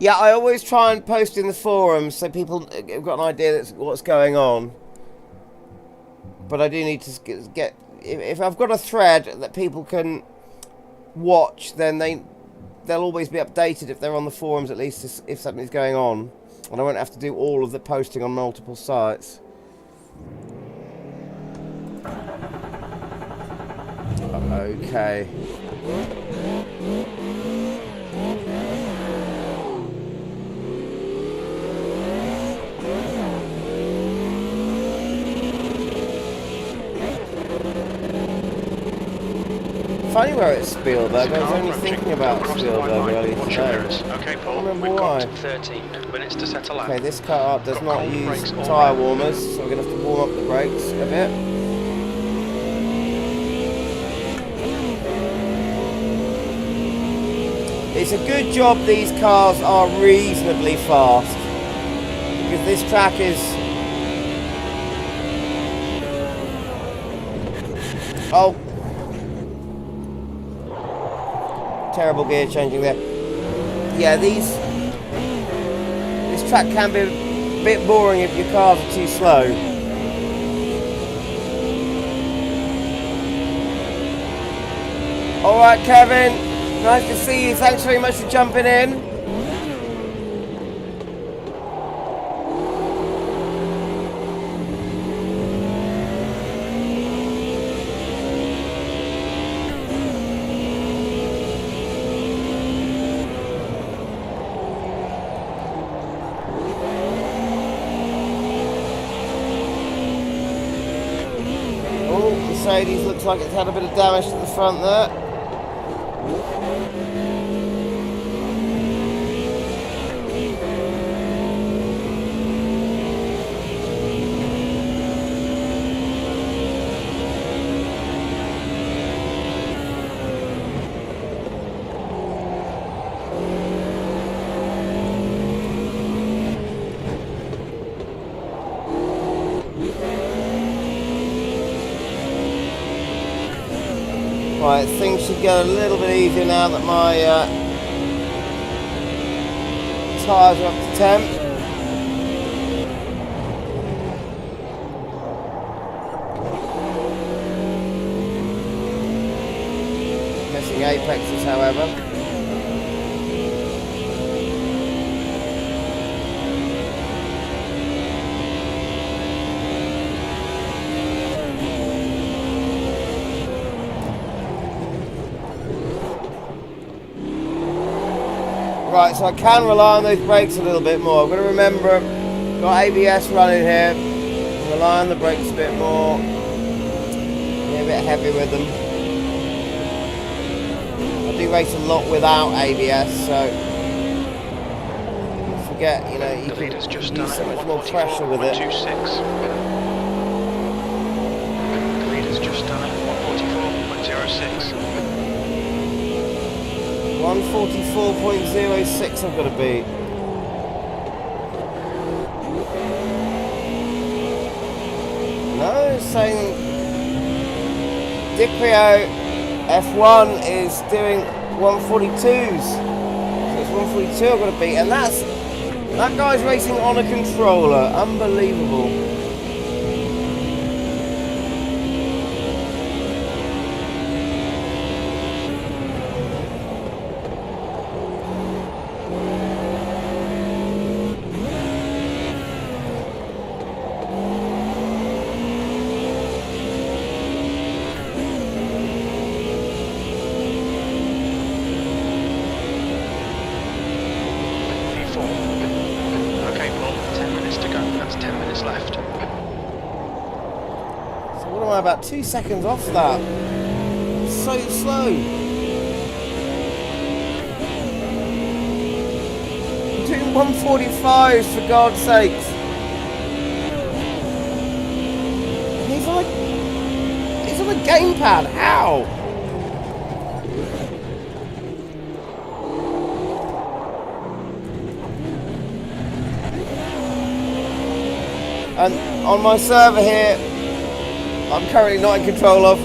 Speaker 3: Yeah, I always try and post in the forums so people have got an idea that's what's going on. But I do need to get... If I've got a thread that people can watch, then they'll always be updated if they're on the forums, at least if something's going on. And I won't have to do all of the posting on multiple sites. Okay. funny where it's Spielberg. I was only thinking about
Speaker 4: Cross the white
Speaker 3: Spielberg
Speaker 4: line.
Speaker 3: earlier
Speaker 4: Watch your
Speaker 3: today.
Speaker 4: mirrors. Okay, Paul.
Speaker 3: remember
Speaker 4: We've
Speaker 3: why.
Speaker 4: got 13 minutes to set a lap.
Speaker 3: Okay, this car does
Speaker 4: Got
Speaker 3: not
Speaker 4: cold
Speaker 3: use
Speaker 4: brakes all
Speaker 3: tyre
Speaker 4: round.
Speaker 3: warmers, so we're going to have to warm up the brakes a bit. It's a good job these cars are reasonably fast, because this track is... Oh! Terrible gear changing there. Yeah, this track can be a bit boring if your cars are too slow. Alright, Kevin, nice to see you. Thanks very much for jumping in. Mercedes looks like it's had a bit of damage to the front there. Right, things should get a little bit easier now that my tyres are up to temp. Missing apexes, however. Right, so I can rely on those brakes a little bit more. I've got to remember, got ABS running here. Rely on the brakes a bit more. Be a bit heavy with them. I do race a lot without ABS, so you forget, you know, you can use so much more pressure with it.
Speaker 4: 146. The leader's just done it. 144.06.
Speaker 3: 144.06 I've got to beat. No, it's saying Dicrio F1 is doing 142s. So it's 142 I've got to beat, and that guy's racing on a controller. Unbelievable. About 2 seconds off that. It's so slow. I'm doing 145s for God's sakes. He's on a gamepad. How? And on my server here, I'm currently not in control of.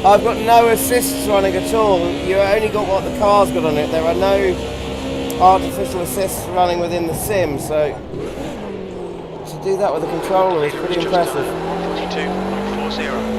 Speaker 3: I've got no assists running at all. You only got what the car's got on it. There are no artificial assists running within the sim, so to do that with a controller is pretty impressive.
Speaker 4: 42.40.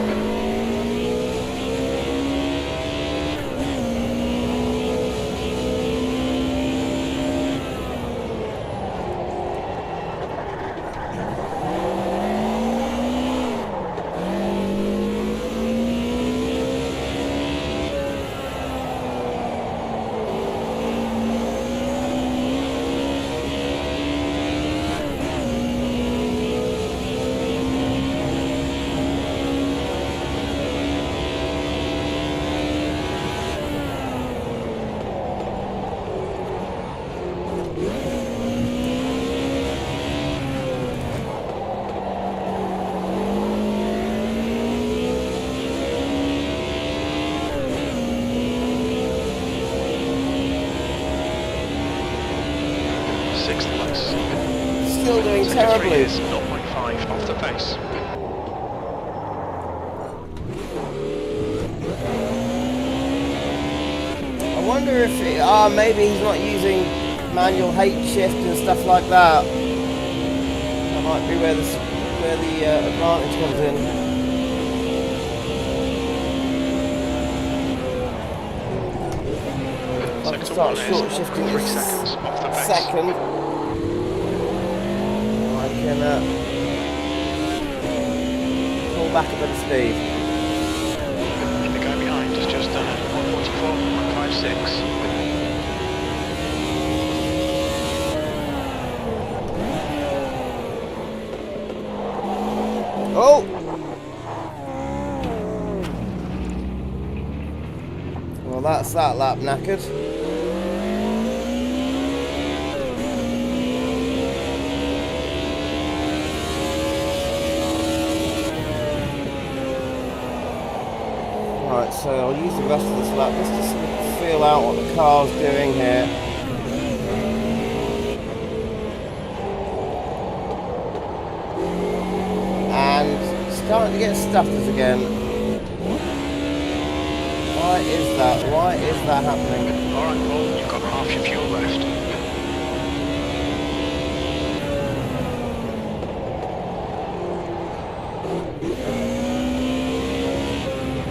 Speaker 3: still doing
Speaker 4: Sector 3
Speaker 3: terribly.
Speaker 4: is 0.5 off the pace.
Speaker 3: I wonder if maybe he's not using manual H shift and stuff like that. That might be where the advantage comes in. I can start short shifting this
Speaker 4: seconds off the pace.
Speaker 3: second. I can pull back a bit of speed.
Speaker 4: The guy behind has just done a 144.56.
Speaker 3: Oh! Well, that's that lap knackered. Right, so I'll use the rest of this lap just to sort of feel out what the car's doing here. And starting to get stutters again. Why is that? Why is that happening?
Speaker 4: Alright, Paul, you've got half your fuel left.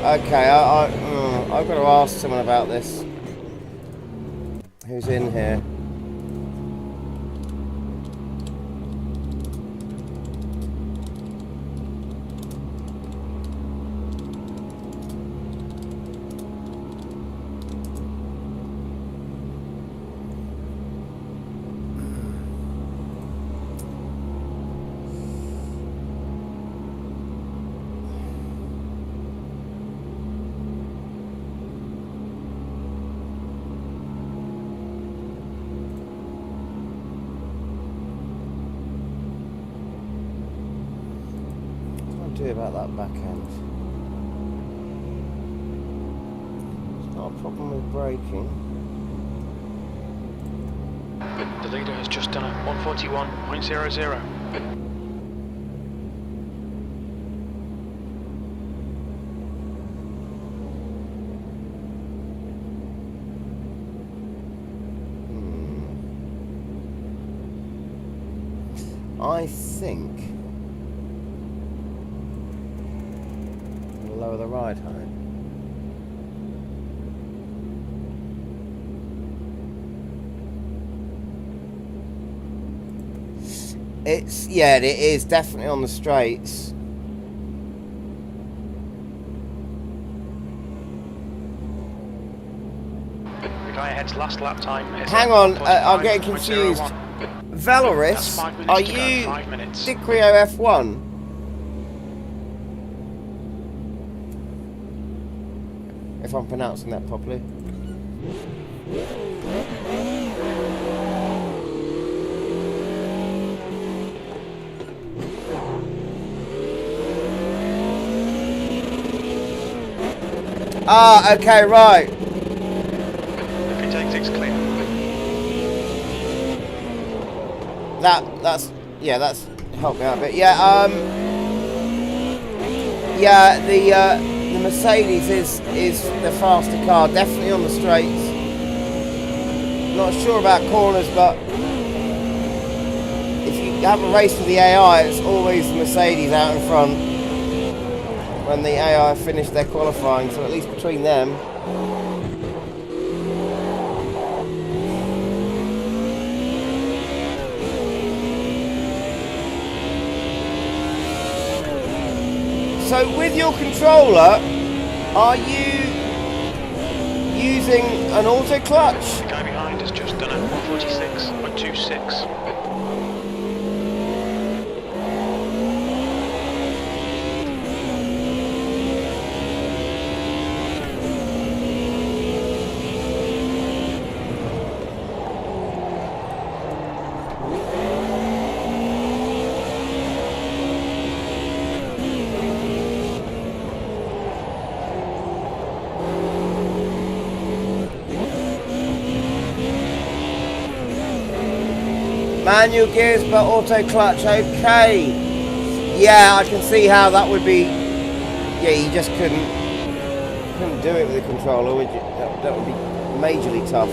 Speaker 3: Okay, I've got to ask someone about this. Who's in here? About that back end. It's not a problem with braking.
Speaker 4: The leader has just done a 141.00.
Speaker 3: I think lower the ride height. It is definitely on the straights.
Speaker 4: The guy ahead's last lap time is
Speaker 3: Hang on, I'm getting confused. Valoris, are you Dicrio F1? If I'm pronouncing that properly. Ah, okay, right.
Speaker 4: If he takes it's clear.
Speaker 3: That's helped me out a bit. Yeah, the Mercedes is the faster car, definitely on the straights. Not sure about corners, but if you have a race with the AI, it's always the Mercedes out in front when the AI finish their qualifying, so at least between them. So with your controller, are you using an auto clutch?
Speaker 4: The guy behind has just done a 146.26.
Speaker 3: Manual gears but auto clutch, okay. Yeah, I can see how that would be. Yeah, you just couldn't do it with a controller, would you? That would be majorly tough.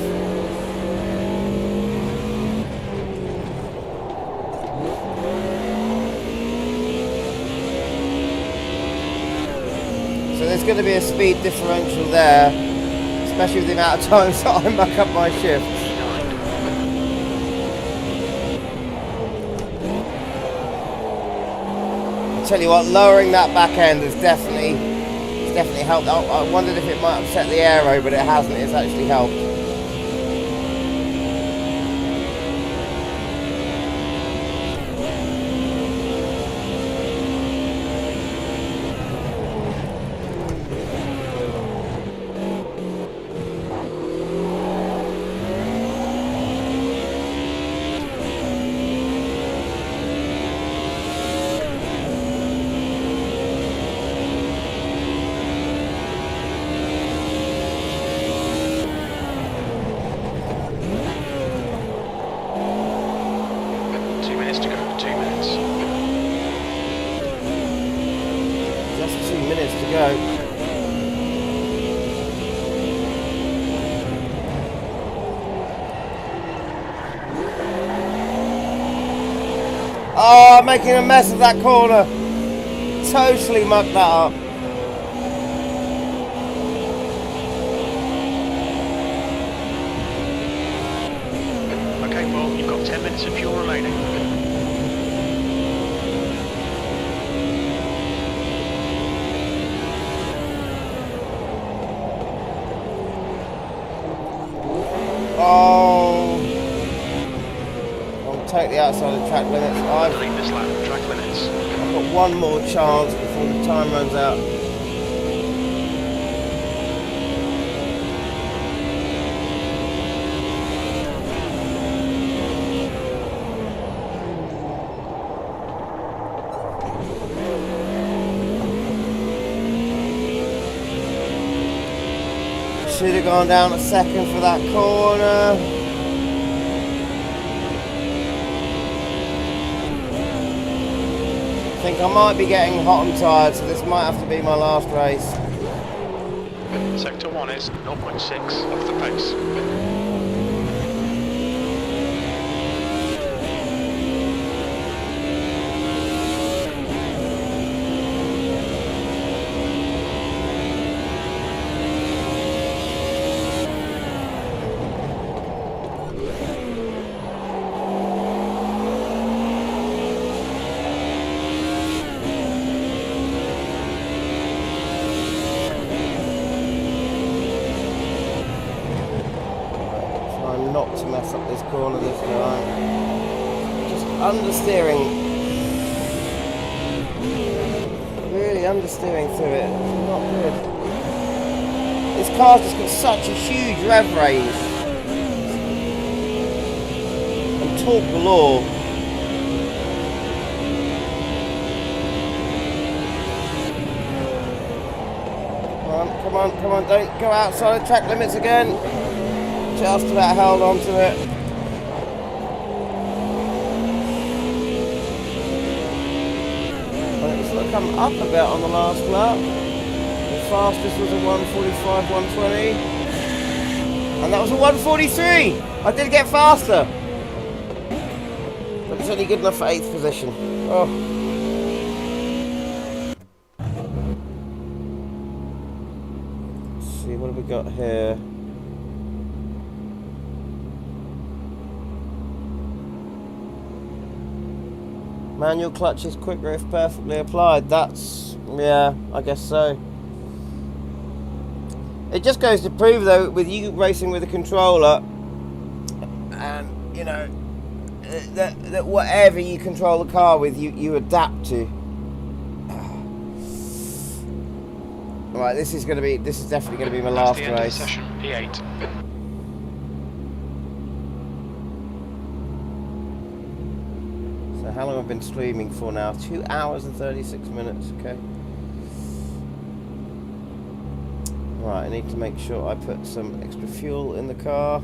Speaker 3: So there's going to be a speed differential there, especially with the amount of times that I muck up my shifts. Tell you what, lowering that back end has definitely helped. I wondered if it might upset the aero, but it hasn't. It's actually helped. Oh, I'm making a mess of that corner. Totally mucked that up.
Speaker 4: Okay, well, you've got 10 minutes of fuel remaining.
Speaker 3: Oh. I'll take the outside of the track limits.
Speaker 4: Delete this lap, track limits.
Speaker 3: I've got one more chance before the time runs out. Should have gone down a second for that corner. I think I might be getting hot and tired, so this might have to be my last race.
Speaker 4: Sector 1 is 0.6 off the pace.
Speaker 3: Not to mess up this corner this time. Just understeering. Really understeering through it. It's not good. This car's just got such a huge rev range. And torque galore. Come on, come on, don't go outside the track limits again. Just about held on to it. Well, it sort of come up a bit on the last lap. The fastest was a 1:45, 1:20. And that was a 1:43! I did get faster! But it's only good enough for 8th position. Oh. Let's see, what have we got here? Manual clutches, quick riff, perfectly applied. That's, yeah, I guess so. It just goes to prove, though, with you racing with a controller, and, you know, that whatever you control the car with, you adapt to. Right, this is definitely going to be my last race.
Speaker 4: Session P8.
Speaker 3: How long have I been streaming for now? 2 hours and 36 minutes, okay. Right, I need to make sure I put some extra fuel in the car.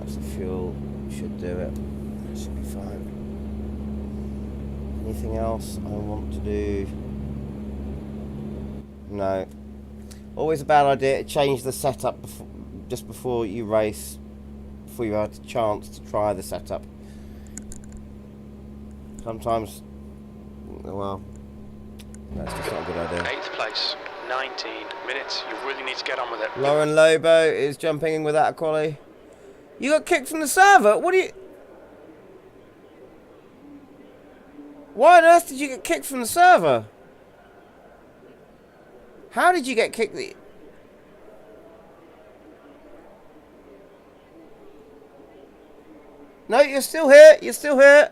Speaker 3: That's the fuel. Should do it. That should be fine. Anything else I want to do? No. Always a bad idea to change the setup just before you race, before you have a chance to try the setup. Sometimes, well, that's just not a good idea.
Speaker 4: 8th place, 19 minutes. You really need to get on with it.
Speaker 3: Lauren Lobo is jumping in without a quali. You got kicked from the server? What do you... Why on earth did you get kicked from the server? How did you get kicked? No, you're still here. You're still here.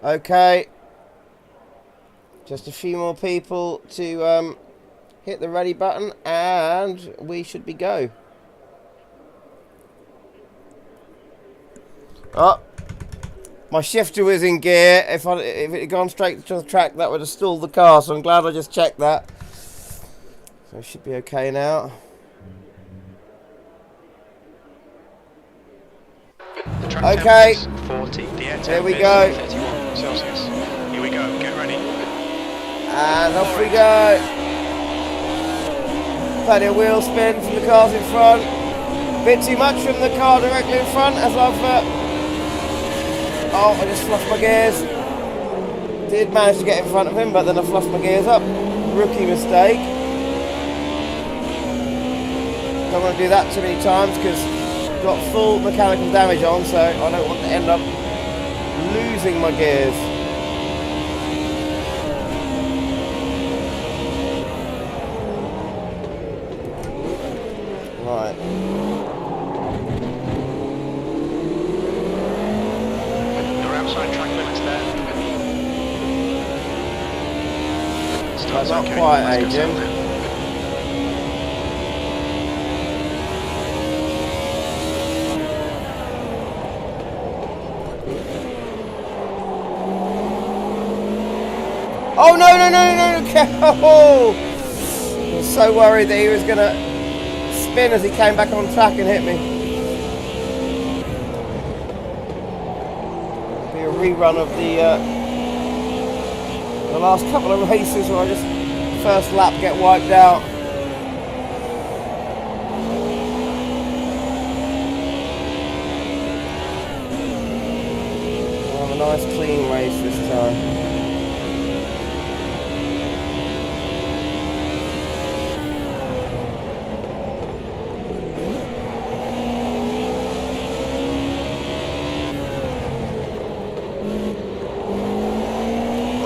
Speaker 3: Okay, just a few more people to hit the ready button and we should be go. Oh, my shifter was in gear. If it had gone straight to the track, that would have stalled the car, so I'm glad I just checked that. So it should be okay now. Okay,
Speaker 4: 40,
Speaker 3: here we go.
Speaker 4: 31 Celsius. Here we go, get ready.
Speaker 3: And off we go. Plenty of wheel spin from the cars in front. Bit too much from the car directly in front as I've... oh, I just fluffed my gears. Did manage to get in front of him, but then I fluffed my gears up. Rookie mistake. Don't want to do that too many times because I've got full mechanical damage on, so I don't want to end up losing my gears. Right.
Speaker 4: You're outside track limits there.
Speaker 3: That's not quite, Adrian. Oh no! Oh, I was so worried that he was gonna spin as he came back on track and hit me. Be a rerun of the last couple of races where I just first lap get wiped out. I'll have a nice clean race this time.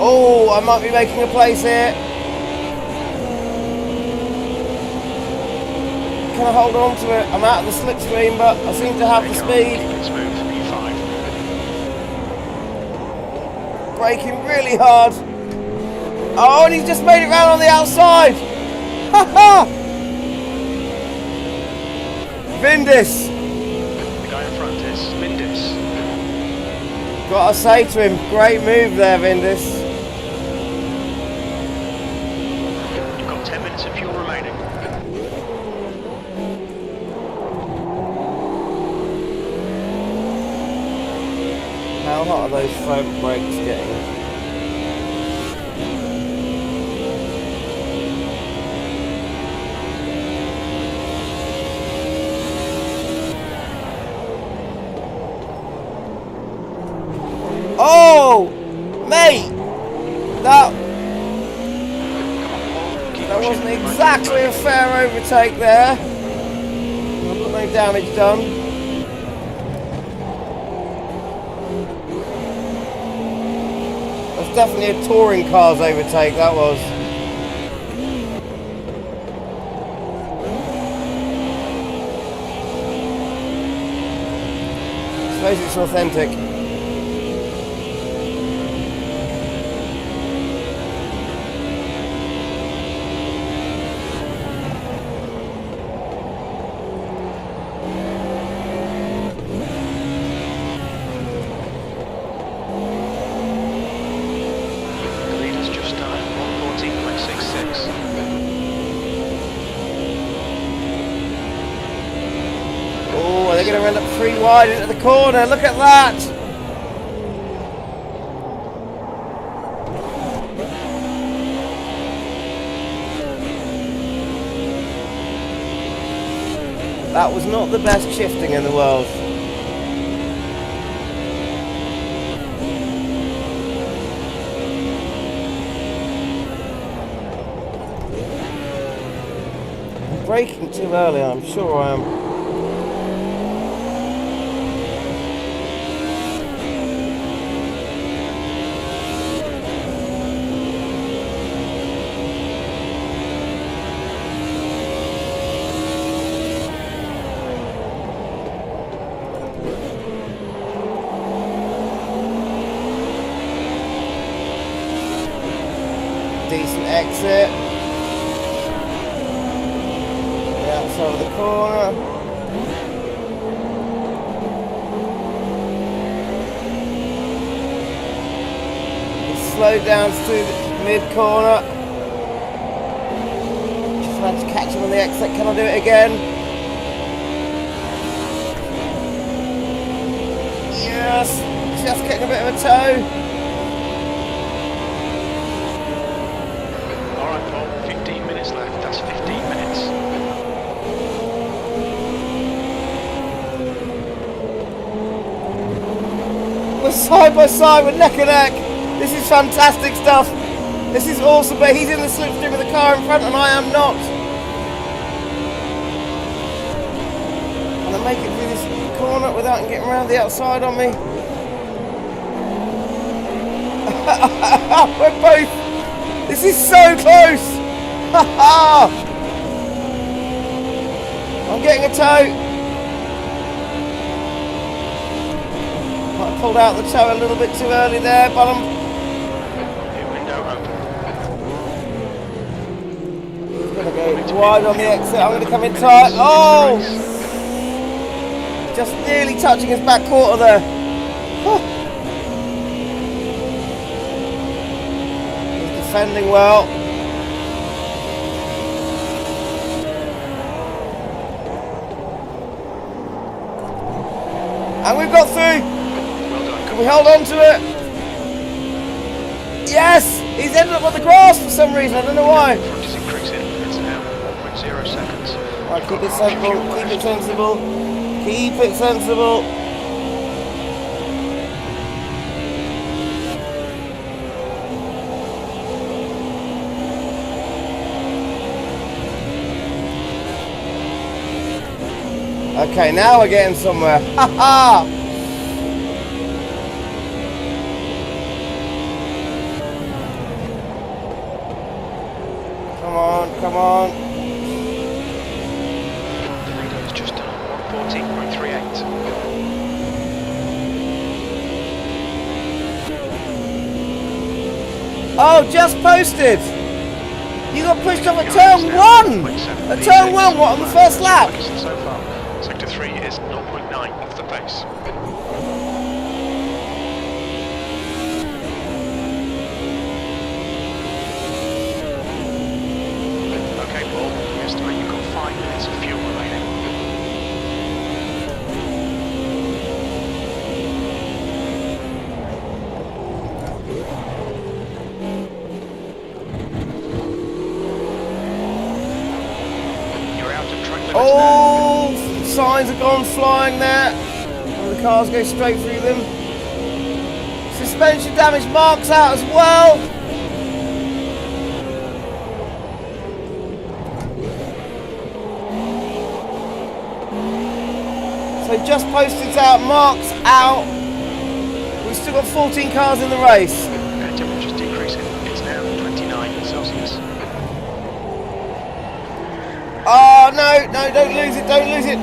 Speaker 3: Oh, I might be making a place here. Can I hold on to it? I'm out of the slipstream, but I seem to have the speed.
Speaker 4: Smooth, V5.
Speaker 3: Braking really hard. Oh, and he's just made it round on the outside. Ha ha! Vindis.
Speaker 4: The guy in front is Mindis.
Speaker 3: Gotta say to him, great move there, Vindis.
Speaker 4: You've got 10 minutes of fuel remaining.
Speaker 3: How hot are those front brakes getting? Oh, mate, that wasn't exactly a fair overtake there. I've got no damage done. That's definitely a touring car's overtake, that was. suppose it's authentic.
Speaker 4: The leader's just done 1:14.66.
Speaker 3: Oh, they're going to end up 3 wide into the corner. Look at that. That was not the best shifting in the world. I'm braking too early, I'm sure I am. Decent exit. The outside of the corner. He slowed down to the mid corner. Just had to catch him on the exit. Can I do it again? Yes. Just getting a bit of a toe.
Speaker 4: Left, that's 15 minutes.
Speaker 3: We're side by side, we're neck and neck. This is fantastic stuff. This is awesome, but he's in the slipstream with the car in front and I am not. Can I make it through this corner without him getting around the outside on me? We're both. This is so close. I'm getting a toe. I pulled out the toe a little bit too early there, but I'm...
Speaker 4: Window open.
Speaker 3: He's going to go wide on the exit. I'm going to come in tight. Oh! Just nearly touching his back quarter there. He's defending well. And we've got through. Can we hold on to it? Yes! He's ended up on the grass for some reason. I don't know why.
Speaker 4: Front is increasing. It's now 1.0 seconds.
Speaker 3: Right, keep it sensible. Keep it sensible. Keep it sensible. Okay, now we're getting somewhere. Ha ha! Come on, come on.
Speaker 4: The leader is just done 1:14.38.
Speaker 3: Oh, just posted! You got pushed off at turn 1! At turn 1, what, on the first lap?
Speaker 4: So far, sector 3 is 0.9 off the pace. Okay, Paul, we estimate you've got 5 minutes of fuel remaining.
Speaker 3: Oh, signs have gone flying there. And the cars go straight through them. Suspension damage marks out as well. So just posted out, marks out. We've still got 14 cars in the race.
Speaker 4: Air temperature's decreasing. It's now 29 Celsius.
Speaker 3: Oh, no, no, don't lose it, don't lose it.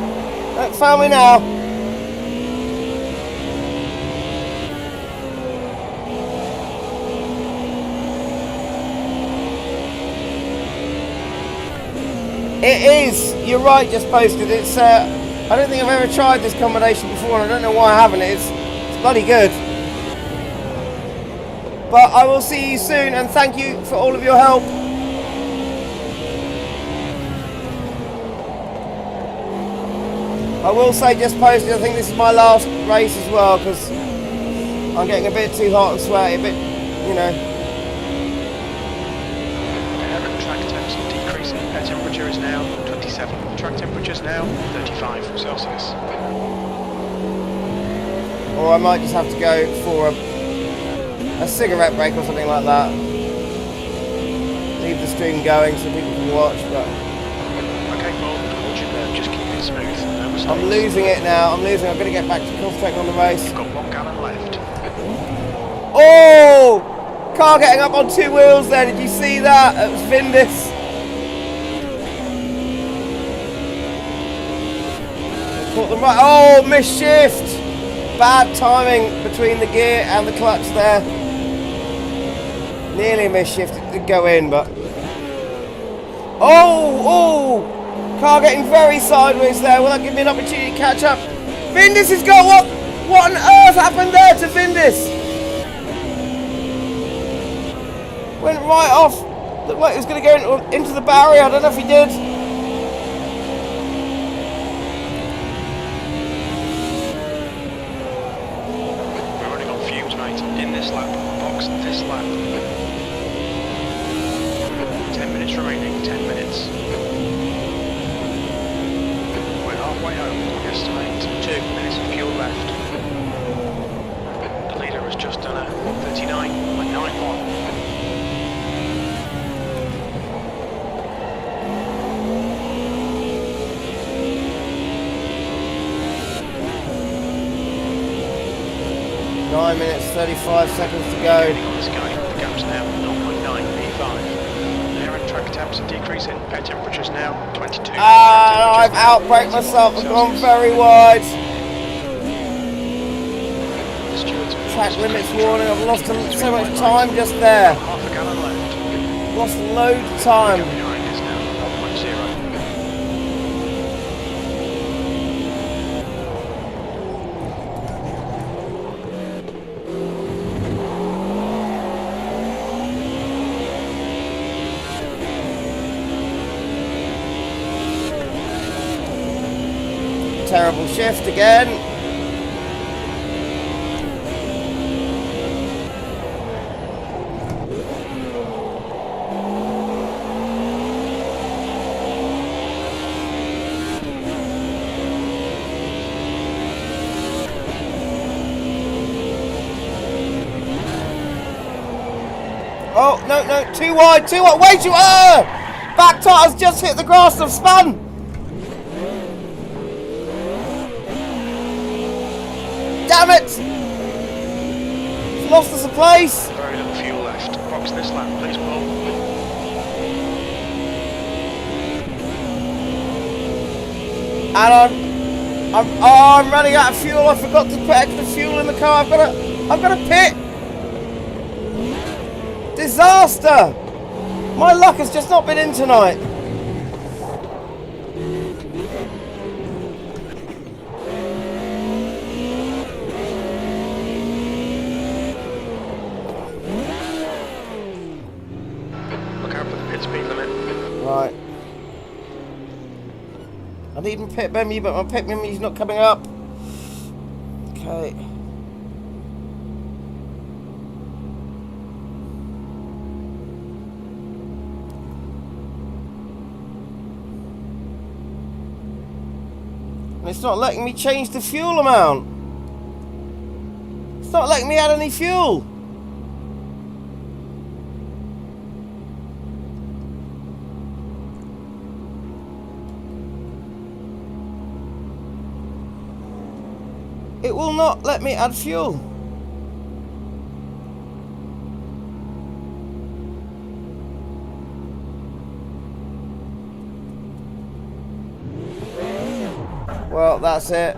Speaker 3: Don't fail me now. It is. You're right. Just posted. It's. I don't think I've ever tried this combination before, and I don't know why I haven't. It's bloody good. But I will see you soon, and thank you for all of your help. I will say, just posted, I think this is my last race as well, because I'm getting a bit too hot and sweaty, a bit, you know.
Speaker 4: Air and track temps are decreasing. Air temperature is now 27. Track temperature is now 35 Celsius.
Speaker 3: Or I might just have to go for a cigarette break or something like that. Leave the stream going so people can watch, but...
Speaker 4: Okay, well, hold your nerve, just keep it smooth. No mistakes.
Speaker 3: I'm losing it now. I'm going to get back to concentrating on the race.
Speaker 4: You've got 1 gallon left.
Speaker 3: Oh! Car getting up on 2 wheels there. Did you see that? It was Vindis. Caught them right. Oh, missed shift. Bad timing between the gear and the clutch there. Nearly missed shift. It did go in, but... Oh! Car getting very sideways there. Will that give me an opportunity to catch up? Vindis has got what? What on earth happened there to Vindis? Went right off. Looked like he was going to go into the barrier. I don't know if he did.
Speaker 4: We're running on fumes, mate. In this lap. Box this lap. 10 minutes remaining. 10 minutes. We're halfway home. We estimate 2 minutes of fuel left. The leader has just done a 39.91.
Speaker 3: Nine minutes, 35 seconds to go.
Speaker 4: Gaining on this guy. The gap's now 0.9 P5. Air and track temps are decreasing. Air temperature is now 22.
Speaker 3: Ah, I've outbraked myself. I've gone very wide. Track limits warning. I've lost so much time just there.
Speaker 4: Half a gallon left.
Speaker 3: Lost loads of time.
Speaker 4: Behind is now 1.0.
Speaker 3: Terrible shift again. Oh, no, too wide, way too, back tires just hit the grass, I've spun. Damn it! Lost us a place.
Speaker 4: Very little fuel left. Box this lap, please, Paul.
Speaker 3: And I'm running out of fuel. I forgot to put extra fuel in the car. I've got to pit. Disaster! My luck has just not been in tonight.
Speaker 4: Look out for the pit speed limit.
Speaker 3: Right. I need my pit menu, but my pit menu's not coming up. Okay. And it's not letting me change the fuel amount. It's not letting me add any fuel. It will not let me add fuel. Well, that's it.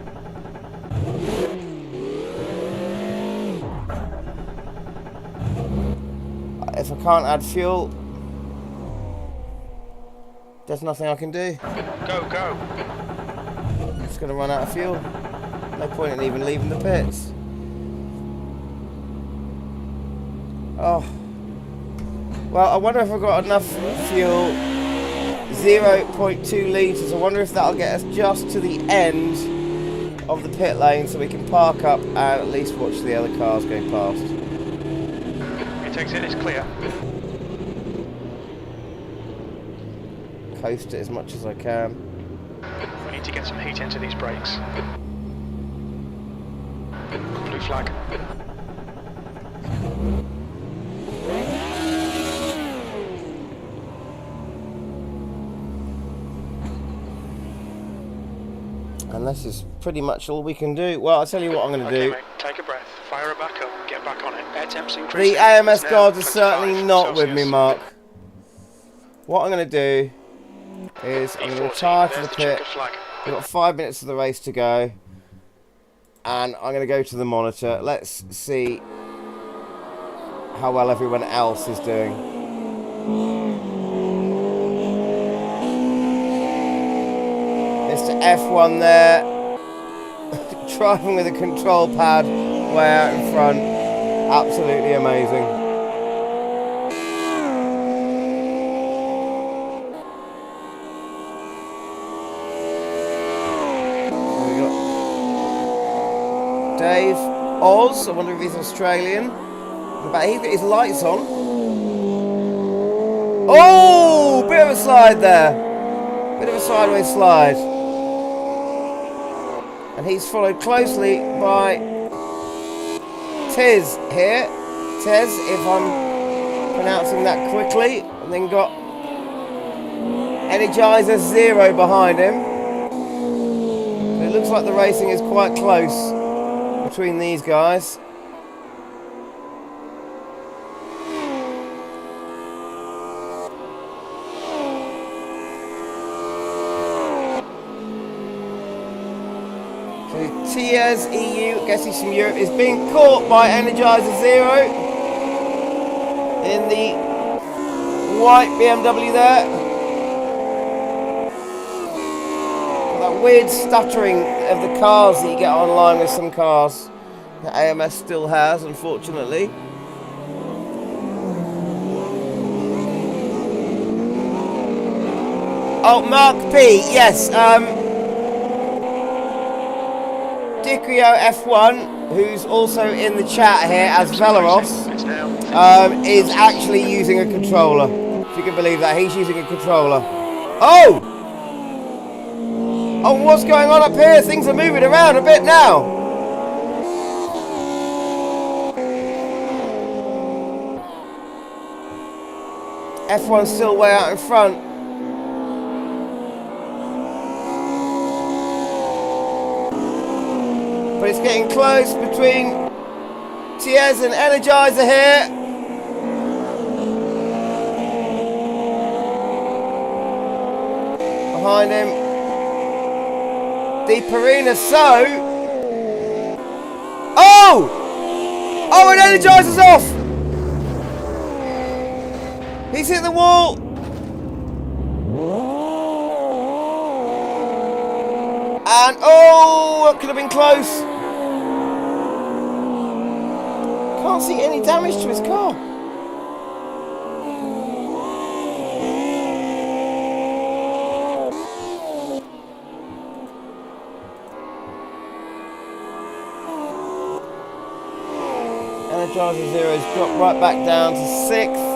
Speaker 3: If I can't add fuel, There's nothing I can do.
Speaker 4: Go, go.
Speaker 3: It's going to run out of fuel. No point in even leaving the pits. Oh. Well, I wonder if I've got enough fuel. 0.2 litres. I wonder if that'll get us just to the end of the pit lane so we can park up and at least watch the other cars go past.
Speaker 4: Intakes in, it's clear.
Speaker 3: Coast it as much as I can.
Speaker 4: We need to get some heat into these brakes. Blue flag.
Speaker 3: And this is pretty much all we can do. Well, I'll tell you what I'm going to do.
Speaker 4: Mate, take a breath, fire it back up, get back on it. Air temps increasing.
Speaker 3: The AMS
Speaker 4: It's now
Speaker 3: guards are certainly
Speaker 4: 25
Speaker 3: not with me,
Speaker 4: Celsius.
Speaker 3: Mark. What I'm going to do is I'm going to retire to the
Speaker 4: There's
Speaker 3: pit.
Speaker 4: checkered flag.
Speaker 3: We've got 5 minutes of the race to go. And I'm going to go to the monitor. Let's see how well everyone else is doing. Mr. F1 there. Driving with a control pad way out in front. Absolutely amazing. Dave Oz, I wonder if he's Australian. But he's got his lights on. Oh, bit of a slide there. Bit of a sideways slide. And he's followed closely by Tez here. Tez, if I'm pronouncing that quickly. And then got Energizer Zero behind him. So it looks like the racing is quite close between these guys. So Tiaz EU, I guess he's from Europe, is being caught by Energizer Zero in the white BMW there. That weird stuttering of the cars that you get online with some cars that AMS still has, unfortunately. Oh, Mark P, yes, Dicrio F1, who's also in the chat here as Valeros,
Speaker 4: It's now.
Speaker 3: is actually using a controller. If you can believe that, he's using a controller. Oh! Oh, what's going on up here? Things are moving around a bit now. F1's still way out in front. But it's getting close between Tiez and Energizer here. Behind him, Di Perina. So, oh, and Energizer's off. He's hit the wall. And oh, that could have been close. Can't see any damage to his car. Energizer Zero's dropped right back down to 6th.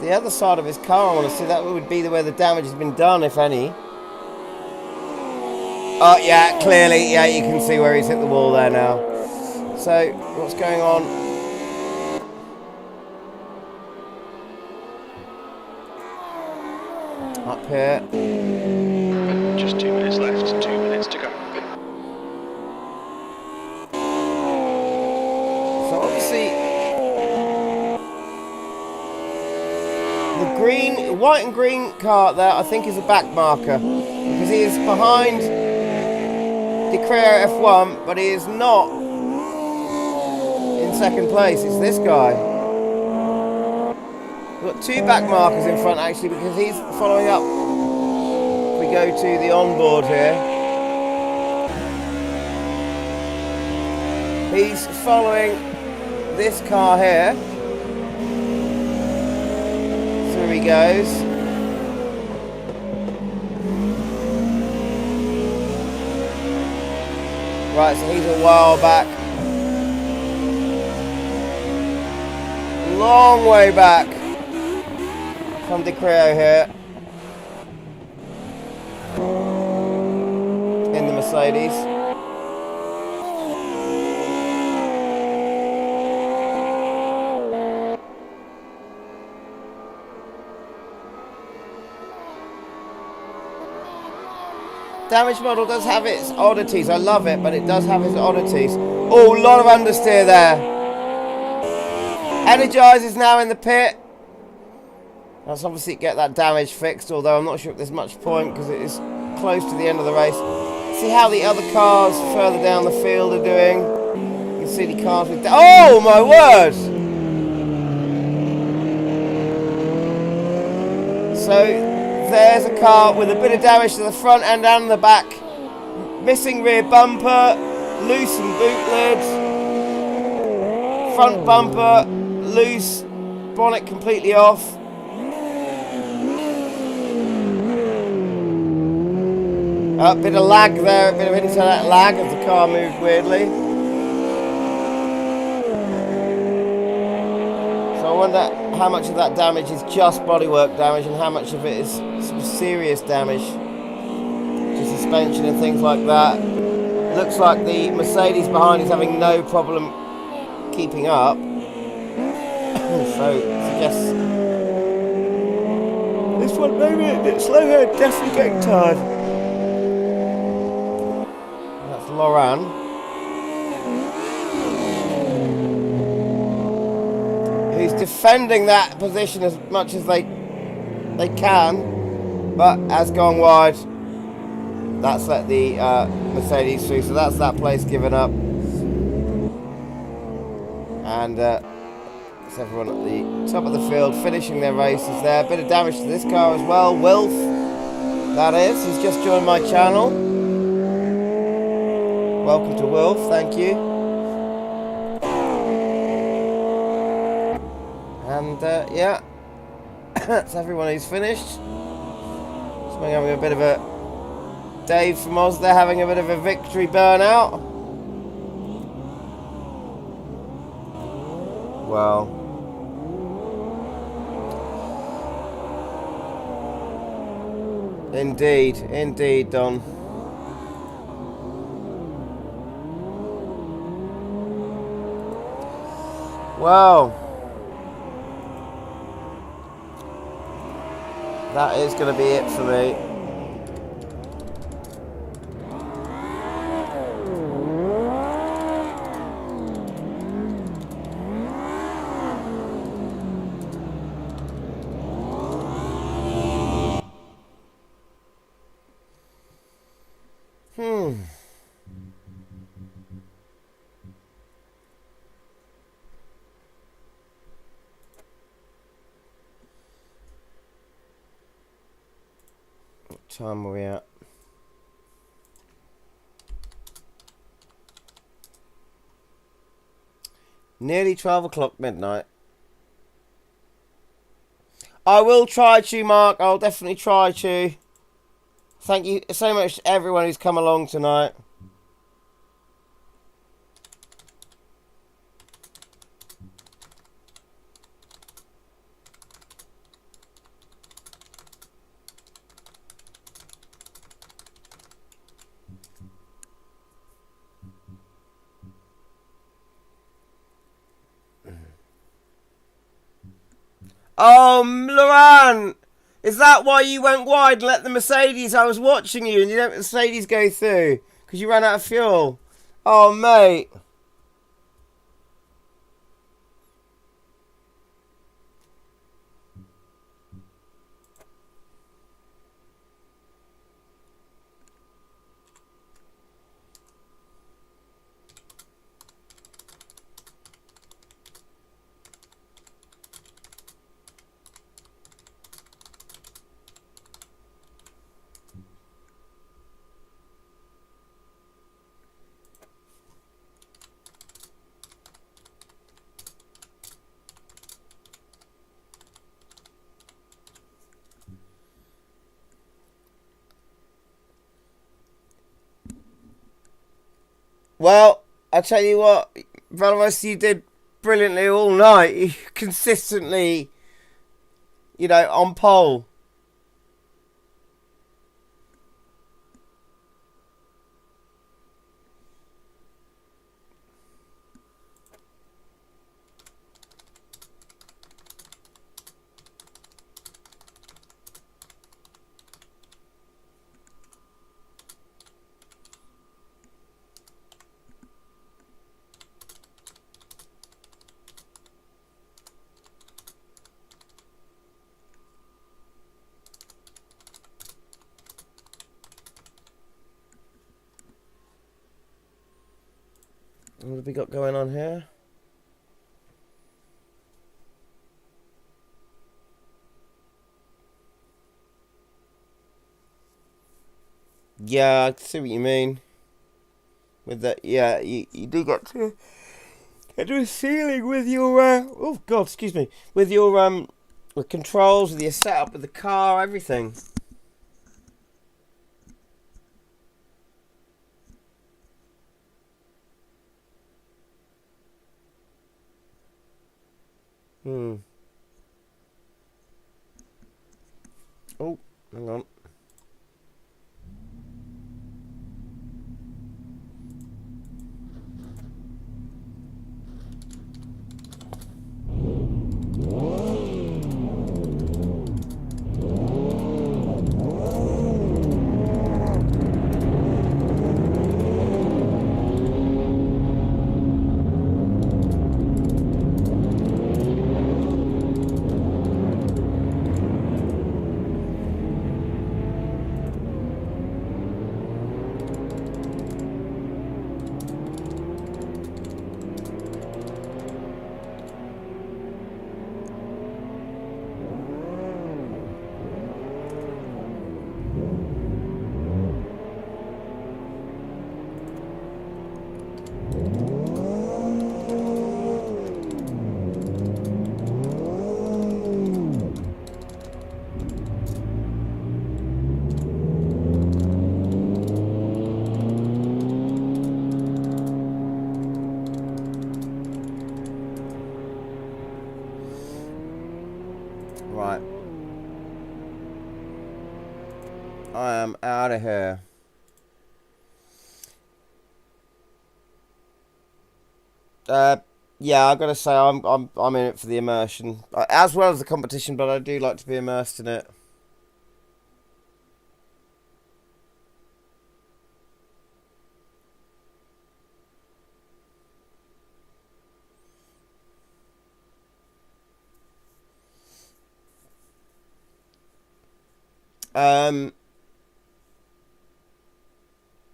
Speaker 3: The other side of his car I want to see, that would be where the damage has been done, if any. Oh yeah, clearly, yeah, you can see where he's hit the wall there now. So, what's going on? Up here.
Speaker 4: Just 2 minutes left, 2 minutes to go.
Speaker 3: So obviously, the white and green car there, I think, is a back marker because he is behind Di Creo F1, but he is not in second place. It's this guy. We've got 2 back markers in front actually, because he's following up. We go to the onboard here. He's following this car here. Through he goes. Right, so he's a while back. Long way back from Di Creo here. In the Mercedes. Damage model does have its oddities. I love it, but it does have its oddities. Oh, a lot of understeer there. Energize is now in the pit. Let's obviously get that damage fixed, although I'm not sure if there's much point because it is close to the end of the race. See how the other cars further down the field are doing. You can see the cars with... Oh, my word! So... there's a car with a bit of damage to the front end and the back. Missing rear bumper, loosened boot lid, front bumper, loose, bonnet completely off. A bit of lag there, a bit of internet lag as the car moved weirdly. So I wonder how much of that damage is just bodywork damage and how much of it is some serious damage to suspension and things like that. Looks like the Mercedes behind is having no problem keeping up. So suggests this one maybe a bit slow here, definitely getting tired. That's Laurent. Who's defending that position as much as they can, but has gone wide. That's let the Mercedes through, so that's that place given up. And it's everyone at the top of the field finishing their races there. A bit of damage to this car as well. Wilf, that is, he's just joined my channel. Welcome to Wilf, thank you. And yeah, that's everyone who's finished. So we're having a bit of a... Dave from Oz, they're having a bit of a victory burnout. Well. Indeed, indeed, Don. Wow. That is going to be it for me. What time are we at? Nearly 12 o'clock midnight. I will try to, Mark. I'll definitely try to. Thank you so much to everyone who's come along tonight. Oh, Laurent! Is that why you went wide and let the Mercedes... I was watching you and you let the Mercedes go through? Because you ran out of fuel? Oh, mate. Well, I tell you what, Valorous, you did brilliantly all night. You consistently, you know, on pole. What have we got going on here? Yeah, I see what you mean. With that, yeah, you do get to a ceiling with your, oh god, excuse me, with your, with controls, with your setup, with the car, everything. Oh, hang on. Right. I am out of here. Yeah, I gotta say I'm in it for the immersion, as well as the competition, but I do like to be immersed in it.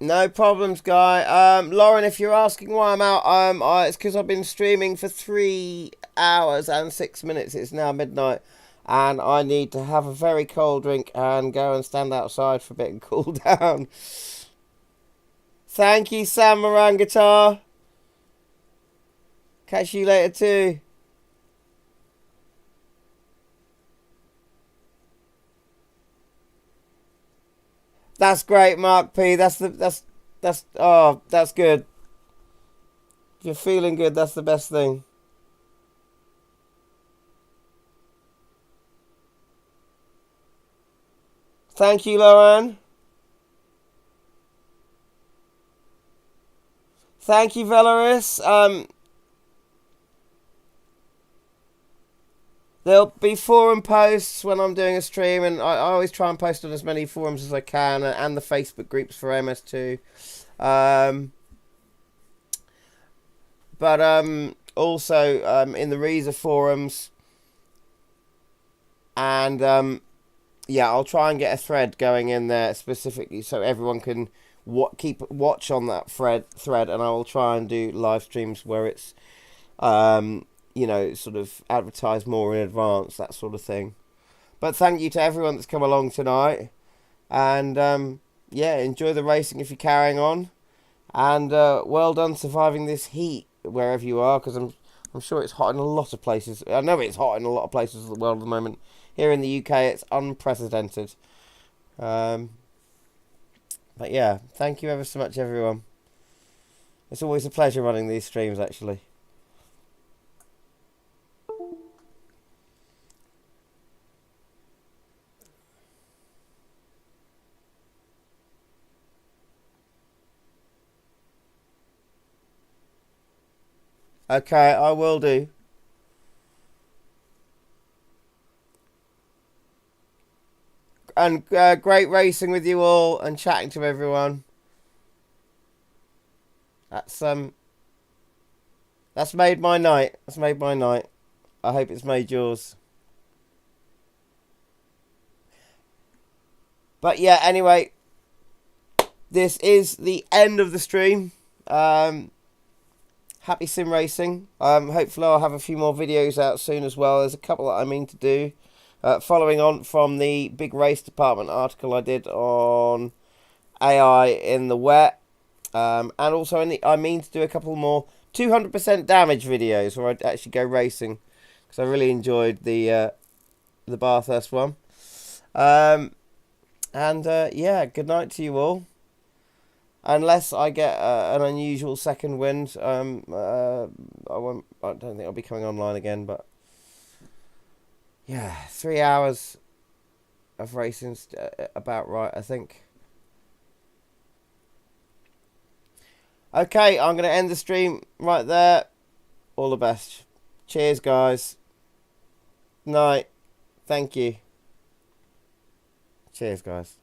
Speaker 3: No problems, guy. Lauren, if you're asking why I'm out, it's because I've been streaming for 3 hours and 6 minutes. It's now midnight, and I need to have a very cold drink and go and stand outside for a bit and cool down. Thank you, Sam Moran Guitar. Catch you later too. That's great, Mark P. That's good. If you're feeling good, that's the best thing. Thank you, Lauren. Thank you, Valoris. There'll be forum posts when I'm doing a stream, and I always try and post on as many forums as I can, and the Facebook groups for MS2. But also in the Reza forums, and yeah, I'll try and get a thread going in there specifically so everyone can keep watch on that thread, and I will try and do live streams where it's you know, sort of advertise more in advance, that sort of thing. But thank you to everyone that's come along tonight, and yeah, enjoy the racing if you're carrying on, and well done surviving this heat wherever you are, because I'm sure it's hot in a lot of places. I know it's hot in a lot of places of the world at the moment. Here in the UK, it's unprecedented. But yeah, thank you ever so much, everyone. It's always a pleasure running these streams, actually. Okay, I will do. And great racing with you all and chatting to everyone. That's made my night. That's made my night. I hope it's made yours. But yeah, anyway, this is the end of the stream. Happy sim racing. Hopefully I'll have a few more videos out soon as well. There's a couple that I mean to do. Following on from the big race department article I did on AI in the wet. And also I mean to do a couple more 200% damage videos where I'd actually go racing. Because I really enjoyed the Bathurst one. Yeah, good night to you all. Unless I get an unusual second wind, I don't think I'll be coming online again. But yeah, 3 hours of racing's about right, I think. Okay, I'm going to end the stream right there. All the best. Cheers, guys. Night. Thank you. Cheers, guys.